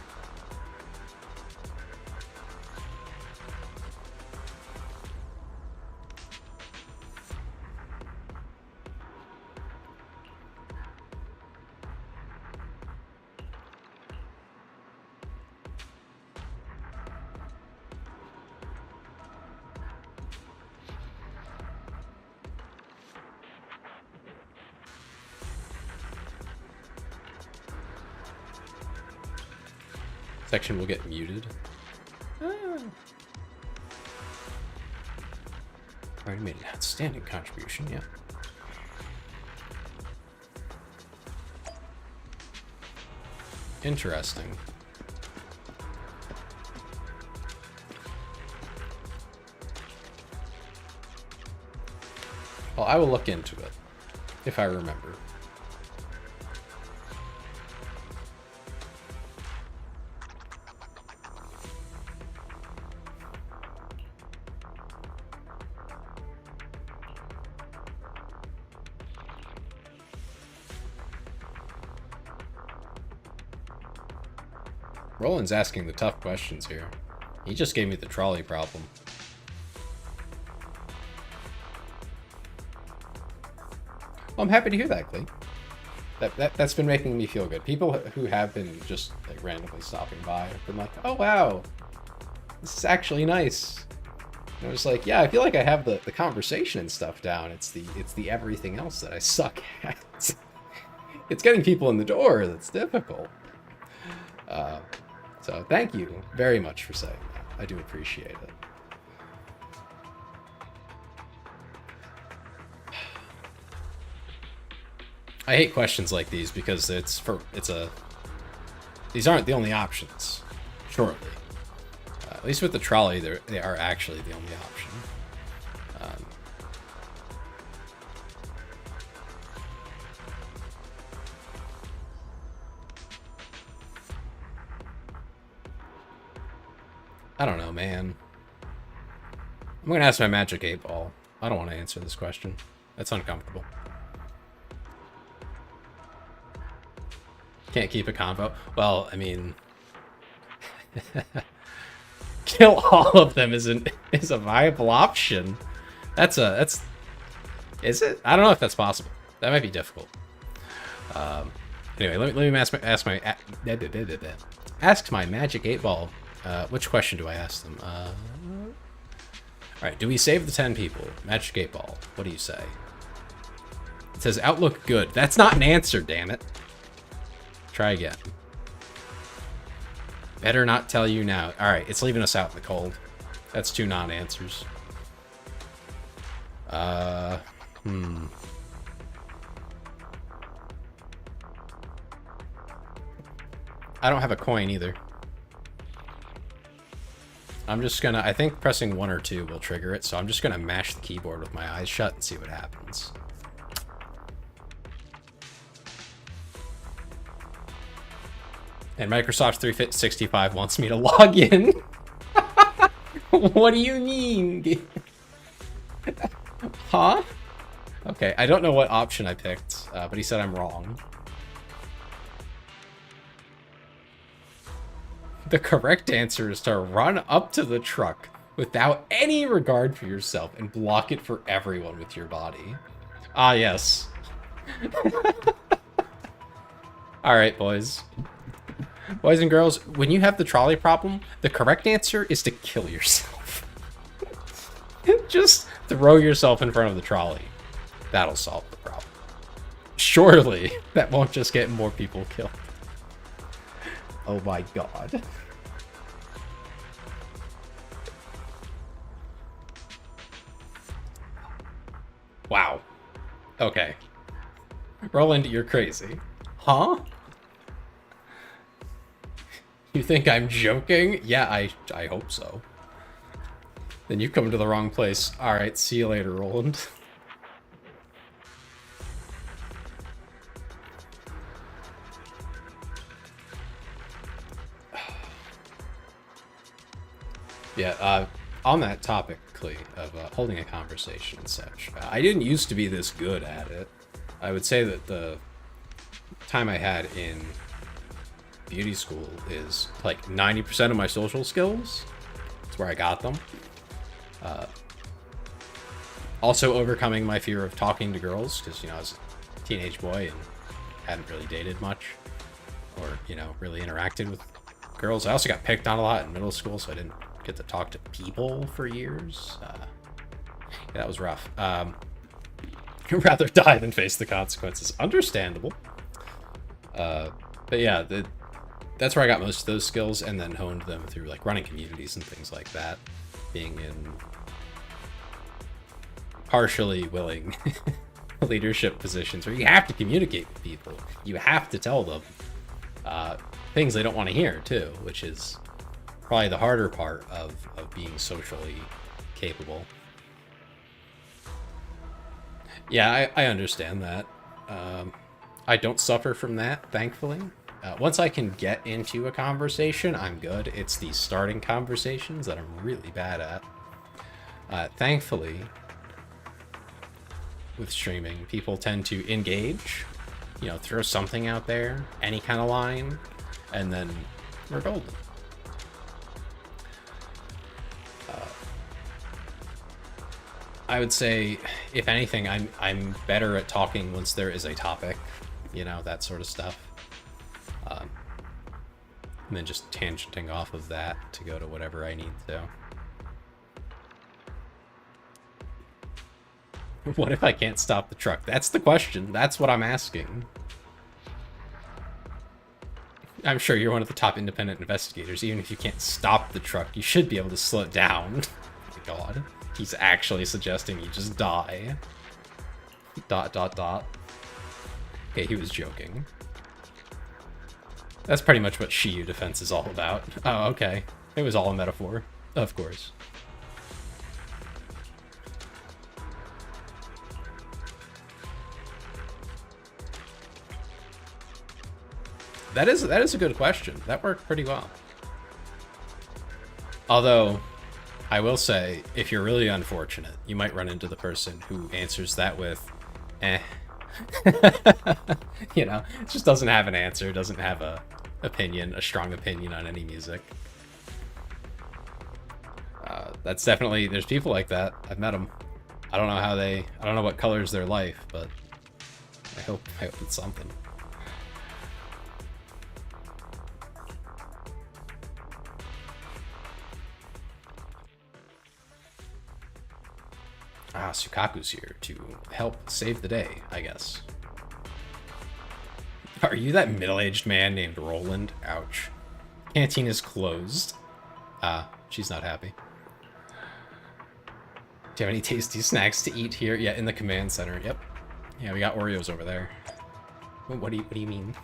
Section will get muted. Already made an outstanding contribution, yeah. Interesting. Well, I will look into it, if I remember. Roland's asking the tough questions here. He just gave me the trolley problem. Well, I'm happy to hear that, Clee. That's been making me feel good. People who have been just like randomly stopping by have been like, oh wow, this is actually nice. And I was like, yeah, I feel like I have the conversation and stuff down. It's the everything else that I suck at. It's getting people in the door that's difficult. So thank you very much for saying that. I do appreciate it. I hate questions like these because these aren't the only options, surely. At least with the trolley, they are actually the only option. I don't know, man. I'm gonna ask my magic 8-ball. I don't want to answer this question. That's uncomfortable. Can't keep a convo. Well, I mean, kill all of them is a viable option. Is it? I don't know if that's possible. That might be difficult. Anyway, let me ask my magic 8-ball. Which question do I ask them? Alright, do we save the 10 people? Magic 8-ball. What do you say? It says outlook good. That's not an answer, damn it. Try again. Better not tell you now. Alright, it's leaving us out in the cold. That's 2 non-answers. I don't have a coin either. I'm just gonna, I think pressing 1 or 2 will trigger it, so I'm just gonna mash the keyboard with my eyes shut and see what happens. And Microsoft 365 wants me to log in. What do you mean? Huh? Okay, I don't know what option I picked, but he said I'm wrong. The correct answer is to run up to the truck without any regard for yourself and block it for everyone with your body. Ah, yes. Alright, boys. Boys and girls, when you have the trolley problem, the correct answer is to kill yourself. Just throw yourself in front of the trolley. That'll solve the problem. Surely, that won't just get more people killed. Oh my god. Wow. Okay. Roland, you're crazy. Huh? You think I'm joking? Yeah, I hope so. Then you come to the wrong place. Alright, see you later, Roland. Yeah, on that topic, Clee, of holding a conversation and such, I didn't used to be this good at it. I would say that the time I had in beauty school is like 90% of my social skills. That's where I got them. Also overcoming my fear of talking to girls, because, you know, I was a teenage boy and hadn't really dated much or, you know, really interacted with girls. I also got picked on a lot in middle school, so I didn't get to talk to people for years. Yeah, that was rough. I'd rather die than face the consequences. Understandable. But yeah, that's where I got most of those skills, and then honed them through like running communities and things like that. Being in partially willing leadership positions where you have to communicate with people. You have to tell them things they don't want to hear too, which is probably the harder part of being socially capable. Yeah, I understand that. I don't suffer from that, thankfully. Once I can get into a conversation, I'm good. It's the starting conversations that I'm really bad at. Thankfully, with streaming, people tend to engage, you know, throw something out there, any kind of line, and then we're golden. I would say, if anything, I'm better at talking once there is a topic, you know, that sort of stuff. And then just tangenting off of that to go to whatever I need to. What if I can't stop the truck? That's the question. That's what I'm asking. I'm sure you're one of the top independent investigators. Even if you can't stop the truck, you should be able to slow it down. Oh my god. He's actually suggesting you just die. ... Okay, he was joking. That's pretty much what Shiyu defense is all about. Oh, okay. It was all a metaphor. Of course. That is a good question. That worked pretty well. Although, I will say, if you're really unfortunate, you might run into the person who answers that with, eh. You know, it just doesn't have an answer, doesn't have a strong opinion on any music. That's definitely, there's people like that. I've met them. I don't know what colors their life, but I hope it's something. Ah, Sukaku's here to help save the day, I guess. Are you that middle-aged man named Roland? Ouch. Canteen is closed. Ah, she's not happy. Do you have any tasty snacks to eat here? Yeah, in the command center. Yep. Yeah, we got Oreos over there. What do you mean?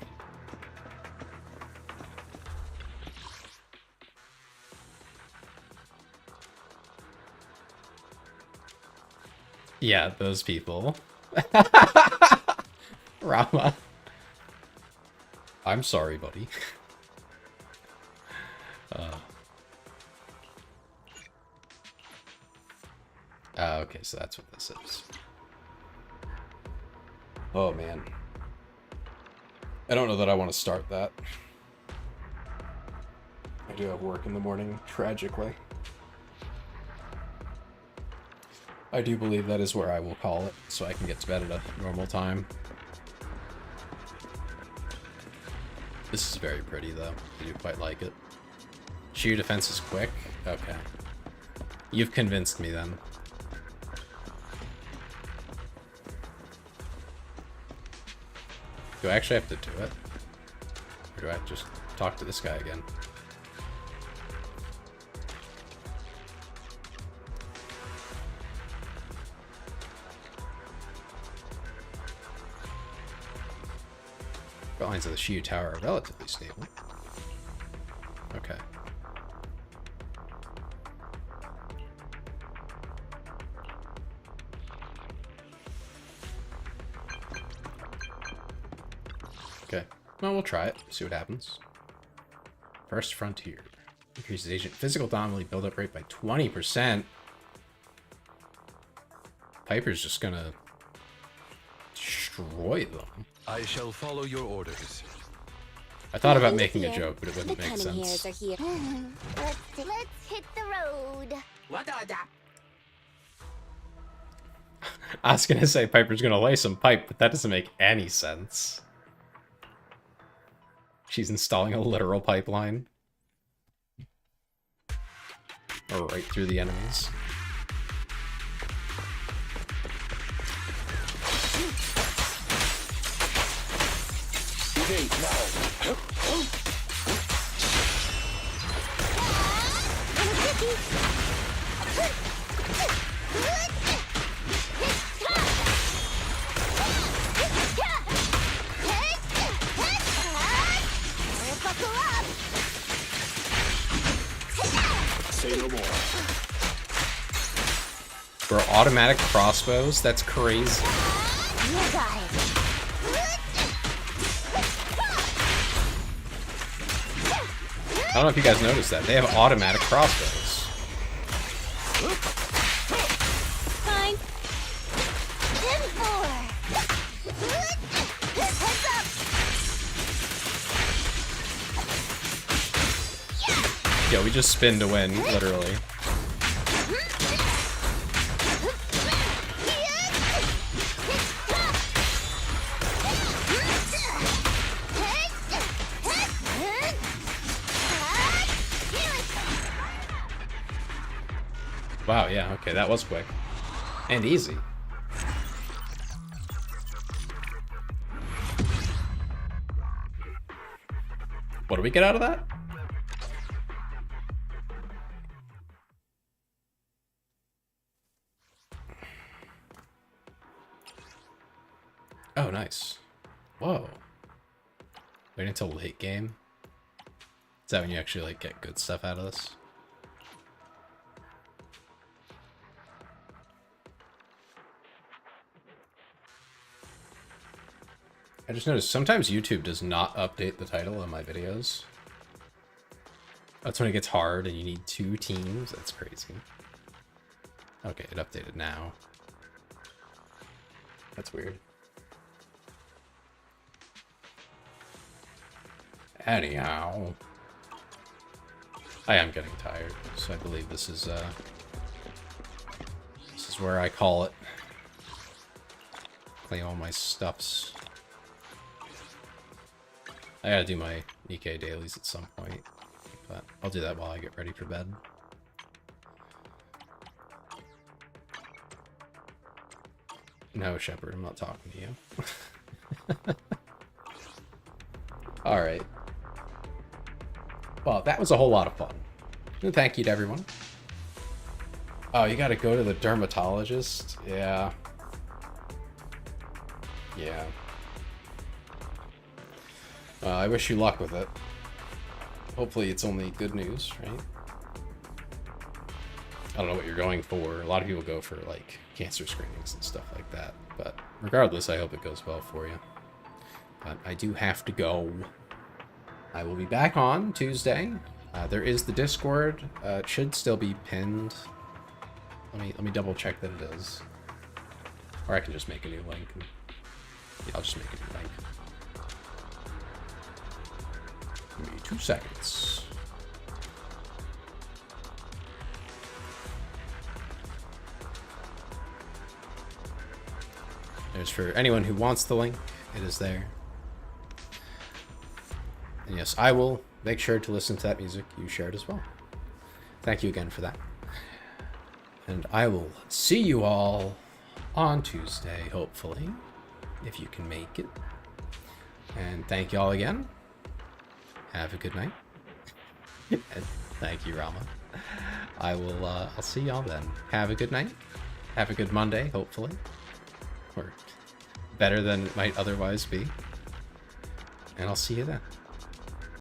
Yeah, those people. Rama. I'm sorry, buddy. Okay, so that's what this is. Oh, man. I don't know that I want to start that. I do have work in the morning, tragically. I do believe that is where I will call it, so I can get to bed at a normal time. This is very pretty, though. I do quite like it. Sheer defense is quick? Okay. You've convinced me, then. Do I actually have to do it? Or do I just talk to this guy again? Lines of the Shiyu Tower are relatively stable. Okay. Okay. Well, we'll try it. See what happens. First Frontier. Increases agent physical anomaly build-up rate by 20%. Piper's just gonna destroy them. I shall follow your orders. I thought about making a joke, but it wouldn't The make cunning sense. hairs are here. Let's hit the road. I was gonna say Piper's gonna lay some pipe, but that doesn't make any sense. She's installing a literal pipeline. Or right through the enemies. Say no more. Bro, automatic crossbows? That's crazy. You got it. I don't know if you guys noticed that. They have automatic crossbows. Fine. 10-4. Heads up. Yo, we just spin to win, literally. Wow, yeah, okay, that was quick. And easy. What do we get out of that? Oh, nice. Whoa. Wait until late game? Is that when you actually, like, get good stuff out of this? I just noticed sometimes YouTube does not update the title of my videos. That's when it gets hard and you need 2 teams. That's crazy. Okay, it updated now. That's weird. Anyhow. I am getting tired, so I believe this is where I call it. Claim all my stuffs. I gotta do my Nikkei dailies at some point, but I'll do that while I get ready for bed. No, Shepard, I'm not talking to you. Alright. Well, that was a whole lot of fun. And thank you to everyone. Oh, you gotta go to the dermatologist? Yeah. Yeah. I wish you luck with it. Hopefully it's only good news, right? I don't know what you're going for. A lot of people go for, like, cancer screenings and stuff like that. But regardless, I hope it goes well for you. But I do have to go. I will be back on Tuesday. There is the Discord. It should still be pinned. Let me double check that it is. Or I can just make a new link. Yeah, I'll just make a new link. Give me 2 seconds. There's for anyone who wants the link, it is there. And yes, I will make sure to listen to that music you shared as well. Thank you again for that. And I will see you all on Tuesday, hopefully, if you can make it. And thank you all again. Have a good night. And thank you, Rama. I'll see y'all then. Have a good night. Have a good Monday, hopefully. Or better than it might otherwise be. And I'll see you then.